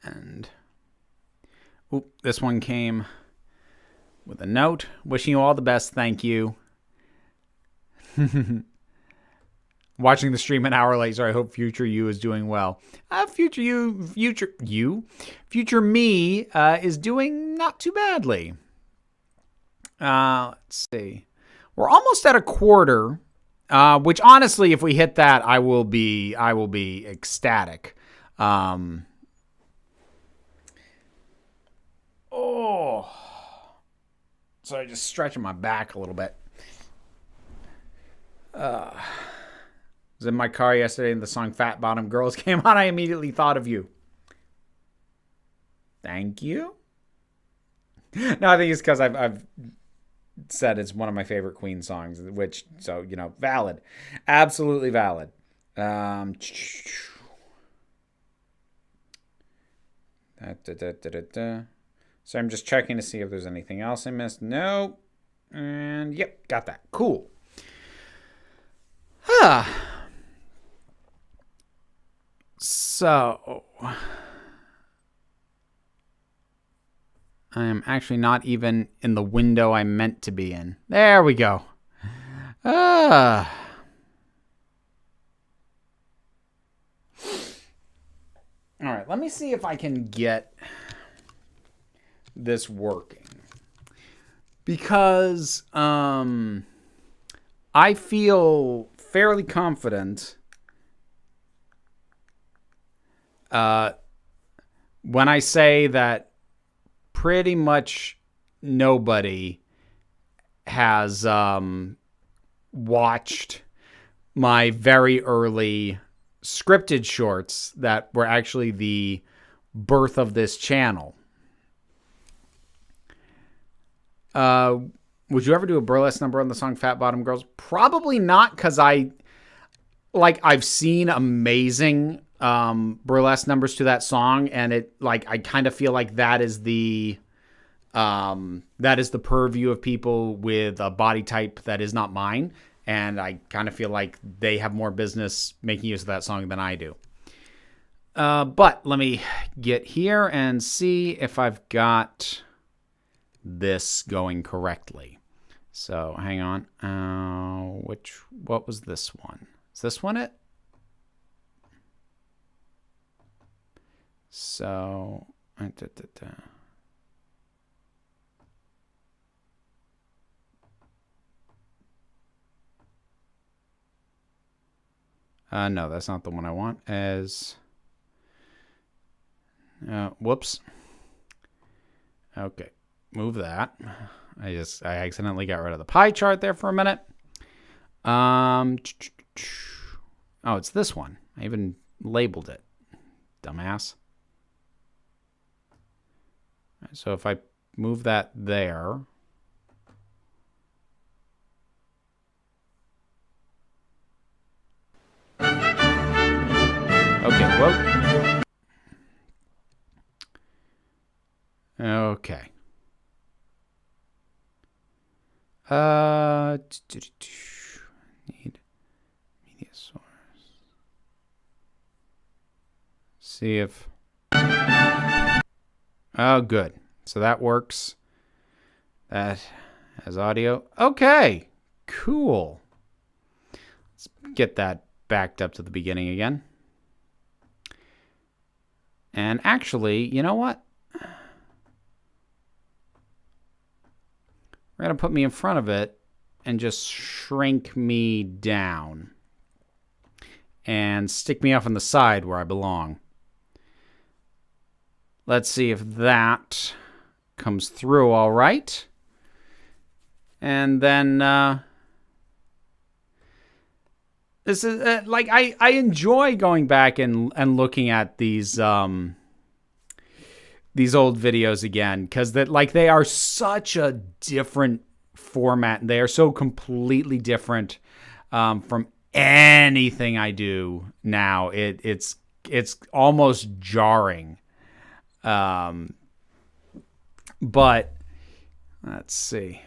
And this one came with a note. Wishing you all the best. Thank you. Watching the stream an hour late, so I hope future you is doing well. Future me is doing not too badly. Let's see. We're almost at a quarter, which honestly, if we hit that, I will be ecstatic. Sorry, just stretching my back a little bit. I was in my car yesterday and the song Fat Bottom Girls came on. I immediately thought of you. Thank you. No, I think it's because I've said it's one of my favorite Queen songs, which, so, you know, valid. Absolutely valid. So I'm just checking to see if there's anything else I missed. No. And yep, got that. Cool. So I am actually not even in the window I meant to be in. There we go. All right, let me see if I can get this working. Because I feel fairly confident when I say that pretty much nobody has watched my very early scripted shorts that were actually the birth of this channel. Would you ever do a burlesque number on the song Fat Bottom Girls? Probably not, because I've seen amazing burlesque numbers to that song, and I kind of feel like that is the purview of people with a body type that is not mine, and I kind of feel like they have more business making use of that song than I do. But let me get here and see if I've got this going correctly. So hang on. What was this one? Is this one it? So no, that's not the one I want. Whoops. Okay. Move that. I accidentally got rid of the pie chart there for a minute. Oh, it's this one. I even labeled it. Dumbass. So if I move that there, Whoa. Okay. Need media source. See if. Oh, good. So that works. That has audio. Okay. Cool. Let's get that backed up to the beginning again. And actually, you know what? We're going to put me in front of it and just shrink me down. And stick me off on the side where I belong. Let's see if that comes through all right. And then this is like I enjoy going back and looking at these old videos again, because they are such a different format. They are so completely different from anything I do now. It's almost jarring. But let's see.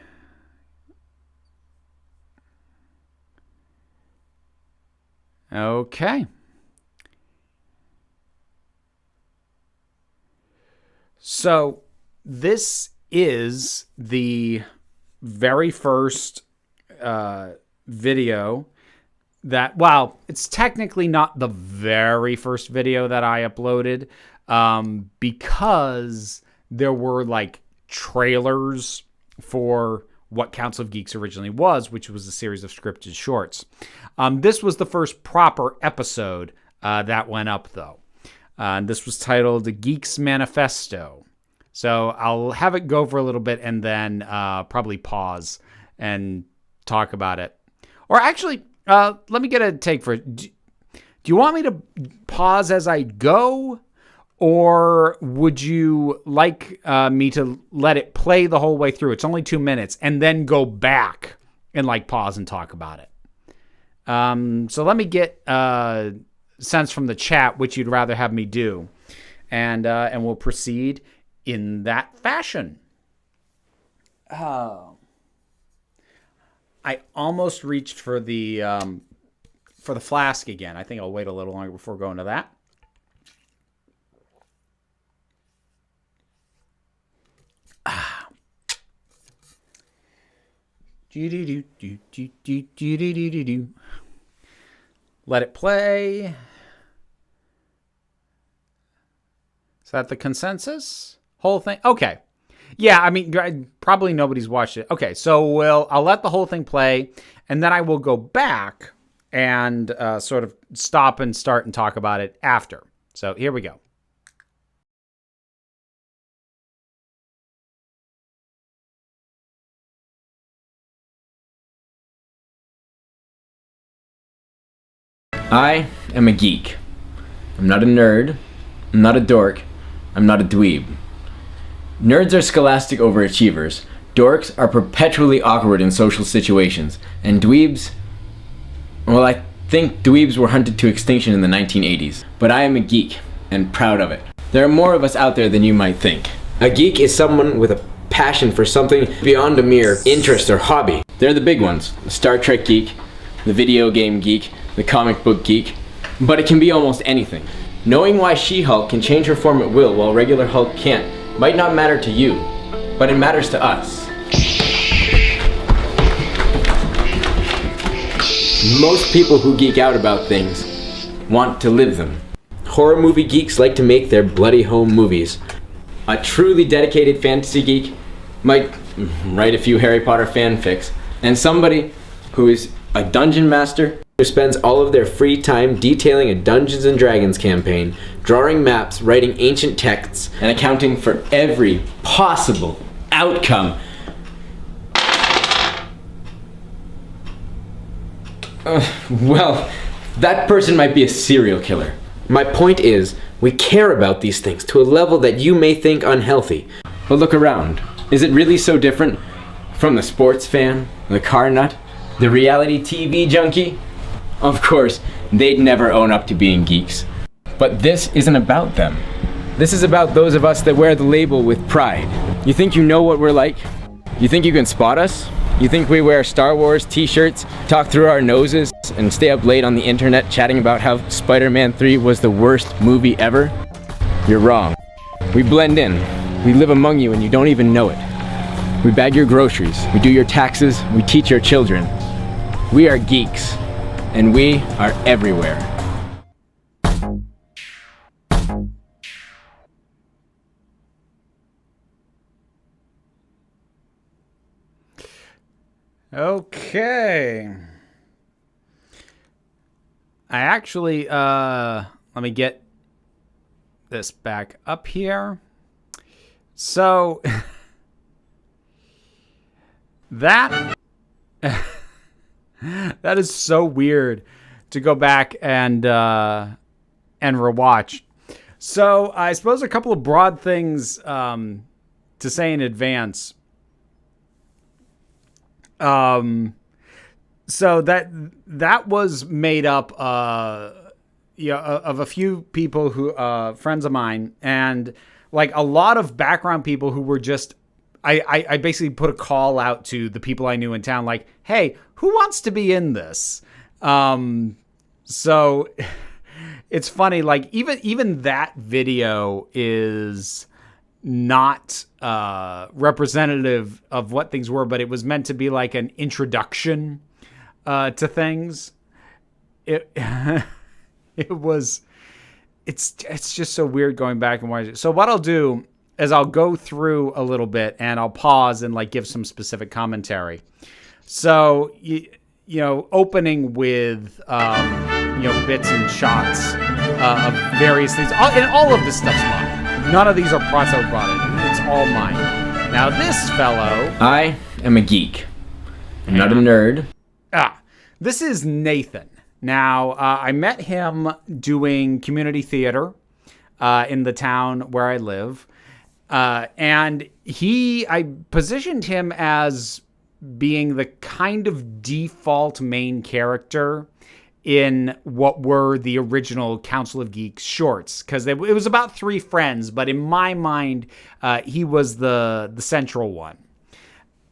Okay. So this is the very first video that, well, it's technically not the very first video that I uploaded, because there were like trailers for what Council of Geeks originally was, which was a series of scripted shorts. This was the first proper episode that went up, though. This was titled The Geeks Manifesto. So I'll have it go for a little bit and then probably pause and talk about it. Or actually, let me get a take for it. Do you want me to pause as I go? Or would you like me to let it play the whole way through? It's only 2 minutes, and then go back and like pause and talk about it. So let me get a sense from the chat which you'd rather have me do, and we'll proceed in that fashion. I almost reached for the flask again. I think I'll wait a little longer before going to that. Let it play. Is that the consensus? Whole thing? Okay. Yeah, I mean, probably nobody's watched it. Okay, so I'll let the whole thing play, and then I will go back and sort of stop and start and talk about it after. So here we go. I am a geek. I'm not a nerd. I'm not a dork. I'm not a dweeb. Nerds are scholastic overachievers. Dorks are perpetually awkward in social situations. And dweebs... well, I think dweebs were hunted to extinction in the 1980s. But I am a geek, and proud of it. There are more of us out there than you might think. A geek is someone with a passion for something beyond a mere interest or hobby. They're the big ones. The Star Trek geek, the video game geek, the comic book geek, but it can be almost anything. Knowing why She-Hulk can change her form at will while regular Hulk can't might not matter to you, but it matters to us. Most people who geek out about things want to live them. Horror movie geeks like to make their bloody home movies. A truly dedicated fantasy geek might write a few Harry Potter fanfics, and somebody who is a dungeon master who spends all of their free time detailing a Dungeons & Dragons campaign, drawing maps, writing ancient texts, and accounting for every possible outcome. Well, that person might be a serial killer. My point is, we care about these things to a level that you may think unhealthy. But look around. Is it really so different from the sports fan, the car nut, the reality TV junkie? Of course, they'd never own up to being geeks. But this isn't about them. This is about those of us that wear the label with pride. You think you know what we're like? You think you can spot us? You think we wear Star Wars t-shirts, talk through our noses, and stay up late on the internet chatting about how Spider-Man 3 was the worst movie ever? You're wrong. We blend in. We live among you and you don't even know it. We bag your groceries. We do your taxes. We teach your children. We are geeks. And we are everywhere. Okay. I actually, let me get this back up here. So, that is so weird to go back and rewatch. So, I suppose a couple of broad things to say in advance. So that was made up, of a few people who, friends of mine, and like a lot of background people who were just, I basically put a call out to the people I knew in town, like, hey, who wants to be in this? So it's funny, like even that video is not representative of what things were, but it was meant to be like an introduction to things. It's just so weird going back and watching it. So what I'll do is I'll go through a little bit and I'll pause and like give some specific commentary. So opening with bits and shots of various things, and all of this stuff's mine. None of these are plots I brought in. It's all mine. Now this fellow... I am a geek. I'm not a nerd. This is Nathan. Now, I met him doing community theater in the town where I live. And I positioned him as being the kind of default main character in what were the original Council of Geeks shorts, because it was about three friends, but in my mind, he was the central one.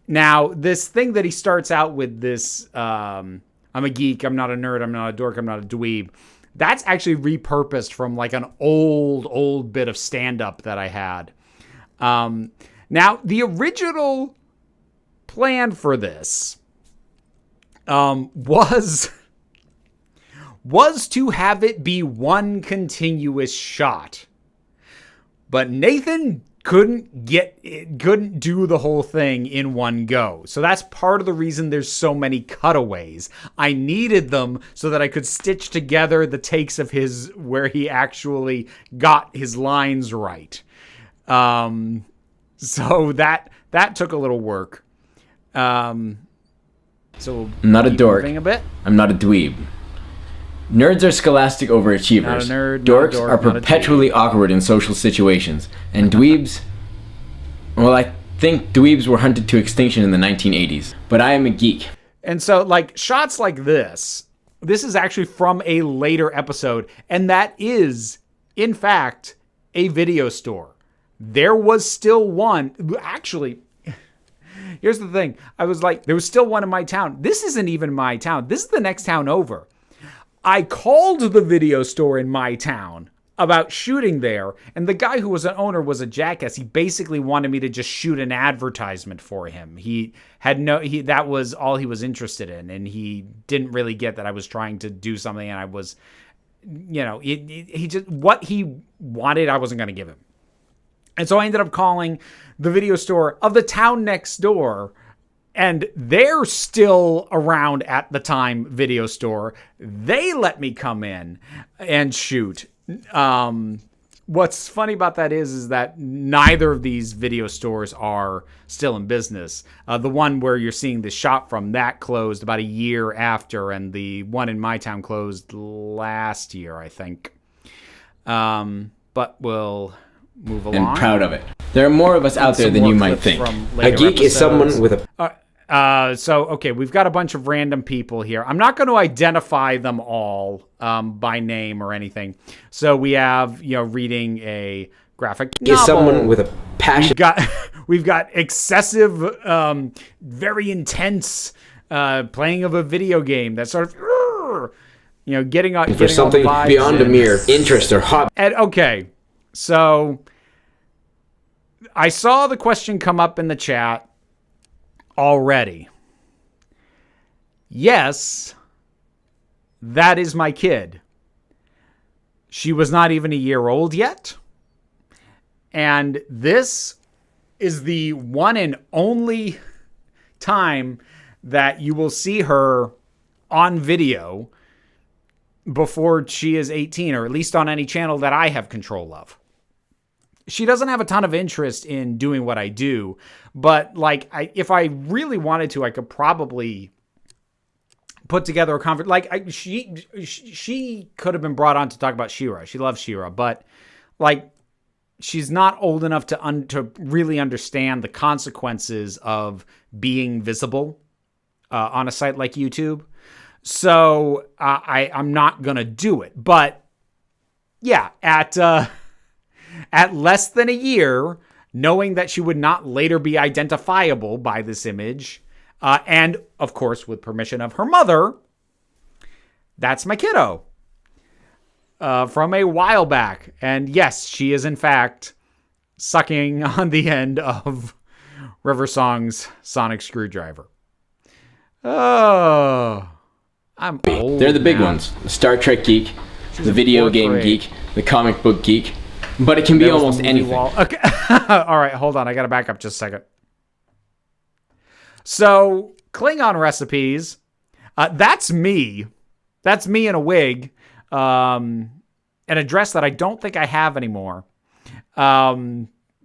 Now, this thing that he starts out with, this, I'm a geek, I'm not a nerd, I'm not a dork, I'm not a dweeb, that's actually repurposed from like an old bit of stand-up that I had. Now, the original plan for this was to have it be one continuous shot. But Nathan couldn't do the whole thing in one go. So that's part of the reason there's so many cutaways. I needed them so that I could stitch together the takes of his where he actually got his lines right. So that took a little work. So I'm not a dork. A bit. I'm not a dweeb. Nerds are scholastic overachievers. Not a nerd, Dorks not a dork, are perpetually awkward in social situations. And dweebs, well, I think dweebs were hunted to extinction in the 1980s. But I am a geek. And so, like, shots like this is actually from a later episode. And that is, in fact, a video store. There was still one. Actually, here's the thing. I was like, there was still one in my town. This isn't even my town. This is the next town over. I called the video store in my town about shooting there, and the guy who was an owner was a jackass. He basically wanted me to just shoot an advertisement for him. That was all he was interested in, and he didn't really get that I was trying to do something, and I was, he just, what he wanted, I wasn't going to give him. And so I ended up calling the video store of the town next door, and they're still around at the time, video store. They let me come in and shoot. What's funny about that is that neither of these video stores are still in business. The one where you're seeing the shot from, that closed about a year after, and the one in my town closed last year, I think. But we'll move along. And proud of it. There are more of us out there than you might think. A geek is someone with a... Okay, we've got a bunch of random people here. I'm not going to identify them all by name or anything. So we have, reading a graphic novel. Is someone with a passion. We've got excessive, very intense playing of a video game. That sort of, getting on For something beyond a mere interest or hobby. And okay, so I saw the question come up in the chat already. Yes, that is my kid. She was not even a year old yet. And this is the one and only time that you will see her on video before she is 18, or at least on any channel that I have control of. She doesn't have a ton of interest in doing what I do, but if I really wanted to, I could probably put together a conference. She could have been brought on to talk about She-Ra. She loves She-Ra, but she's not old enough to really understand the consequences of being visible on a site like YouTube. So I'm not gonna do it. But yeah, at less than a year, knowing that she would not later be identifiable by this image, and of course with permission of her mother, that's my kiddo from a while back. And yes, she is in fact sucking on the end of River Song's sonic screwdriver. Oh, I'm old. They're the big now. ones. The Star Trek geek, She's the video game grade. geek, the comic book geek. But it can be That was the almost movie anything. wall. Okay. All right, hold on. I got to back up just a second. So, Klingon recipes, that's me. That's me in a wig, and a dress that I don't think I have anymore,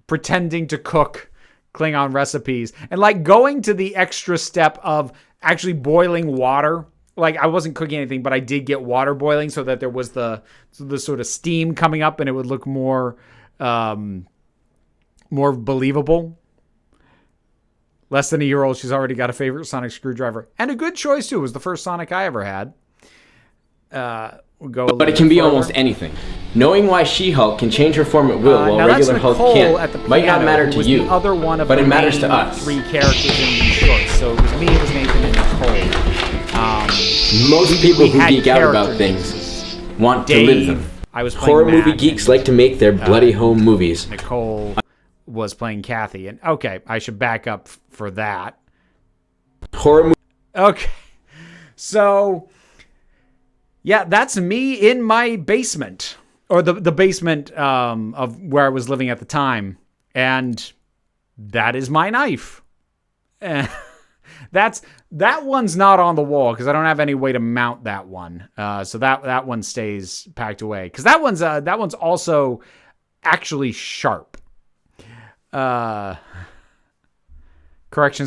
pretending to cook Klingon recipes. And going to the extra step of actually boiling water. I wasn't cooking anything, but I did get water boiling so that there was the sort of steam coming up and it would look more believable. Less than a year old, she's already got a favorite sonic screwdriver. And a good choice, too. It was the first Sonic I ever had. But it can be almost anything. Knowing why She-Hulk can change her form at will while now that's regular Hulk Nicole at the can't might not piano, matter who to was you, the other one of but the it matters to main us. 3 characters in these shorts. So it was me, it was Nathan, and Nicole. Most people we who had geek out about character things want to Dave, live them. I was playing Horror Matt, movie geeks and, like to make their bloody home movies. Nicole was playing Kathy. And okay, I should back up for that. Okay. So, yeah, that's me in my basement. Or the basement of where I was living at the time. And that is my knife. That one's not on the wall because I don't have any way to mount that one. So that one stays packed away. Because that one's also actually sharp. Correction,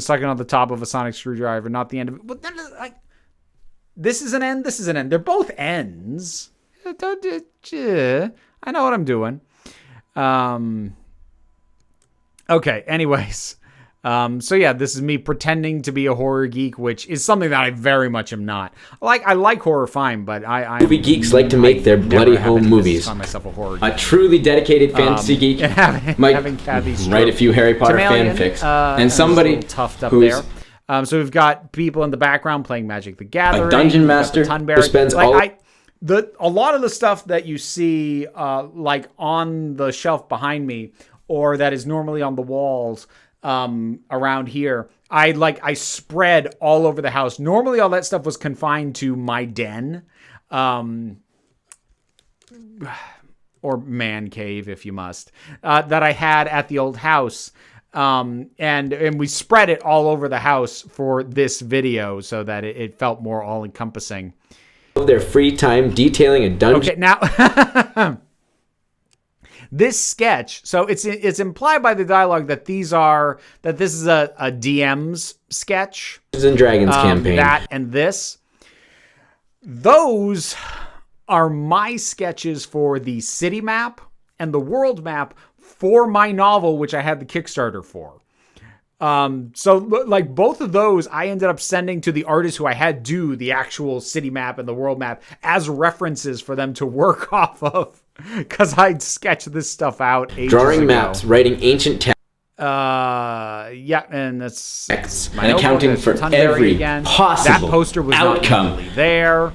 stuck on the top of a sonic screwdriver, not the end of it. But this is an end, this is an end. They're both ends. I know what I'm doing. Okay, anyways. So yeah, this is me pretending to be a horror geek, which is something that I very much am not. I like horror fine, but Movie geeks like to make their bloody home movies. On myself a horror geek. A truly dedicated fantasy geek might write a few Harry Potter fanfics, and somebody toughed up who's there. So we've got people in the background playing Magic the Gathering. a dungeon master who spends all. A lot of the stuff that you see, on the shelf behind me, or that is normally on the walls around here, I spread all over the house. Normally, all that stuff was confined to my den, or man cave, if you must, that I had at the old house. And we spread it all over the house for this video so that it felt more all encompassing. Their free time detailing a dungeon. Okay, now this sketch. So it's implied by the dialogue that this is a DM's sketch. Dungeons and Dragons campaign. That and this. Those are my sketches for the city map and the world map for my novel, which I had the Kickstarter for. So like both of those, I ended up sending to the artist who I had do the actual city map and the world map as references for them to work off of, because I'd sketched this stuff out ages Drawing ago. maps, writing ancient towns. Yeah, and that's And accounting for every possible that poster was outcome. not usually there.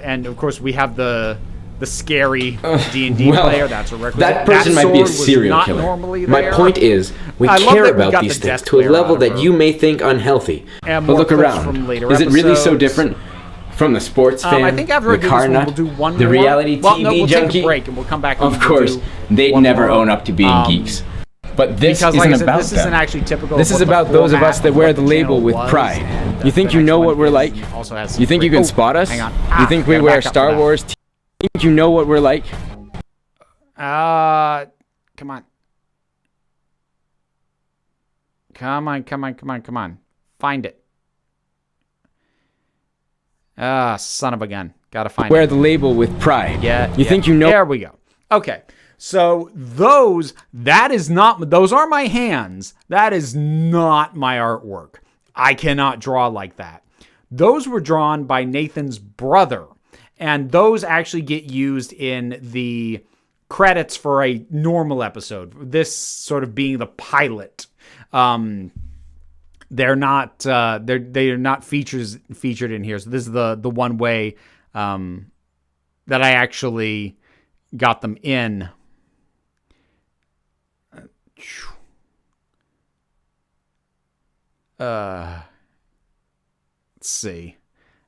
And of course we have the scary D&D player. That's a requisite. That person might be a serial killer. My point is, we care about these things to a level that you may think unhealthy. And but look clips around. from later Is it really so episodes. different from the sports fan, I think after I the do car this one, nut, we'll do one the more. reality Well, TV no, we'll junkie? take a break and we'll come back. And Of course, they'd one never more. own up to being geeks. But this Because, isn't like I said, about this them. isn't actually typical. This of is what the about those of format us that of wear what the label channel with was, pride. and You think the you next know one what we're like? also has some You think you free- can spot us? Hang on. You think we Gotta wear back up Star for that. Wars? You think you know what we're like? Come on. Come on. Find it. Son of a gun. Gotta find Wear it. the label with pride. Yeah. You think you know? There we go. Okay. So those are my hands. That is not my artwork. I cannot draw like that. Those were drawn by Nathan's brother. And those actually get used in the credits for a normal episode. This sort of being the pilot. They're not featured in here. So this is the one way that I actually got them in. Let's see.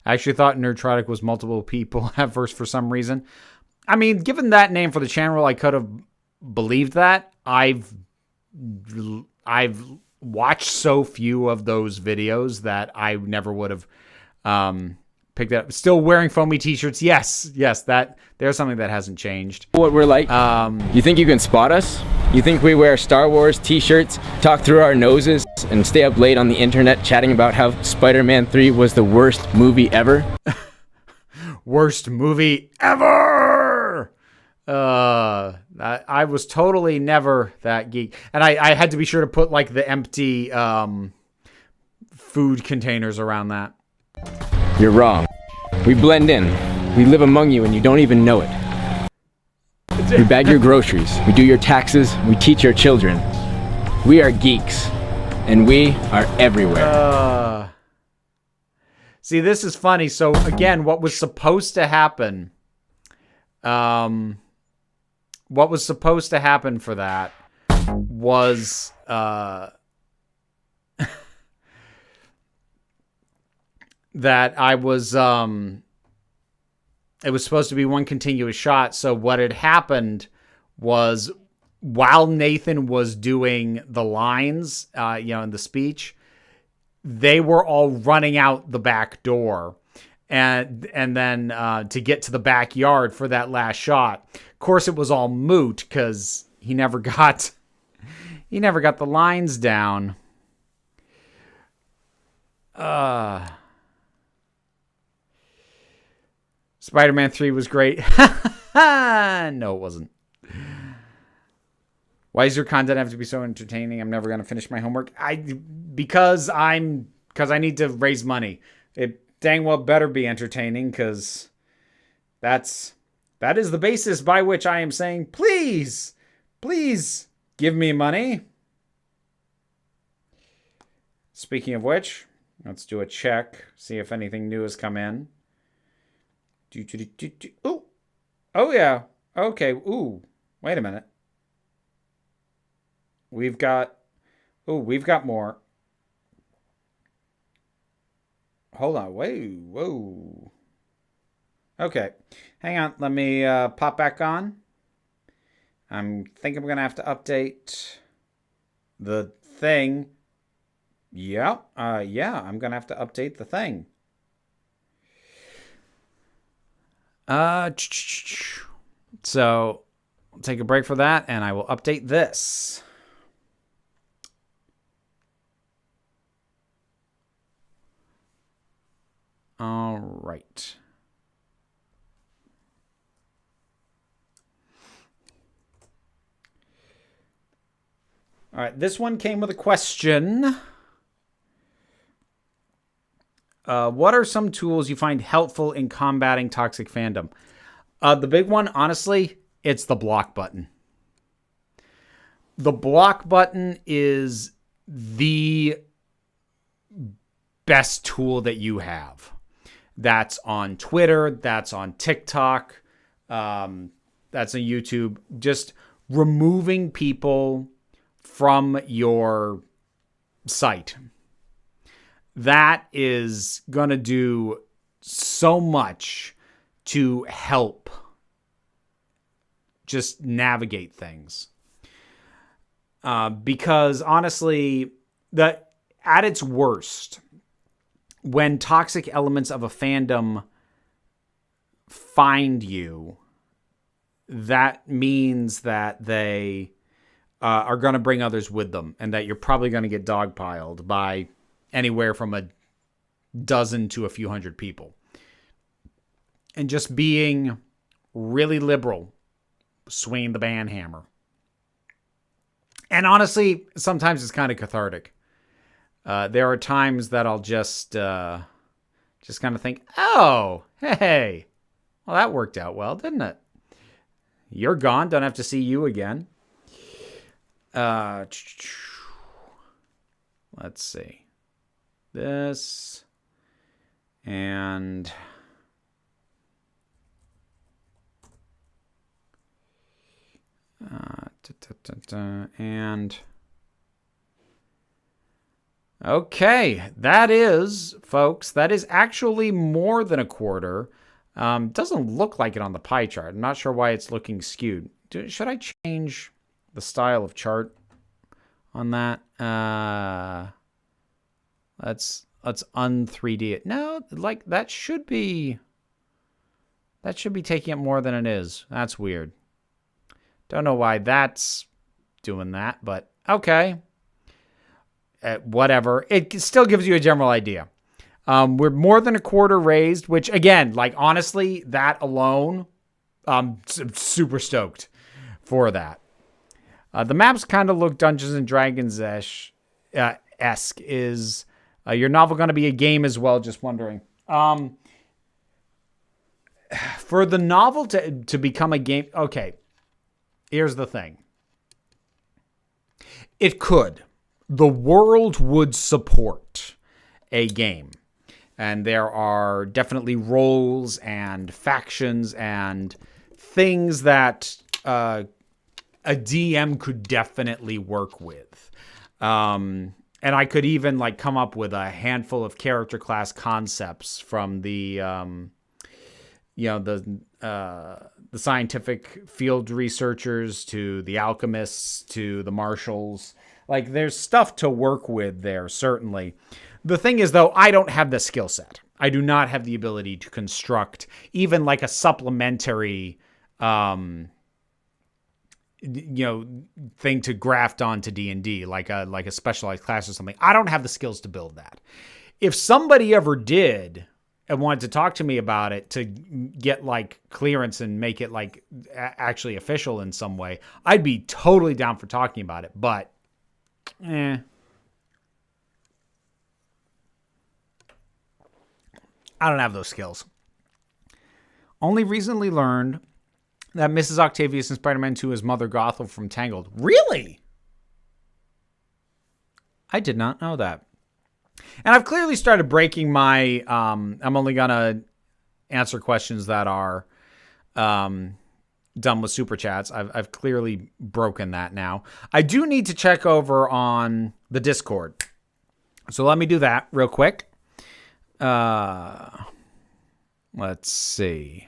I actually thought Nerdtrotic was multiple people at first for some reason. I mean, given that name for the channel, I could have believed that. I've watched so few of those videos that I never would have picked it up. Still wearing foamy t-shirts. Yes, that there's something that hasn't changed. What we're like? You think you can spot us? You think we wear Star Wars t-shirts, talk through our noses, and stay up late on the internet chatting about how Spider-Man 3 was the worst movie ever? Worst movie ever! I was totally never that geek. And I had to be sure to put like the empty food containers around that. You're wrong. We blend in. We live among you and you don't even know it. We bag your groceries. We do your taxes. We teach your children. We are geeks. And we are everywhere. See, this is funny. So again, what was supposed to happen for that was that I was it was supposed to be one continuous shot. So what had happened was while Nathan was doing the lines, in the speech, they were all running out the back door. And then to get to the backyard for that last shot. Of course, it was all moot because he never got the lines down. Spider-Man 3 was great. No, it wasn't. Why does your content have to be so entertaining? I'm never going to finish my homework. Because I need to raise money. It dang well better be entertaining because that is the basis by which I am saying, please give me money. Speaking of which, let's do a check, see if anything new has come in. Ooh. Oh, yeah. Okay. Ooh. Wait a minute. We've got more. Hold on. Whoa. Okay. Hang on. Let me pop back on. I think I'm going to have to update the thing. Yeah. I'm going to have to update the thing. So I'll take a break for that and I will update this. All right. All right, this one came with a question. What are some tools you find helpful in combating toxic fandom? The big one, honestly, it's the block button. The block button is the best tool that you have. That's on Twitter. That's on TikTok. That's on YouTube. Just removing people from your site. That is going to do so much to help just navigate things. Because honestly, at its worst, when toxic elements of a fandom find you, that means that they are going to bring others with them, and that you're probably going to get dogpiled by anywhere from a dozen to a few hundred people. And just being really liberal, swinging the ban hammer. And honestly, sometimes it's kind of cathartic. There are times that I'll just kind of think, oh, hey, well, that worked out well, didn't it? You're gone. Don't have to see you again. Let's see. This. And... and okay, that is, folks, that is actually more than a quarter. Doesn't look like it on the pie chart. I'm not sure why it's looking skewed. Should I change the style of chart on that? Let's un-3D it. No, like that should be taking it more than it is. That's weird. Don't know why that's doing that, but okay. Whatever. It still gives you a general idea. We're more than a quarter raised, which again, like honestly, that alone, I'm super stoked for that. The maps kind of look Dungeons and Dragons-esque. Is your novel going to be a game as well? Just wondering. For the novel to become a game, okay. Here's the thing. It could. The world would support a game. And there are definitely roles and factions and things that a DM could definitely work with. And I could even like come up with a handful of character class concepts from the scientific field researchers to the alchemists to the marshals. Like there's stuff to work with there, certainly. The thing is, though, I don't have the skill set. I do not have the ability to construct even like a supplementary, thing to graft onto D&D, like a specialized class or something. I don't have the skills to build that. If somebody ever did and wanted to talk to me about it to get like clearance and make it like actually official in some way, I'd be totally down for talking about it. But, I don't have those skills. Only recently learned that Mrs. Octavius in Spider-Man 2 is Mother Gothel from Tangled. Really? I did not know that. And I've clearly started breaking my, I'm only going to answer questions that are done with super chats. I've clearly broken that now. I do need to check over on the Discord. So let me do that real quick. Let's see.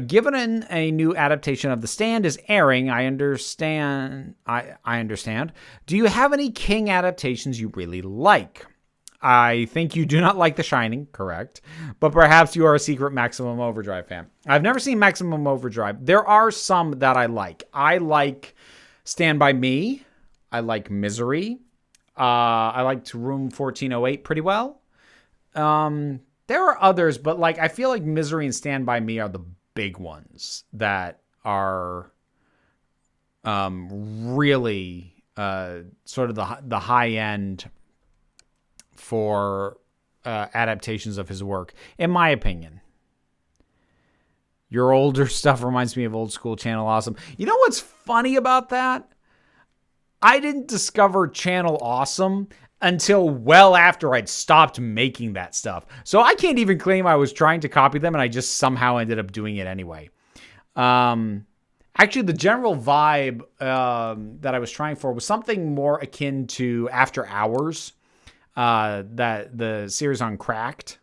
Given a new adaptation of The Stand is airing, I understand. I understand. Do you have any King adaptations you really like? I think you do not like The Shining, correct? But perhaps you are a secret Maximum Overdrive fan. I've never seen Maximum Overdrive. There are some that I like. I like Stand By Me. I like Misery. I liked Room 1408 pretty well. There are others, but like I feel like Misery and Stand By Me are the big ones that are really sort of the high end for adaptations of his work, in my opinion. Your older stuff reminds me of old school Channel Awesome. You know what's funny about that? I didn't discover Channel Awesome until well after I'd stopped making that stuff. So I can't even claim I was trying to copy them, and I just somehow ended up doing it anyway. Actually, the general vibe that I was trying for was something more akin to After Hours, that the series on Cracked.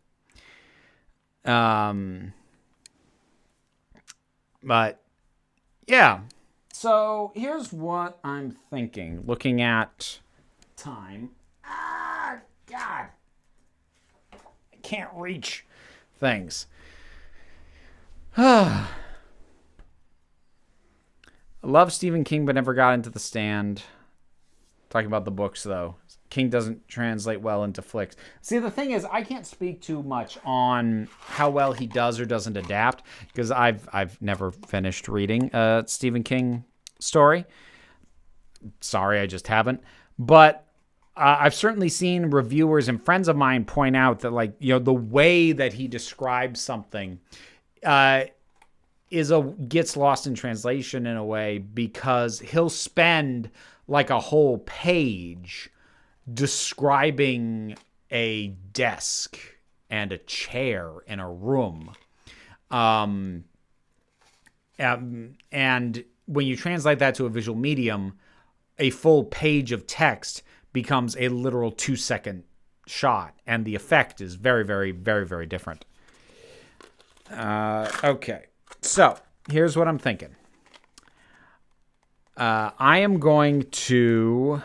But yeah, so here's what I'm thinking. Looking at time. God, I can't reach things. I love Stephen King, but never got into The Stand. Talking about the books, though. King doesn't translate well into flicks. See, the thing is, I can't speak too much on how well he does or doesn't adapt, because I've never finished reading a Stephen King story. Sorry, I just haven't. But I've certainly seen reviewers and friends of mine point out that, like, you know, the way that he describes something gets lost in translation in a way, because he'll spend like a whole page describing a desk and a chair in a room. And when you translate that to a visual medium, a full page of text becomes a literal 2-second shot, and the effect is very, very, very, very different. Okay, so here's what I'm thinking. I am going to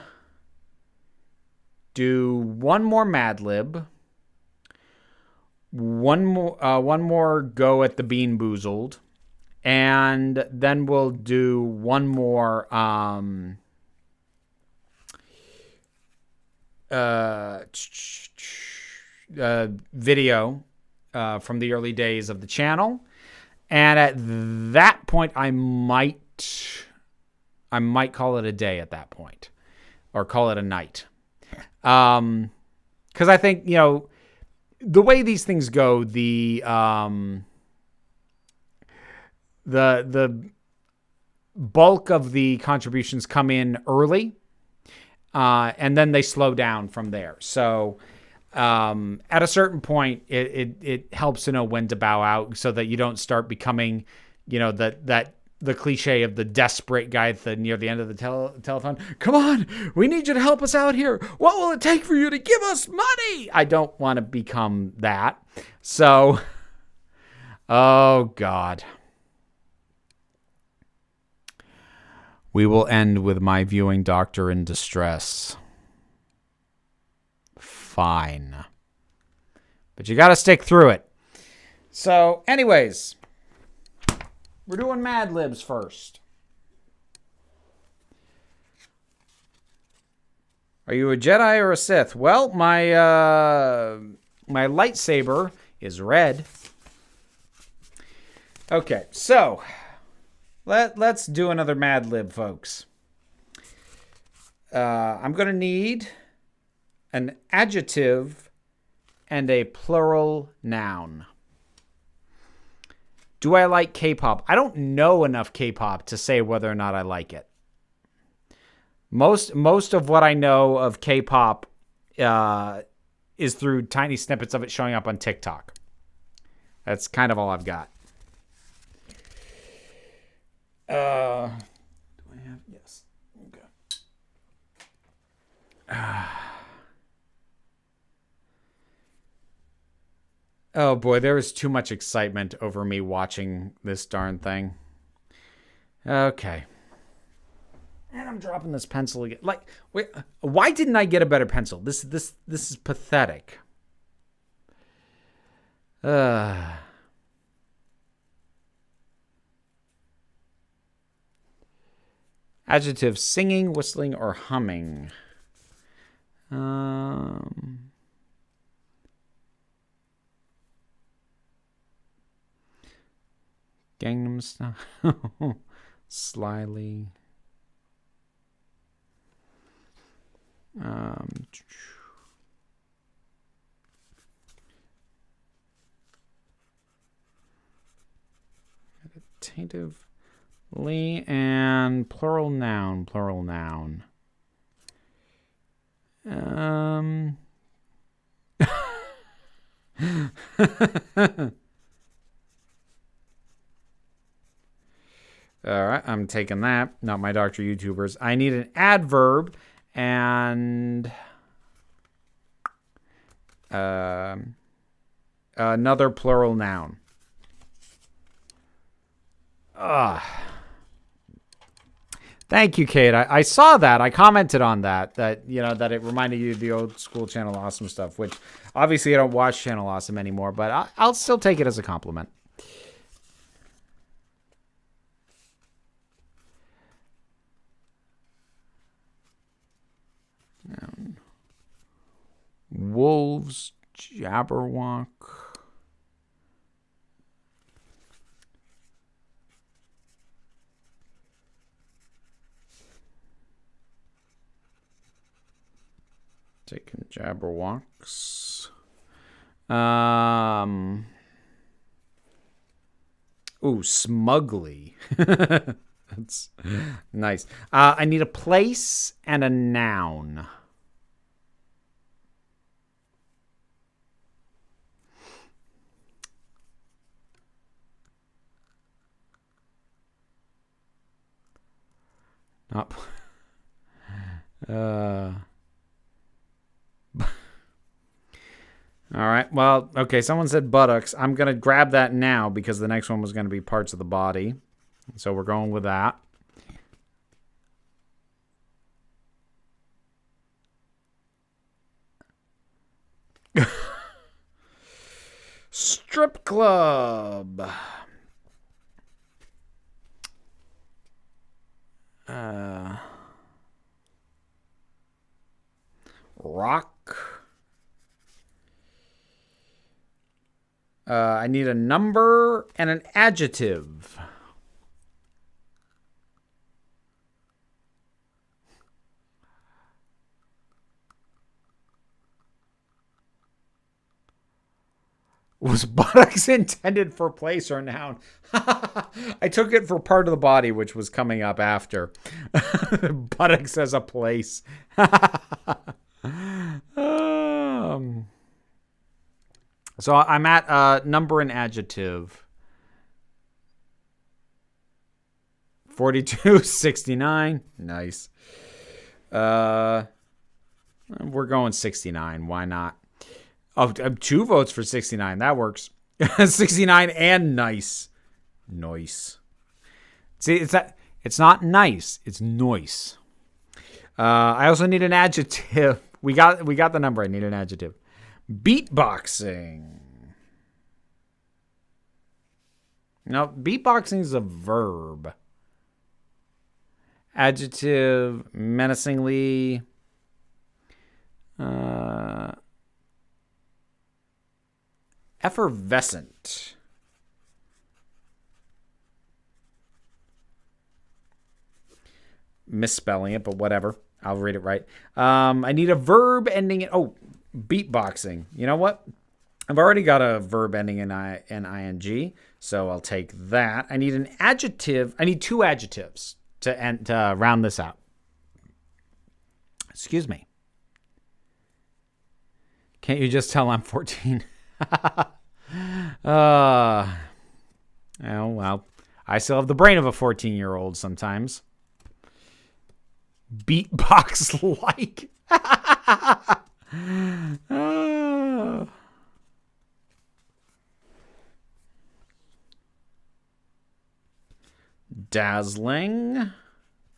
do one more Mad Lib, one more go at the Bean Boozled, and then we'll do one more video from the early days of the channel. And at that point, I might call it a day at that point, or call it a night. Because I think, you know, the way these things go, the bulk of the contributions come in early, and then they slow down from there. So at a certain point, it helps to know when to bow out, so that you don't start becoming, you know, the cliche of the desperate guy near the end of the telethon. Come on, we need you to help us out here. What will it take for you to give us money? I don't want to become that. So, oh God. We will end with my viewing doctor in distress. Fine. But you got to stick through it. So, anyways, we're doing Mad Libs first. Are you a Jedi or a Sith? Well, my lightsaber is red. Okay, so let's do another Mad Lib, folks. I'm going to need an adjective and a plural noun. Do I like K-pop? I don't know enough K-pop to say whether or not I like it. Most of what I know of K-pop is through tiny snippets of it showing up on TikTok. That's kind of all I've got. Do I have? Yes. Okay. Oh boy, there was too much excitement over me watching this darn thing. Okay. And I'm dropping this pencil again. Like, wait, why didn't I get a better pencil? This is pathetic. Adjective: singing, whistling, or humming. Gangnam Style. Slyly. Taintively and plural noun. All right, I'm taking that. Not my doctor YouTubers. I need an adverb and another plural noun. Thank you, Kate. I saw that. I commented on that that it reminded you of the old school Channel Awesome stuff, which obviously I don't watch Channel Awesome anymore, but I'll still take it as a compliment. Wolves, Jabberwock. Taking Jabberwocks. Ooh, smugly. That's nice. I need a place and a noun. Not. All right. Well, okay. Someone said buttocks. I'm going to grab that now because the next one was going to be parts of the body. So we're going with that. Strip club. Rock. I need a number and an adjective. Was buttocks intended for place or noun? I took it for part of the body, which was coming up after. Buttocks as a place. So I'm at number and adjective. 42, 69. Nice. We're going 69. Why not? Oh, 2 votes for 69. That works. 69 and nice. Nice. See, it's not nice. It's noise. I also need an adjective. We got the number. I need an adjective. Beatboxing. No, beatboxing is a verb. Adjective, menacingly. Effervescent. Misspelling it, but whatever. I'll read it right. I need a verb ending in... Oh, beatboxing. You know what? I've already got a verb ending in ing, so I'll take that. I need an adjective. I need 2 adjectives to round this out. Excuse me. Can't you just tell I'm 14? Oh, well, I still have the brain of a 14-year-old sometimes. Beatbox like. Dazzling.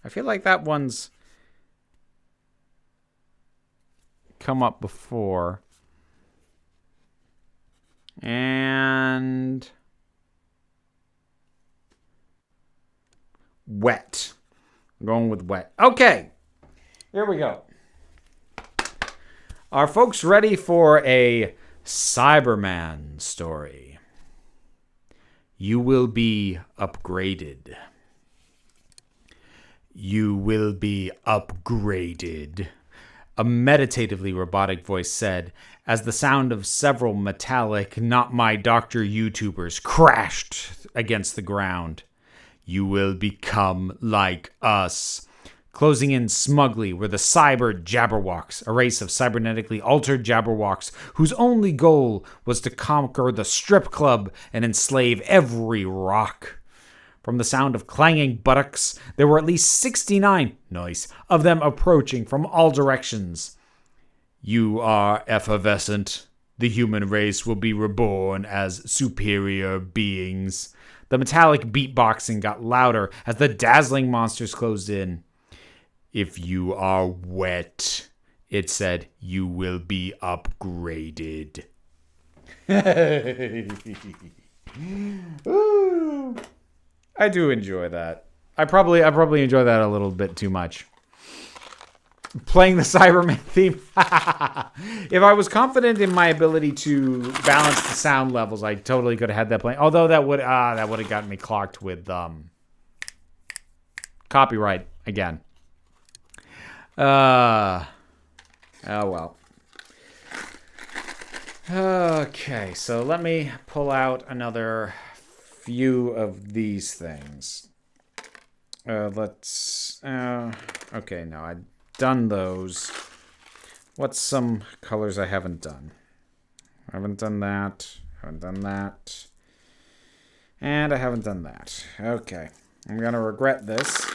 I feel like that one's come up before. And wet. I'm going with wet. Okay. Here we go. Are folks ready for a Cyberman story? You will be upgraded. You will be upgraded. a meditatively robotic voice said, as the sound of several metallic Not My Doctor YouTubers crashed against the ground. You will become like us. Closing in smugly were the cyber Jabberwocks, a race of cybernetically altered Jabberwocks whose only goal was to conquer the strip club and enslave every rock. From the sound of clanging buttocks, there were at least 69, of them approaching from all directions. You are effervescent. The human race will be reborn as superior beings. The metallic beatboxing got louder as the dazzling monsters closed in. If you are wet, it said, you will be upgraded. Ooh. I do enjoy that. I probably enjoy that a little bit too much. Playing the Cyberman theme. If I was confident in my ability to balance the sound levels, I totally could have had that playing. Although that would have gotten me clocked with copyright again. Oh well. Okay, so let me pull out another few of these things. Okay, no, I've done those. What's some colors I haven't done? I haven't done that. Haven't done that. And I haven't done that. Okay, I'm gonna regret this.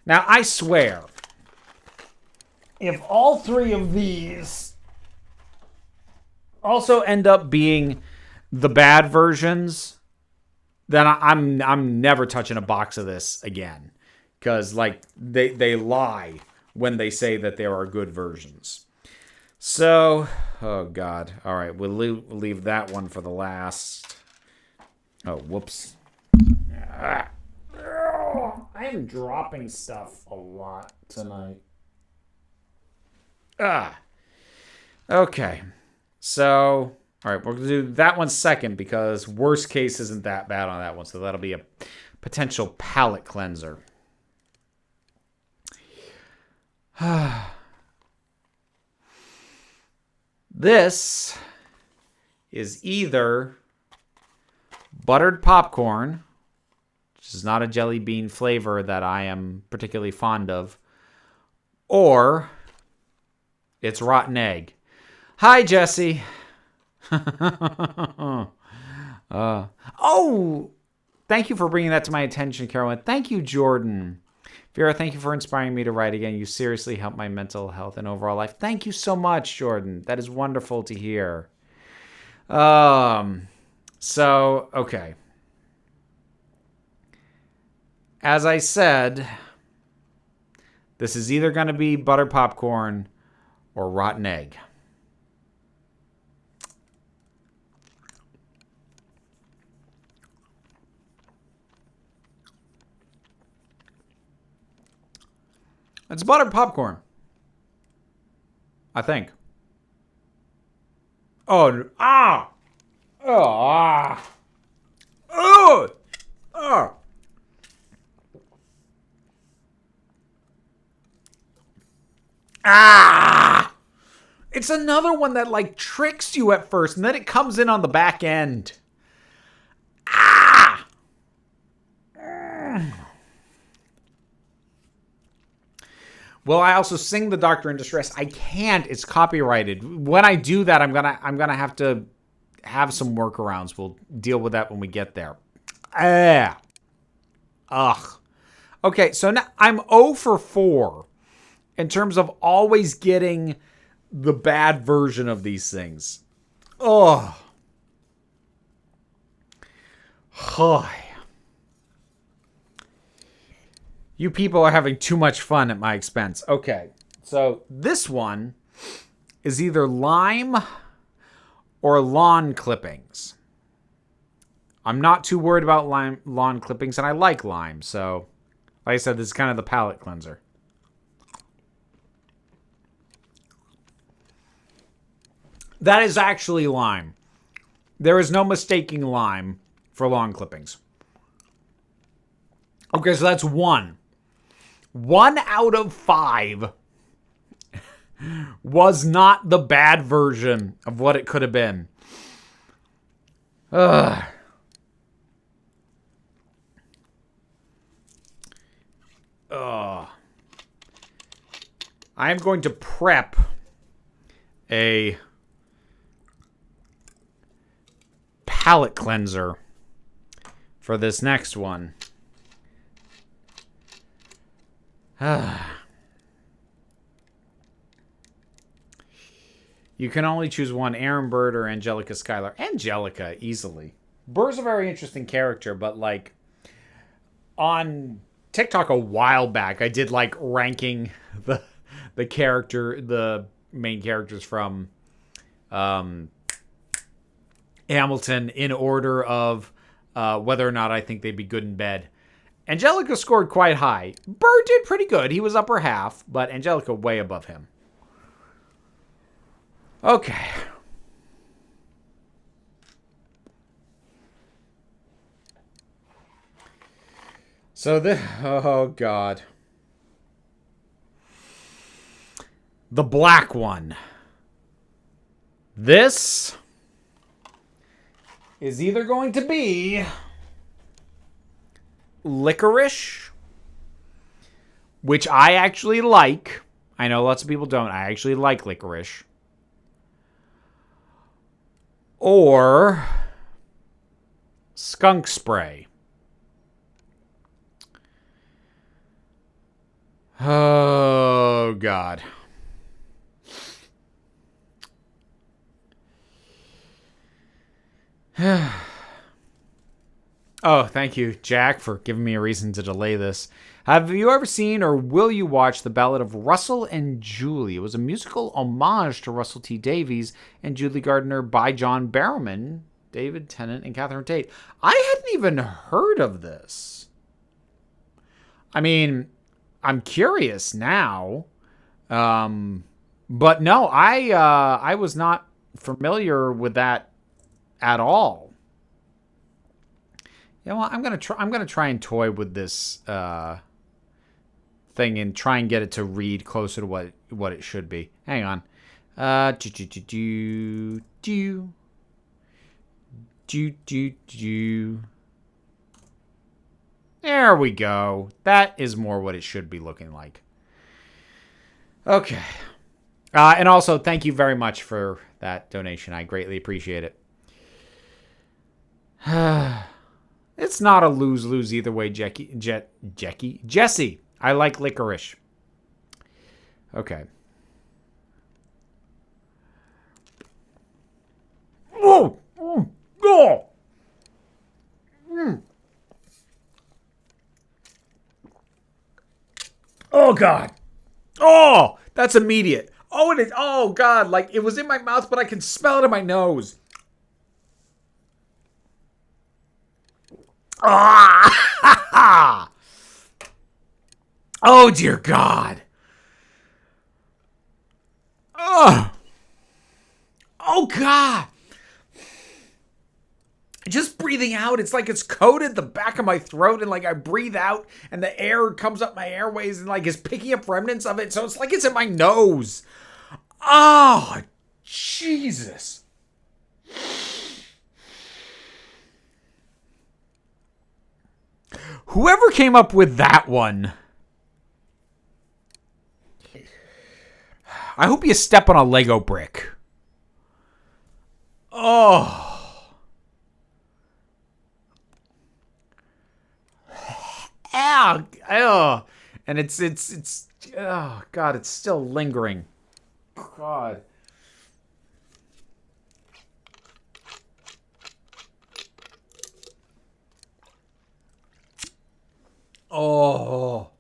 Now, I swear, if all three of these also end up being the bad versions, then I'm never touching a box of this again, because like they lie when they say that there are good versions. So, oh god, all right, we'll leave that one for the last. Oh, whoops. I am dropping stuff a lot tonight. Okay, so. All right, we're going to do that one second because worst case isn't that bad on that one. So that'll be a potential palate cleanser. This is either buttered popcorn, which is not a jelly bean flavor that I am particularly fond of, or it's rotten egg. Hi, Jesse. Oh, thank you for bringing that to my attention, Carolyn. Thank you, Jordan. Vera, thank you for inspiring me to write again. You seriously helped my mental health and overall life. Thank you so much, Jordan. That is wonderful to hear. So, okay. As I said, this is either going to be butter popcorn or rotten egg. It's buttered popcorn, I think. Oh, ah! Oh, ah! Oh! Oh! Ah! It's another one that, like, tricks you at first, and then it comes in on the back end. Ah! Will I also sing the Doctor in Distress? I can't. It's copyrighted. When I do that, I'm gonna have to have some workarounds. We'll deal with that when we get there. Ugh. Okay, so now I'm 0 for 4 in terms of always getting the bad version of these things. Ugh. Hi. You people are having too much fun at my expense. Okay, so this one is either lime or lawn clippings. I'm not too worried about lawn clippings, and I like lime. So, like I said, this is kind of the palate cleanser. That is actually lime. There is no mistaking lime for lawn clippings. Okay, so that's one. 1 out of 5 was not the bad version of what it could have been. Ugh. I'm going to prep a palate cleanser for this next one. You can only choose one, Aaron Burr or Angelica Schuyler. Angelica, easily. Burr's a very interesting character, but like on TikTok a while back, I did like ranking the main characters from Hamilton in order of whether or not I think they'd be good in bed. Angelica scored quite high. Burr did pretty good. He was upper half, but Angelica way above him. Okay. So oh God. The black one. This is either going to be licorice, which I actually like. I know lots of people don't. I actually like licorice. Or skunk spray. Oh, God. Oh, thank you, Jack, for giving me a reason to delay this. Have you ever seen or will you watch The Ballad of Russell and Julie? It was a musical homage to Russell T. Davies and Julie Gardner by John Barrowman, David Tennant, and Catherine Tate. I hadn't even heard of this. I mean, I'm curious now. But no, I was not familiar with that at all. Yeah, well, I'm gonna try and toy with this thing and try and get it to read closer to what it should be. Hang on. There we go. That is more what it should be looking like. Okay. And also, thank you very much for that donation. I greatly appreciate it. It's not a lose-lose either way, Jesse. I like licorice. Okay. Oh! Oh! Oh, God. Oh, that's immediate. Oh, it is. Oh, God. Like, it was in my mouth, but I can smell it in my nose. Ah! Oh, dear God. Oh. Oh, God. Just breathing out, it's like it's coated the back of my throat, and like I breathe out and the air comes up my airways and like is picking up remnants of it. So it's like it's in my nose. Oh, Jesus. Whoever came up with that one, I hope you step on a Lego brick. Oh. Ow, and it's oh, God, it's still lingering. God. Oh.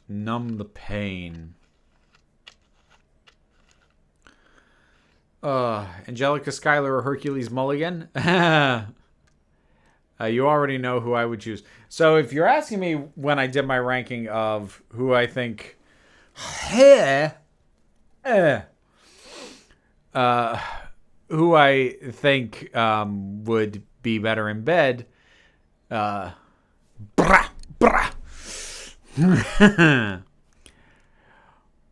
Numb the pain. Angelica Schuyler or Hercules Mulligan? You already know who I would choose. So if you're asking me when I did my ranking of who I think who I think would be better in bed,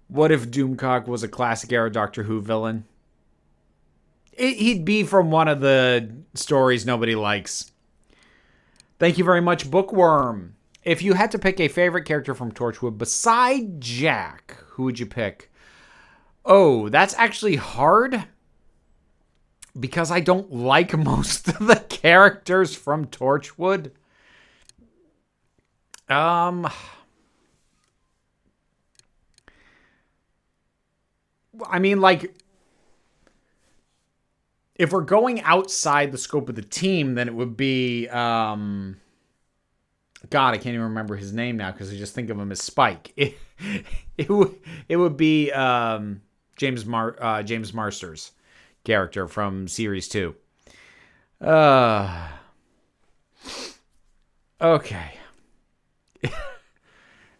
What if Doomcock was a classic era Doctor Who villain? He'd be from one of the stories nobody likes. Thank you very much, Bookworm. If you had to pick a favorite character from Torchwood beside Jack, who would you pick? Oh, that's actually hard. Because I don't like most of the characters from Torchwood. I mean, like, if we're going outside the scope of the team, then it would be, God, I can't even remember his name now because I just think of him as Spike. It would be James Marsters' character from Series 2. Okay.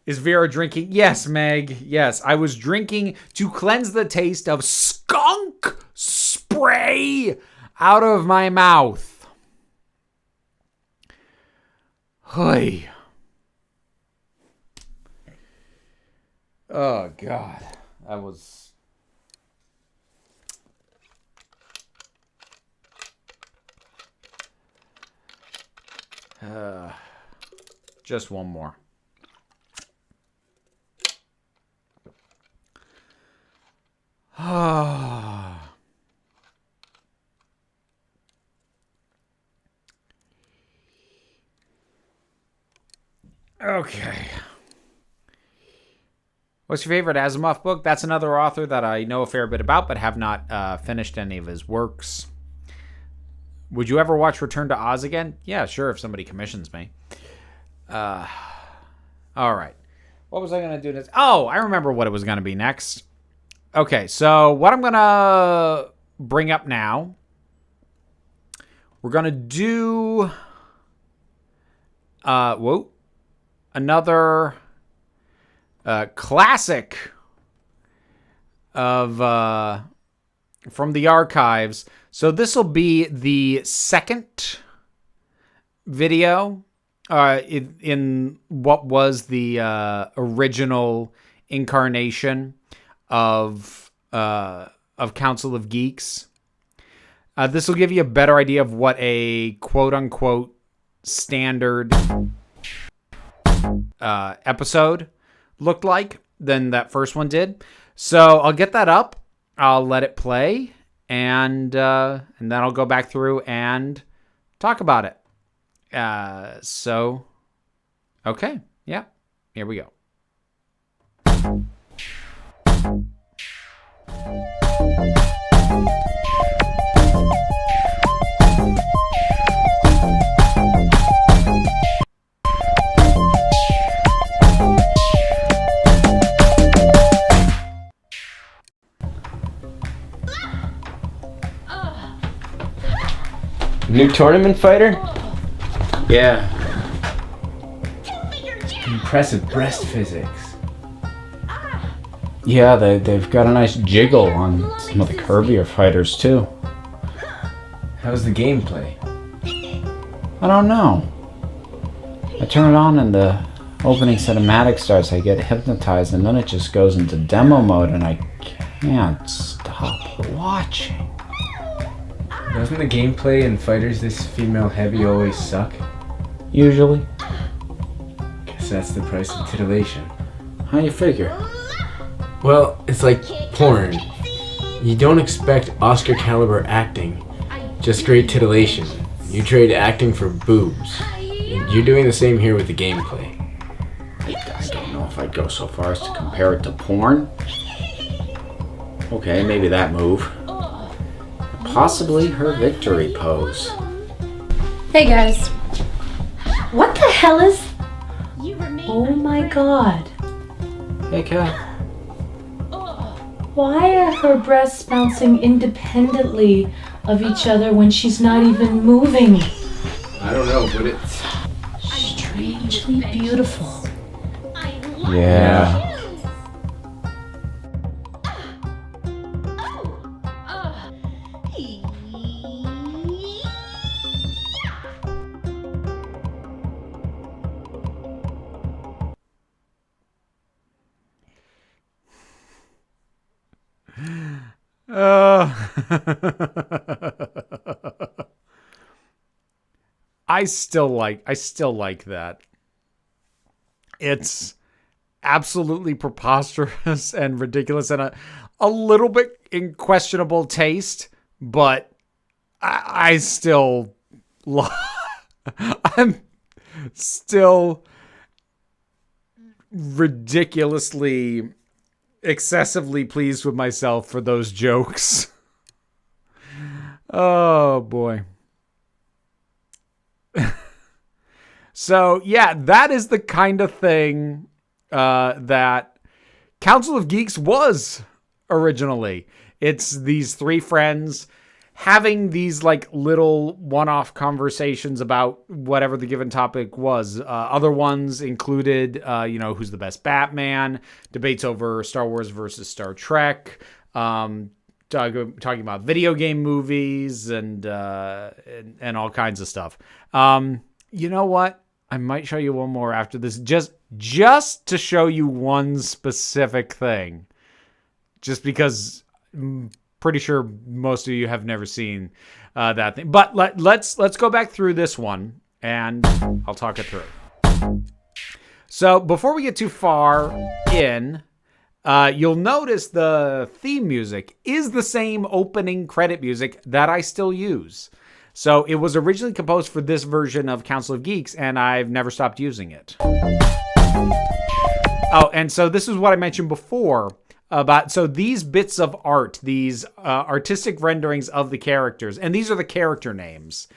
Is Vera drinking? Yes, Meg. Yes, I was drinking to cleanse the taste of skunk spray out of my mouth. Hey. Oh, God. That was... just one more. Okay. What's your favorite Asimov book? That's another author that I know a fair bit about, but have not finished any of his works. Would you ever watch Return to Oz again? Yeah, sure, if somebody commissions me. All right. What was I going to do next? Oh, I remember what it was going to be next. Okay, so what I'm going to bring up now, we're going to do another classic of from the archives. So this will be the second video in what was the original incarnation of Council of Geeks. This will give you a better idea of what a quote-unquote standard episode looked like than that first one did. So I'll get that up. I'll let it play, and then I'll go back through and talk about it. So, okay, yeah, here we go. New tournament fighter? Yeah. Impressive breast physics. Yeah, they've got a nice jiggle on some of the curvier fighters, too. How's the gameplay? I don't know. I turn it on and the opening cinematic starts, I get hypnotized, and then it just goes into demo mode and I can't stop watching. Doesn't the gameplay in fighters this female heavy always suck? Usually. Guess that's the price of titillation. How you figure? Well, it's like porn. You don't expect Oscar caliber acting, just great titillation. You trade acting for boobs. And you're doing the same here with the gameplay. I don't know if I'd go so far as to compare it to porn. Okay, maybe that move. Possibly her victory pose. Hey guys. What the hell is... Oh my god. Hey, Kat. Why are her breasts bouncing independently of each other when she's not even moving? I don't know, but it's... Strangely beautiful. Yeah. I still like that. It's absolutely preposterous and ridiculous and a little bit in questionable taste, but I still I'm still ridiculously excessively pleased with myself for those jokes. Oh boy. So yeah, that is the kind of thing that Council of Geeks was originally. It's these three friends having these like little one-off conversations about whatever the given topic was. Other ones included, who's the best Batman, debates over Star Wars versus Star Trek, talking about video game movies and all kinds of stuff. You know what? I might show you one more after this, just to show you one specific thing. Just because I'm pretty sure most of you have never seen that thing. But let's go back through this one, and I'll talk it through. So before we get too far in, you'll notice the theme music is the same opening credit music that I still use. So it was originally composed for this version of Council of Geeks, and I've never stopped using it. Oh, and so this is what I mentioned before about, so these bits of art, these artistic renderings of the characters, and these are the character names.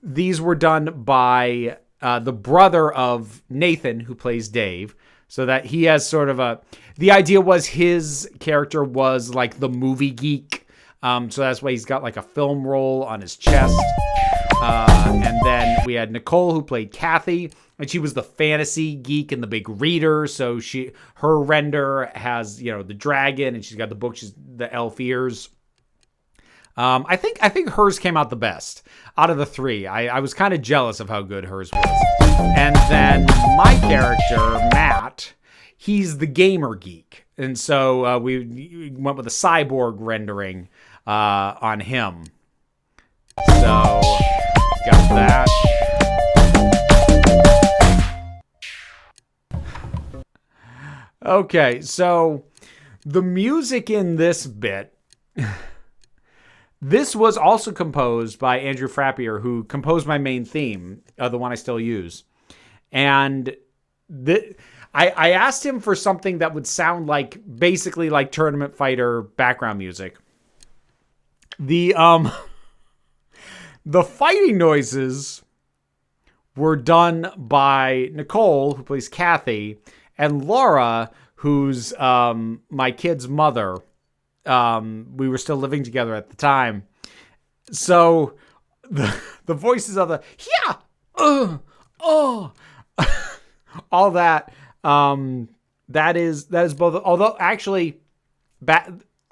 These were done by the brother of Nathan, who plays Dave, so that he has sort of the idea was his character was like the movie geek. So that's why he's got like a film roll on his chest. And then we had Nicole, who played Kathy, and she was the fantasy geek and the big reader. So her render has, the dragon, and she's got the book, the elf ears. I think hers came out the best out of the three. I was kind of jealous of how good hers was. And then my character, Matt, he's the gamer geek. And so we went with a cyborg rendering on him. So got that. Okay, so the music in this bit, this was also composed by Andrew Frappier, who composed my main theme, the one I still use. And I asked him for something that would sound like, basically like Tournament Fighter background music. The fighting noises were done by Nicole, who plays Kathy, and Laura, who's my kid's mother. We were still living together at the time. So the voices of the all that, that is both, although actually,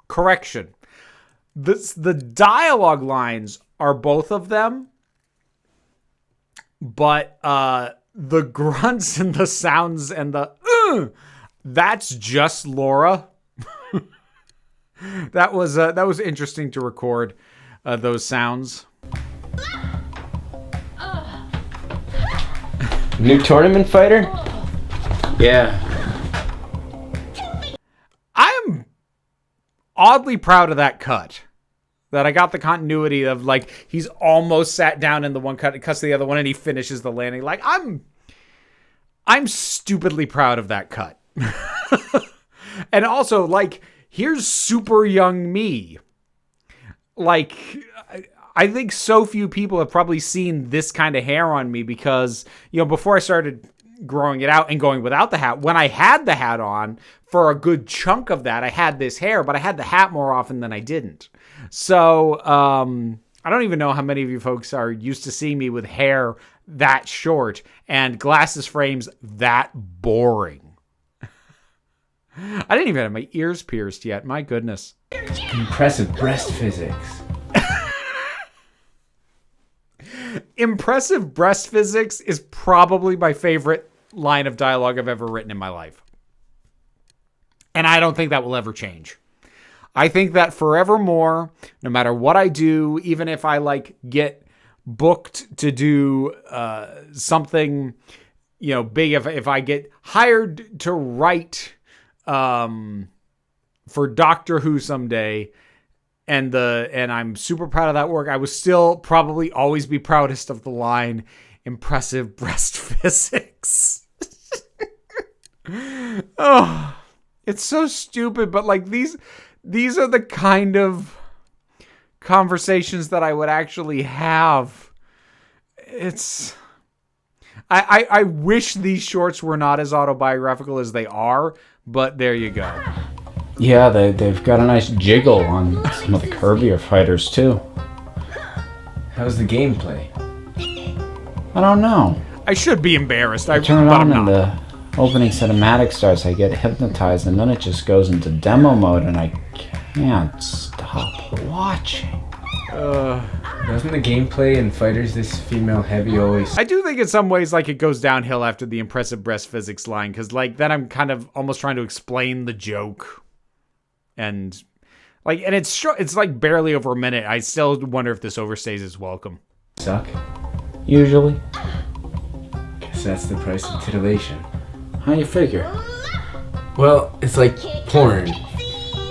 correction. The dialogue lines are both of them, but the grunts and the sounds and that's just Laura. That was interesting to record those sounds. New Tournament Fighter? Yeah. I'm oddly proud of that cut. That I got the continuity of, like, he's almost sat down in the one cut, cuts the other one, and he finishes the landing. Like, I'm stupidly proud of that cut. And also, like, here's super young me. Like, I think so few people have probably seen this kind of hair on me because, before I started growing it out and going without the hat, when I had the hat on, for a good chunk of that, I had this hair, but I had the hat more often than I didn't. So, I don't even know how many of you folks are used to seeing me with hair that short and glasses frames that boring. I didn't even have my ears pierced yet. My goodness. Impressive breast physics. Impressive breast physics is probably my favorite line of dialogue I've ever written in my life. And I don't think that will ever change. I think that forevermore, no matter what I do, even if I like get booked to do something, big, if I get hired to write for Doctor Who someday, and I'm super proud of that work, I would still probably always be proudest of the line, impressive breast physics. Oh, it's so stupid, but like these are the kind of conversations that I would actually have. I wish these shorts were not as autobiographical as they are, but there you go. Yeah, they've got a nice jiggle on some of the curvier fighters too. How's the gameplay? I don't know. I should be embarrassed. I turn it but on I'm and not. the opening cinematic starts. I get hypnotized and then it just goes into demo mode and I can't stop watching. Doesn't the gameplay in Fighters this female heavy always... I do think in some ways like it goes downhill after the impressive breast physics line, because like then I'm kind of almost trying to explain the joke, and it's like barely over a minute. I still wonder if this overstays its welcome. Suck? Usually. Guess that's the price of titillation. How you figure? Well, it's like porn.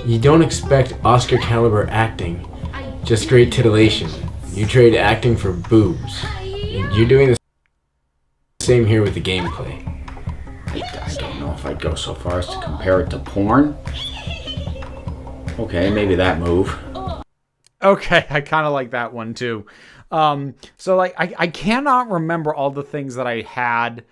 You don't expect Oscar caliber acting, just great titillation. You trade acting for boobs. And you're doing the same here with the gameplay. I don't know if I'd go so far as to compare it to porn. Okay, maybe that move. Okay, I kind of like that one too. So like I cannot remember all the things that I had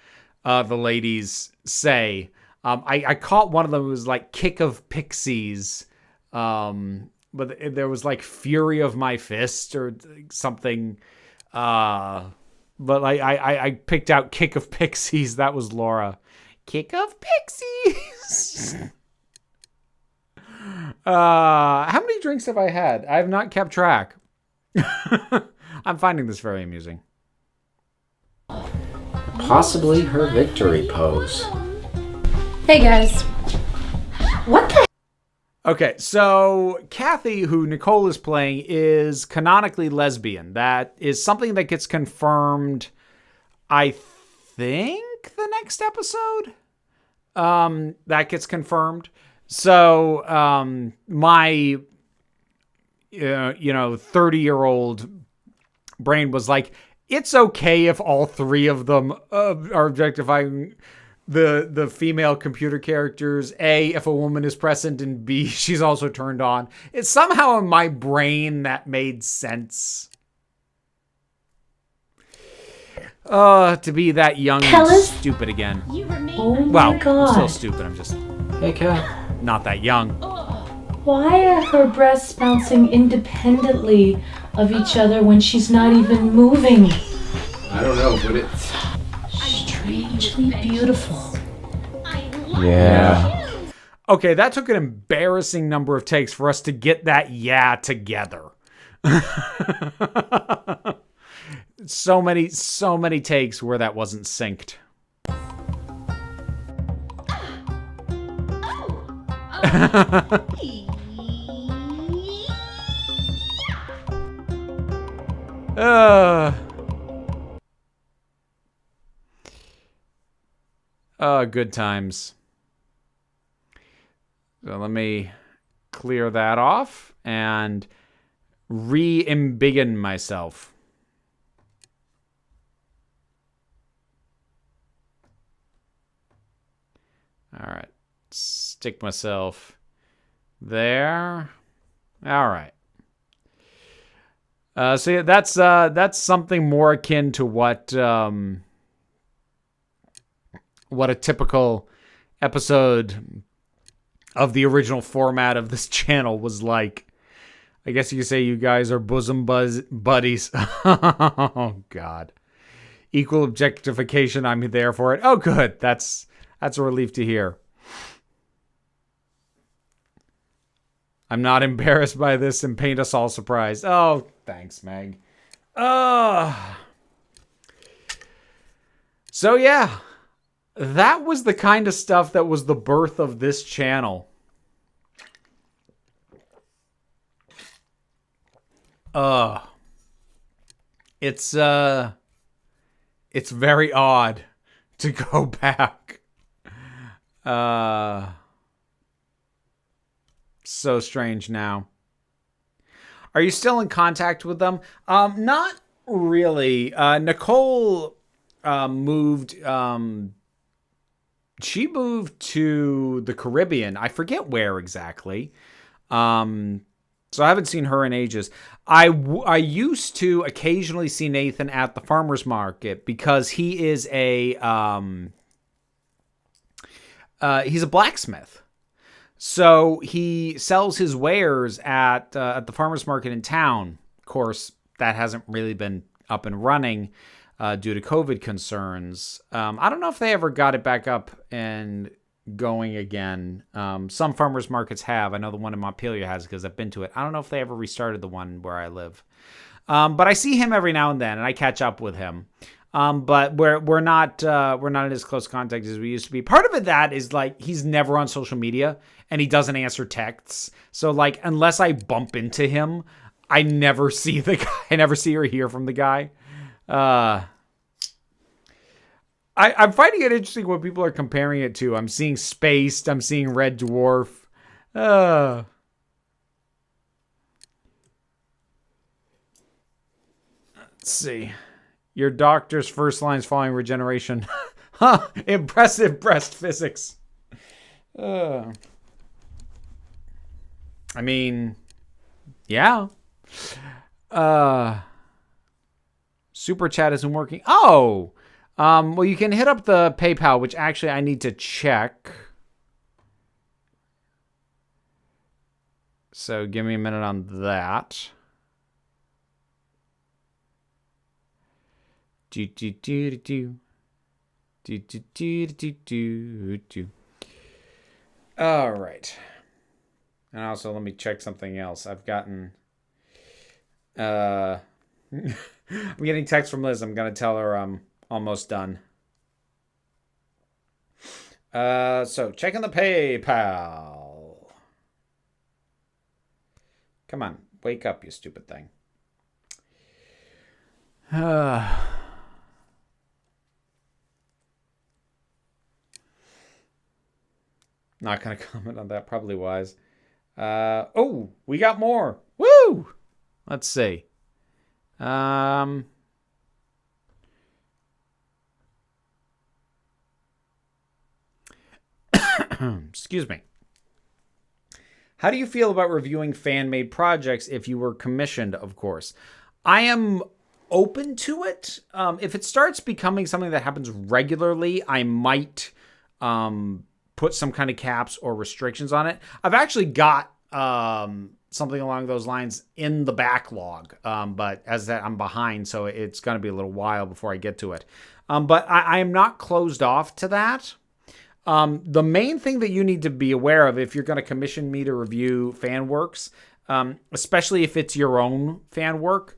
the ladies say. I caught one of them was like kick of pixies. But there was like fury of my fist or something. But I picked out kick of pixies. That was Laura. Kick of pixies. How many drinks have I had? I have not kept track. I'm finding this very amusing. Possibly her victory pose. Hey guys. What the? Okay, so Kathy, who Nicole is playing, is canonically lesbian. That is something that gets confirmed, I think, the next episode. That gets confirmed. So my 30-year-old brain was like, it's okay if all three of them are objectifying the female computer characters. A, if a woman is present, and B, she's also turned on. It's somehow in my brain that made sense. To be that young and stupid again. Oh Well, my god. I'm still stupid. I'm just Hey, Kat. not that young. Why are her breasts bouncing independently of each other when she's not even moving? I don't know, but it's... Strangely beautiful. Yeah. Okay, that took an embarrassing number of takes for us to get that together. So many takes where that wasn't synced. Good times. So let me clear that off and re-embiggen myself. All right. Stick myself there. All right. So yeah, that's something more akin to what a typical episode of the original format of this channel was like. I guess you could say you guys are bosom buddies. Oh God. Equal objectification, I'm there for it. Oh good. That's a relief to hear. I'm not embarrassed by this and paint us all surprised. Oh, thanks, Meg. So yeah, that was the kind of stuff that was the birth of this channel. It's very odd to go back. So strange now. Are you still in contact with them? Not really. Nicole moved. She moved to the Caribbean. I forget where exactly. So I haven't seen her in ages. I used to occasionally see Nathan at the farmer's market because he is he's a blacksmith. So he sells his wares at the farmer's market in town. Of course, that hasn't really been up and running due to COVID concerns. I don't know if they ever got it back up and going again. Some farmers markets have. I know the one in Montpelier has because I've been to it. I don't know if they ever restarted the one where I live. But I see him every now and then, and I catch up with him. But we're not in as close contact as we used to be. Part of it that is like he's never on social media and he doesn't answer texts. So like unless I bump into him, I never see the guy. I never see or hear from the guy. I'm finding it interesting what people are comparing it to. I'm seeing Spaced. I'm seeing Red Dwarf. Let's see. Your doctor's first lines following regeneration. Huh. Impressive breast physics. I mean, yeah. Super chat isn't working. Oh! Well, you can hit up the PayPal, which actually I need to check. So give me a minute on that. All right. And also, let me check something else. I've gotten... I'm getting text from Liz. I'm going to tell her I'm almost done. So, checking the PayPal. Come on. Wake up, you stupid thing. Not going to comment on that. Probably wise. Oh, we got more. Woo! Let's see. Excuse me. How do you feel about reviewing fan-made projects if you were commissioned, of course? I am open to it. If it starts becoming something that happens regularly, I might put some kind of caps or restrictions on it. I've actually got something along those lines in the backlog, but as that I'm behind, so it's going to be a little while before I get to it. But I am not closed off to that. The main thing that you need to be aware of if you're going to commission me to review fan works, especially if it's your own fan work,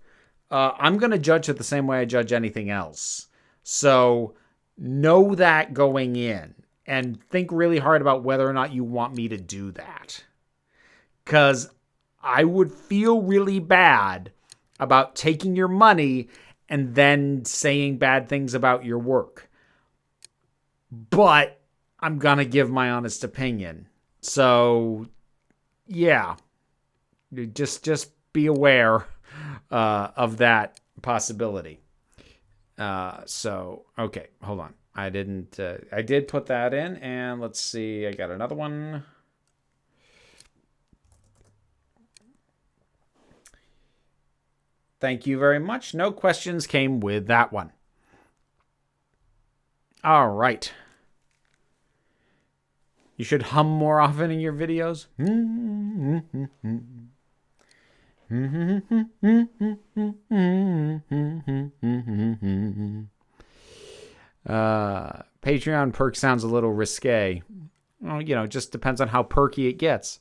I'm going to judge it the same way I judge anything else. So know that going in and think really hard about whether or not you want me to do that. Because I would feel really bad about taking your money and then saying bad things about your work. But I'm going to give my honest opinion. So, yeah. Just be aware of that possibility. So, okay, hold on. I did put that in, and let's see. I got another one. Thank you very much. No questions came with that one. All right. You should hum more often in your videos. Patreon perk sounds a little risque. Well, it just depends on how perky it gets.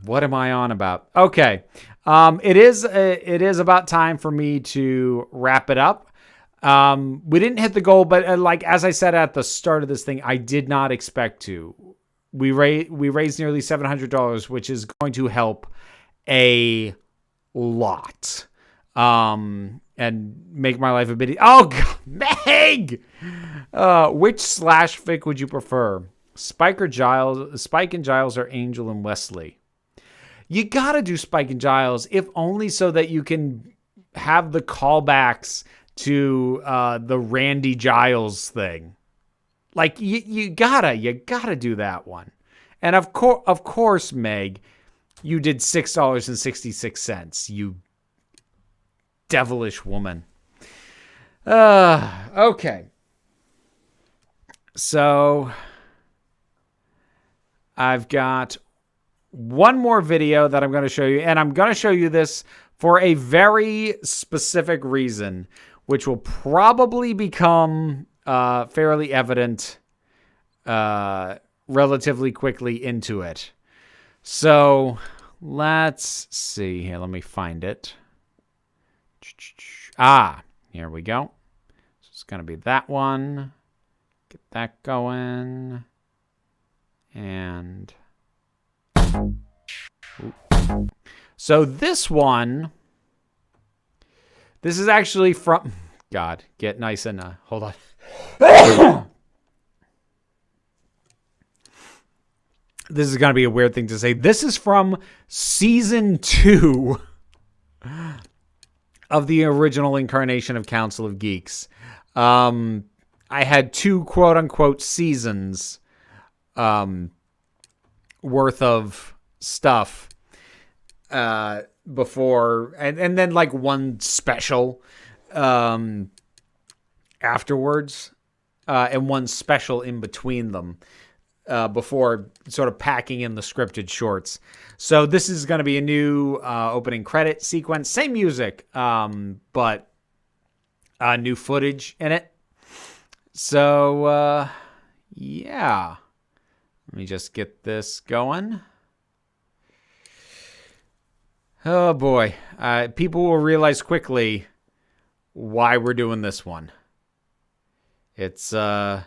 What am I on about? Okay. It is about time for me to wrap it up. We didn't hit the goal, but as I said at the start of this thing, I did not expect to. We raised nearly $700, which is going to help a lot. And make my life a bit... Oh, God, Meg! Which slash fic would you prefer? Spike and Giles, or Angel and Wesley? You gotta do Spike and Giles, if only so that you can have the callbacks to the Randy Giles thing. Like, you gotta do that one. And of course, Meg, you did $6.66, you devilish woman. Okay. So I've got one more video that I'm going to show you, and I'm going to show you this for a very specific reason, which will probably become fairly evident relatively quickly into it. So let's see here. Let me find it. Here we go. So it's going to be that one. Get that going. And so this one, this is actually from, God, get nice and, hold on. This is going to be a weird thing to say. This is from season 2 of the original incarnation of Council of Geeks. I had 2 quote unquote seasons worth of stuff before, and then like one special afterwards, and one special in between them before sort of packing in the scripted shorts. So this is going to be a new opening credit sequence, same music, but new footage in it. So yeah. Let me just get this going. Oh boy. People will realize quickly why we're doing this one. It's, yeah.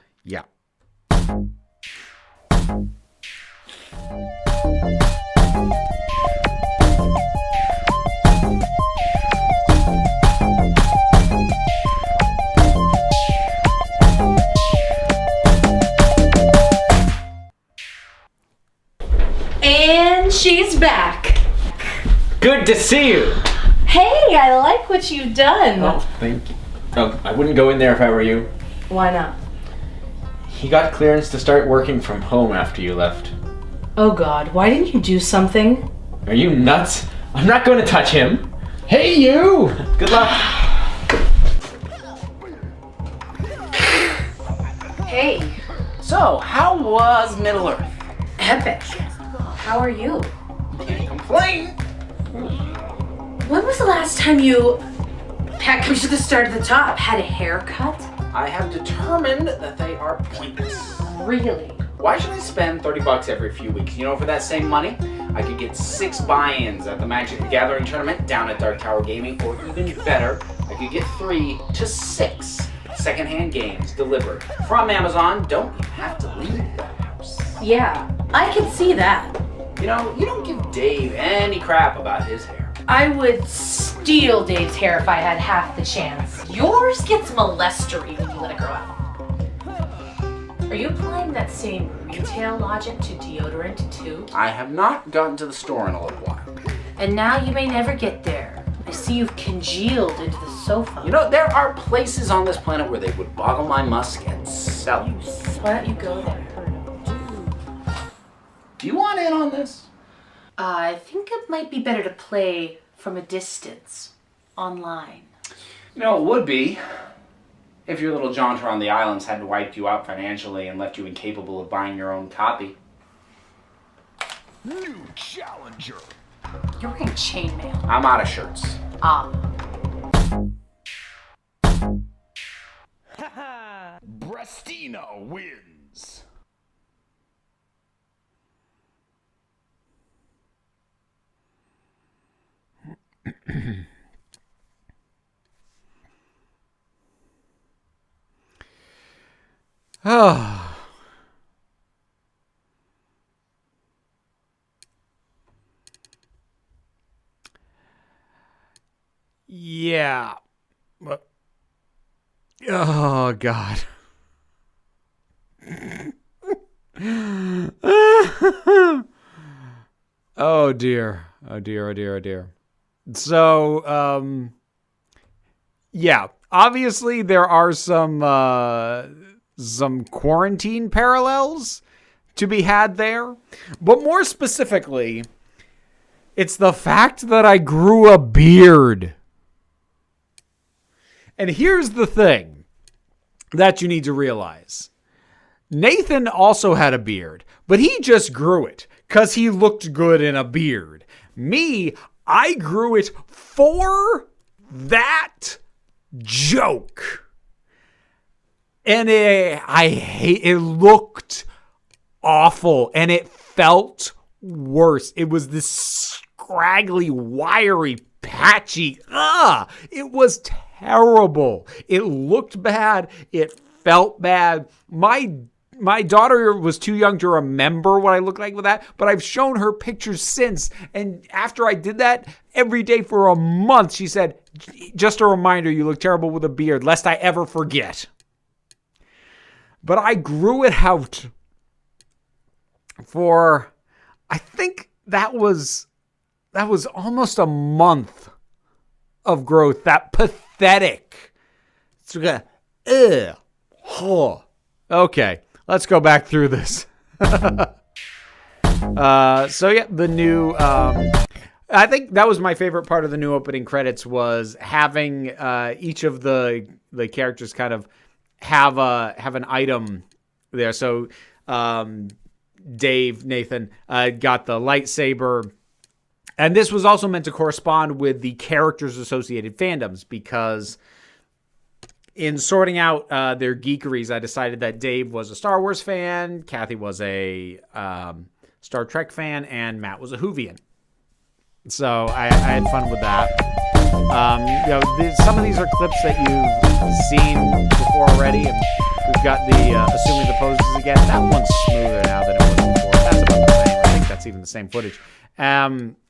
And she's back. Good to see you. Hey, I like what you've done. Oh, thank you. Oh, I wouldn't go in there if I were you. Why not? He got clearance to start working from home after you left. Oh God, why didn't you do something? Are you nuts? I'm not going to touch him. Hey, you! Good luck. Hey, So, how was Middle Earth? epic. How are you? Can't complain. When was the last time you... Pat comes to the start of the top. Had a haircut? I have determined that they are pointless. Really? Why should I spend $30 every few weeks? You know, for that same money, I could get 6 buy-ins at the Magic the Gathering tournament down at Dark Tower Gaming, or even better, I could get 3 to 6 secondhand games delivered from Amazon. Don't even have to leave the house. Yeah, I can see that. You know, you don't give Dave any crap about his hair. I would steal Dave's hair if I had half the chance. Yours gets molestery when you let it grow out. Are you applying that same retail logic to deodorant too? I have not gotten to the store in a little while. And now you may never get there. I see you've congealed into the sofa. You know, there are places on this planet where they would boggle my musk and sell it. Why don't you go there? Do you want in on this? I think it might be better to play from a distance, online. You know, it would be if your little jaunter on the islands hadn't wiped you out financially and left you incapable of buying your own copy. New challenger. You're wearing chainmail. I'm out of shirts. Ah. Brestino wins. Oh. Yeah. Oh, God. Oh, dear. Oh, dear, oh, dear, oh, dear. So, yeah, obviously there are some quarantine parallels to be had there. But more specifically, it's the fact that I grew a beard. And here's the thing that you need to realize. Nathan also had a beard, but he just grew it because he looked good in a beard. Me, I grew it for that joke. And it looked awful and it felt worse. It was this scraggly, wiry, patchy. It was terrible. It looked bad. It felt bad. My daughter was too young to remember what I looked like with that, but I've shown her pictures since. And after I did that, every day for a month, she said, just a reminder, you look terrible with a beard, lest I ever forget. But I grew it out for, I think that was almost a month of growth. That pathetic. Okay, let's go back through this. So yeah, the new, I think that was my favorite part of the new opening credits was having each of the characters kind of have an item there. So Nathan got the lightsaber. And this was also meant to correspond with the characters' associated fandoms because in sorting out their geekeries, I decided that Dave was a Star Wars fan, Kathy was a Star Trek fan, and Matt was a Whovian. So I had fun with that. Some of these are clips that you've seen before already. And we've got the Assuming the Poses again. That one's smoother now than it was before. That's about the same. I think that's even the same footage.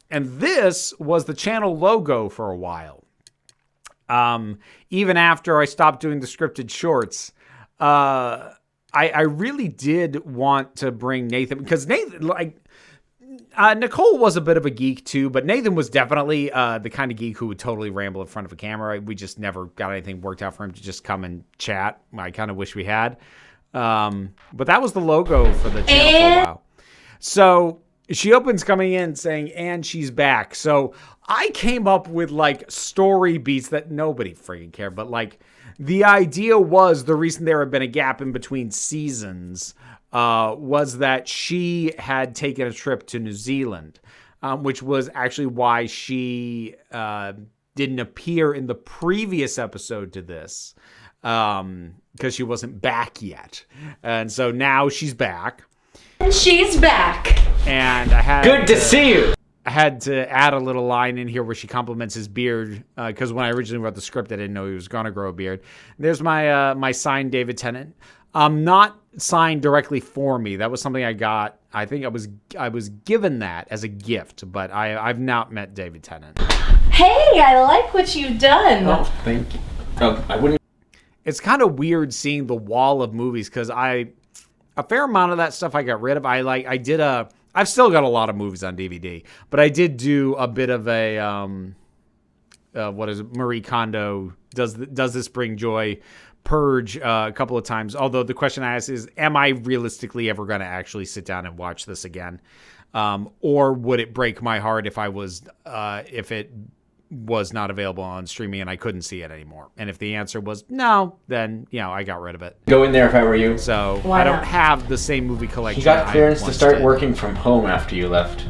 And this was the channel logo for a while. Even after I stopped doing the scripted shorts, I really did want to bring Nathan, because Nathan, Nicole was a bit of a geek too, but Nathan was definitely the kind of geek who would totally ramble in front of a camera. We just never got anything worked out for him to just come and chat. I kind of wish we had. But that was the logo for the channel for a while. So she opens coming in saying, and she's back. So I came up with story beats that nobody freaking cared. But the idea was the reason there had been a gap in between seasons was that she had taken a trip to New Zealand, which was actually why she didn't appear in the previous episode to this, because she wasn't back yet. And so now she's back. And she's back. And I had Good to see you. I had to add a little line in here where she compliments his beard, because when I originally wrote the script, I didn't know he was going to grow a beard. There's my signed David Tennant. Not signed directly for me. That was something I got. I think I was given that as a gift, but I've not met David Tennant. Hey, I like what you've done. Oh, thank you. Oh, I wouldn't. It's kind of weird seeing the wall of movies because a fair amount of that stuff I got rid of. I've still got a lot of movies on DVD, but I did do a bit of a what is it? Marie Kondo does this bring joy? Purge a couple of times. Although the question I ask is, am I realistically ever going to actually sit down and watch this again, or would it break my heart if it was not available on streaming and I couldn't see it anymore? And if the answer was no, then I got rid of it. Go in there if I were you. So Why I don't not? have the same movie collection. You got clearance I to once start did. working from home after you left.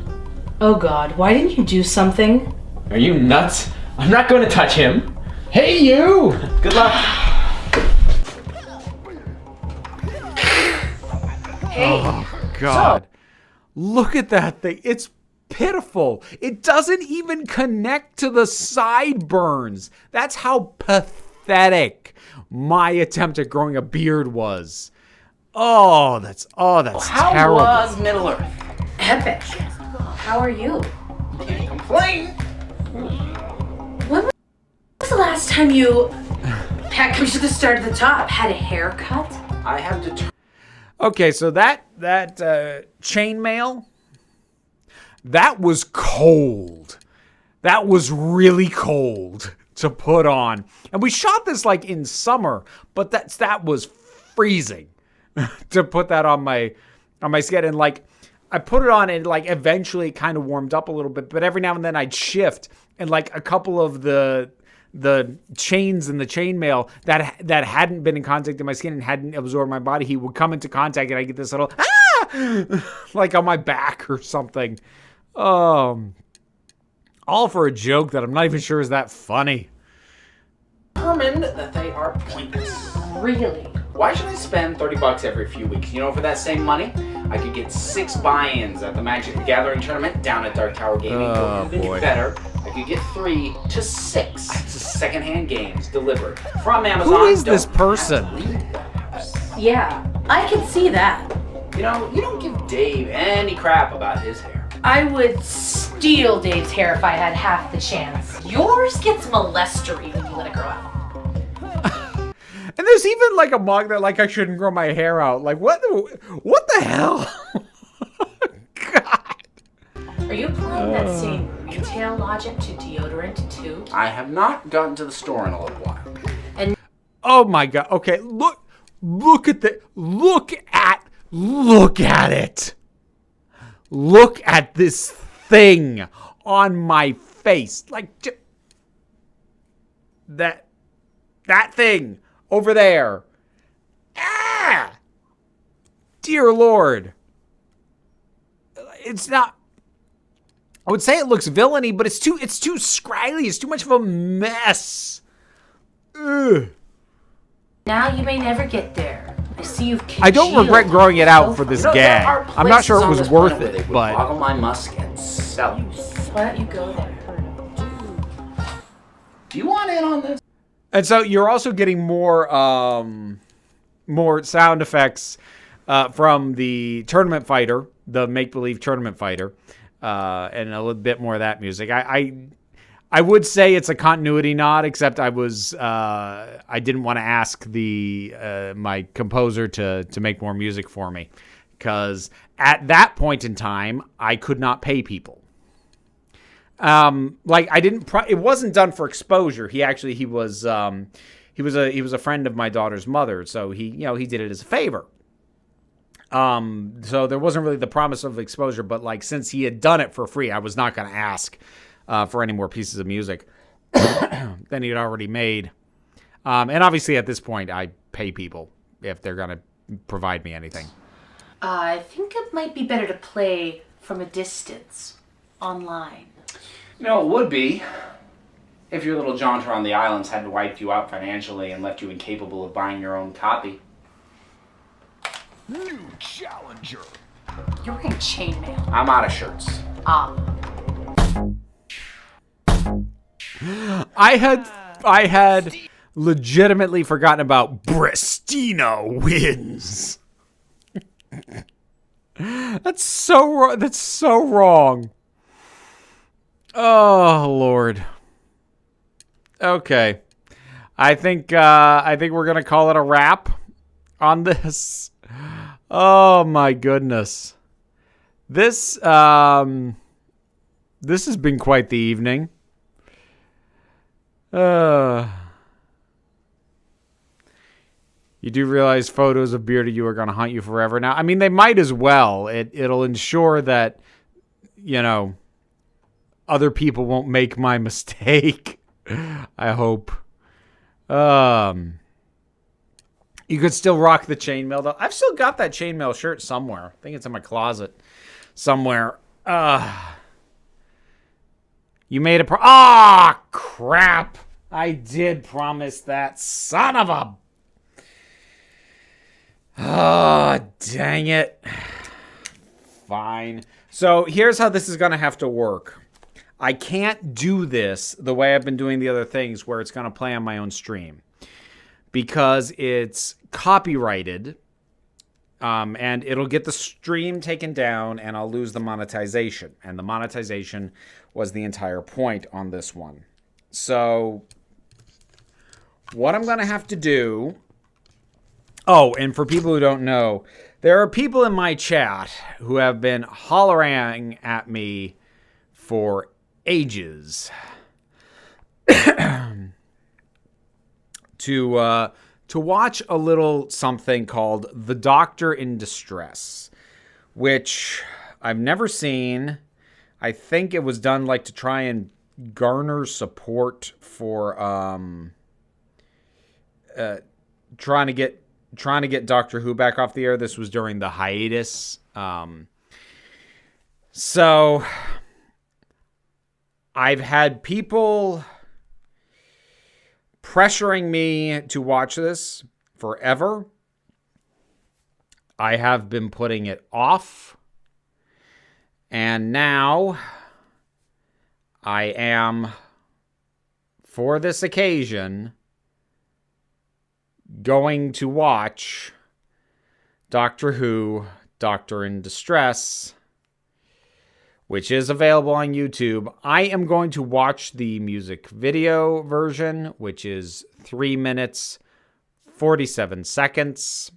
Oh God, why didn't you do something? Are you nuts? I'm not going to touch him. Hey, you! Good luck. Hey. Oh God! Look at that thing. It's pitiful. It doesn't even connect to the sideburns. That's how pathetic my attempt at growing a beard was. Oh, that's terrible. How was Middle Earth? Epic. How are you? Can't complain. When was the last last time you... Pat, we should have started at the top. Had a haircut? I have determined. Okay, so that chainmail, that was cold. That was really cold to put on. And we shot this like in summer, but that was freezing to put that on my skin. And like I put it on and like eventually it kind of warmed up a little bit, but every now and then I'd shift and like a couple of the chains and the chainmail that hadn't been in contact with my skin and hadn't absorbed my body, he would come into contact and I get this little like on my back or something. All for a joke that I'm not even sure is that funny. Determined that they are pointless. Really? Why should I spend $30 every few weeks? You know, for that same money, I could get 6 buy-ins at the Magic the Gathering tournament down at Dark Tower Gaming. Oh, Even boy. better, I could get 3 to 6 secondhand games delivered from Amazon. Who is this Don't person? have to leave the house. Yeah, I can see that. You know, you don't give Dave any crap about his hair. I would steal Dave's hair if I had half the chance. Yours gets molestery when you let it grow out. And there's even like a mug that like I shouldn't grow my hair out. Like what the hell? God. Are you applying that same retail logic to deodorant too? I have not gotten to the store in a little while. Oh my God. Okay, look at it. Look at it. Look at this thing on my face. Like that thing over there. Ah! Dear Lord. It's not, I would say it looks villainy, but it's too scraggly. It's too much of a mess. Ugh. Now you may never get there. I see you've I don't regret growing it out for this You know, gag. there are I'm not sure it places was on this worth planet where they it, would but boggle my musk and sell you. Why don't you go there? Do you want in on this? and so you're also getting more sound effects from the tournament fighter, the make-believe tournament fighter, and a little bit more of that music. I would say it's a continuity nod, except I didn't want to ask my composer to make more music for me, because at that point in time I could not pay people. It wasn't done for exposure. He was a friend of my daughter's mother, so he did it as a favor. So there wasn't really the promise of exposure, but like since he had done it for free, I was not going to ask for any more pieces of music than he had already made. And obviously at this point, I pay people if they're going to provide me anything. I think it might be better to play from a distance, online. You know, it would be if your little jaunter on the islands hadn't wiped you out financially and left you incapable of buying your own copy. New challenger. You're wearing chainmail. I'm out of shirts. I had legitimately forgotten about Bristino wins. That's so wrong. Oh Lord. Okay. I think we're gonna call it a wrap on this. Oh my goodness. This has been quite the evening. You do realize photos of bearded you are going to haunt you forever now. I mean, they might as well. It'll ensure that, other people won't make my mistake. I hope. You could still rock the chainmail though. I've still got that chainmail shirt somewhere. I think it's in my closet somewhere. You made a crap. I did promise that son of a... dang it. Fine. So here's how this is going to have to work. I can't do this the way I've been doing the other things where it's going to play on my own stream, because it's copyrighted, and it'll get the stream taken down and I'll lose the monetization. And the monetization was the entire point on this one. So what I'm going to have to do... Oh, and for people who don't know, there are people in my chat who have been hollering at me for ages to watch a little something called The Doctor in Distress, which I've never seen. I think it was done like to try and garner support for trying to get Doctor Who back off the air. This was during the hiatus. So I've had people pressuring me to watch this forever. I have been putting it off. And now I am, for this occasion, going to watch Doctor Who, Doctor in Distress, which is available on YouTube. I am going to watch the music video version, which is 3 minutes, 47 seconds.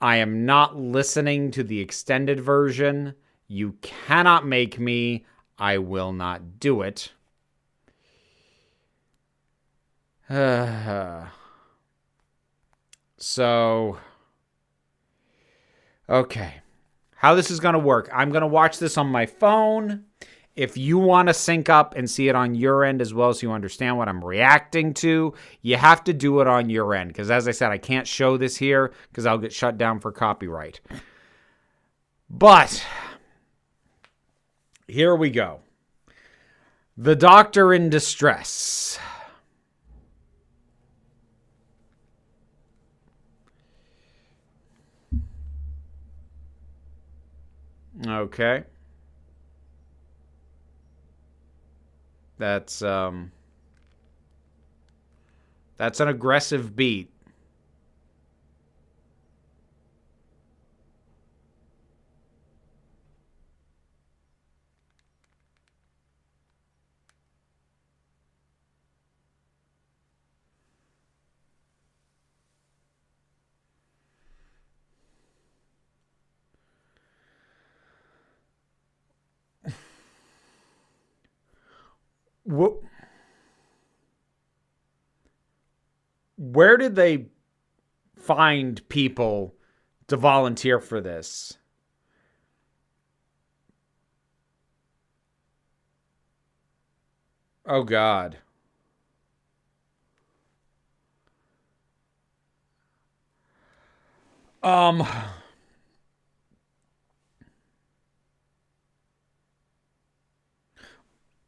I am not listening to the extended version. You cannot make me. I will not do it. So, okay. How this is going to work. I'm going to watch this on my phone. If you want to sync up and see it on your end as well so you understand what I'm reacting to, you have to do it on your end. Because as I said, I can't show this here because I'll get shut down for copyright. But, here we go. The Doctor in Distress. Okay. That's an aggressive beat. Where did they find people to volunteer for this? Oh, God.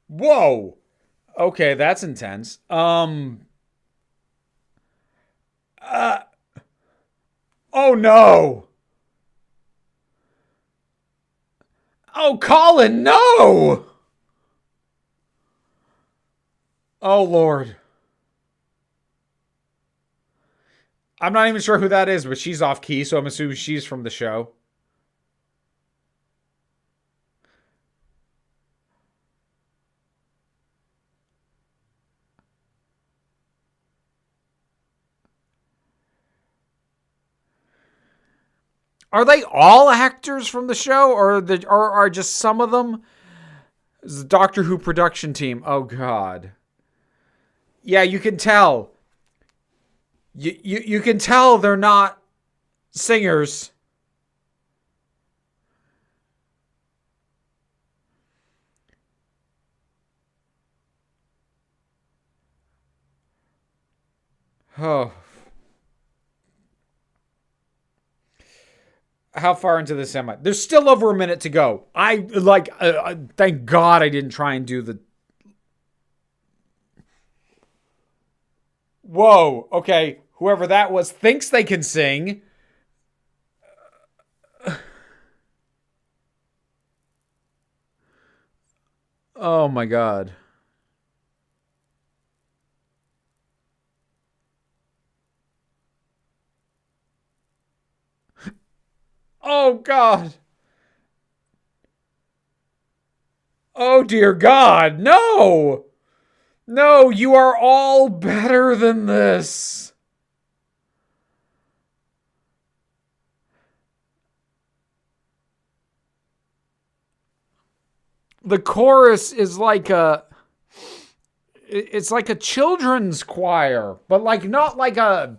Whoa. Okay, that's intense. Oh no. Oh, Colin, no. Oh, Lord. I'm not even sure who that is, but she's off key, so I'm assuming she's from the show. Are they all actors from the show, or are just some of them? This is the Doctor Who production team. Oh, God. Yeah, you can tell. You can tell they're not singers. Oh. How far into this am I? There's still over a minute to go. Thank God I didn't try and do the... Whoa, okay. Whoever that was thinks they can sing. Oh my God. Oh God. Oh dear God. No. No, you are all better than this. The chorus is like it's like a children's choir, but like not like a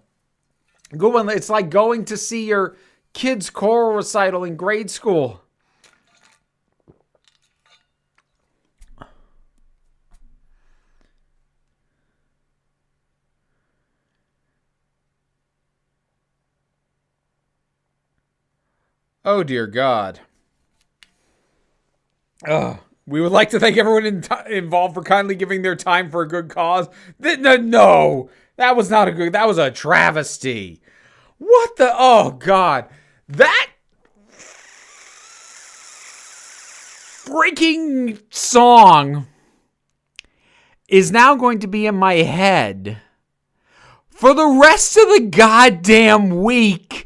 good one. It's like going to see your kid's choral recital in grade school. Oh, dear God. We would like to thank everyone involved for kindly giving their time for a good cause. No, that was not a good, that was a travesty. What the, oh, God. That freaking song is now going to be in my head for the rest of the goddamn week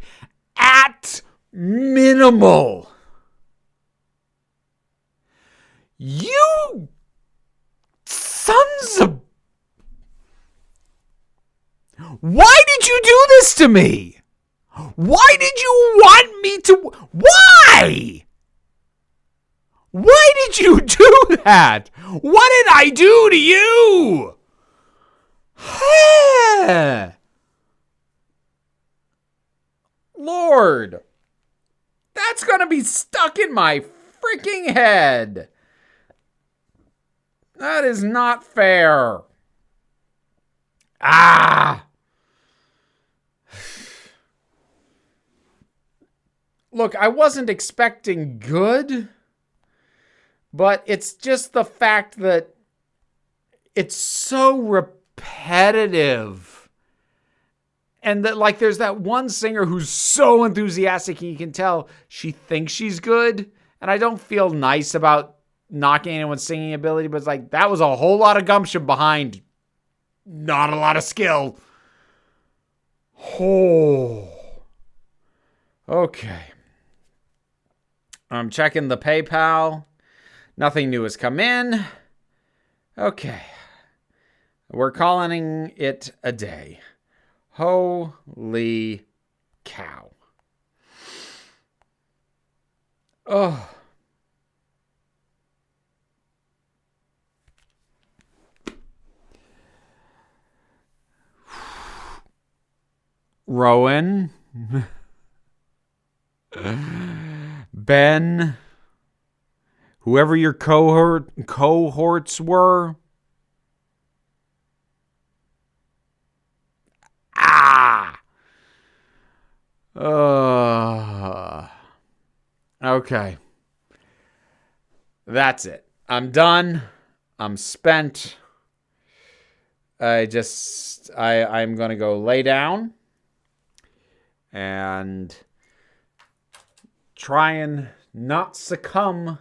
at minimal. You sons of... Why did you do this to me? Why did you want me to... Why? Why did you do that? What did I do to you? Lord, that's gonna be stuck in my freaking head. That is not fair. Look, I wasn't expecting good, but it's just the fact that it's so repetitive. And that, like, there's that one singer who's so enthusiastic and you can tell she thinks she's good. And I don't feel nice about knocking anyone's singing ability, but it's like, that was a whole lot of gumption behind not a lot of skill. Oh. Okay. I'm checking the PayPal. Nothing new has come in. Okay. We're calling it a day. Holy cow. Oh. Rowan. Ben. Whoever your cohorts were. Okay. That's it. I'm done. I'm spent. I'm going to go lay down and try and not succumb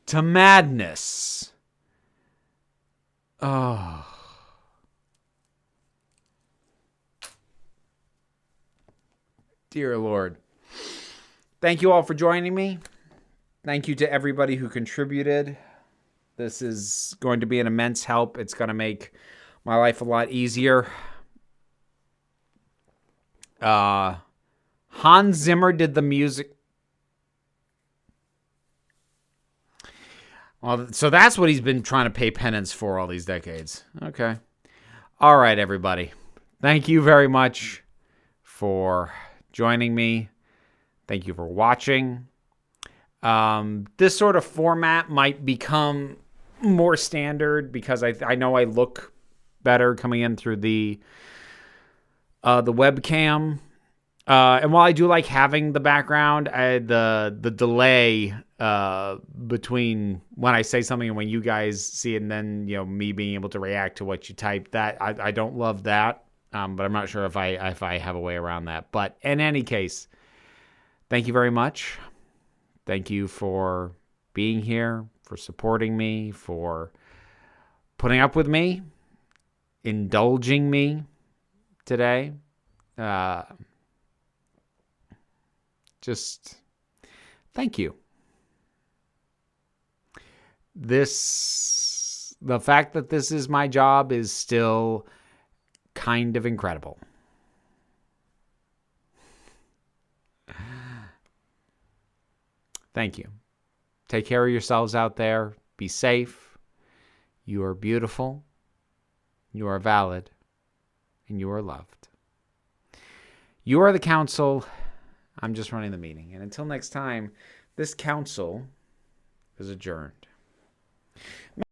to madness. Oh. Dear Lord. Thank you all for joining me. Thank you to everybody who contributed. This is going to be an immense help. It's going to make my life a lot easier. Hans Zimmer did the music. Well, so that's what he's been trying to pay penance for all these decades. Okay. All right, everybody. Thank you very much for joining me. Thank you for watching. This sort of format might become more standard because I know I look better coming in through the webcam. And while I do like having the background, the delay between when I say something and when you guys see it, and then me being able to react to what you type, that I don't love that. But I'm not sure if I have a way around that. But in any case, thank you very much. Thank you for being here, for supporting me, for putting up with me, indulging me today. Just thank you. This the fact that this is my job is still kind of incredible. Thank you. Take care of yourselves out there. Be safe. You are beautiful. You are valid. And you are loved. You are the council. I'm just running the meeting. And until next time, this council is adjourned.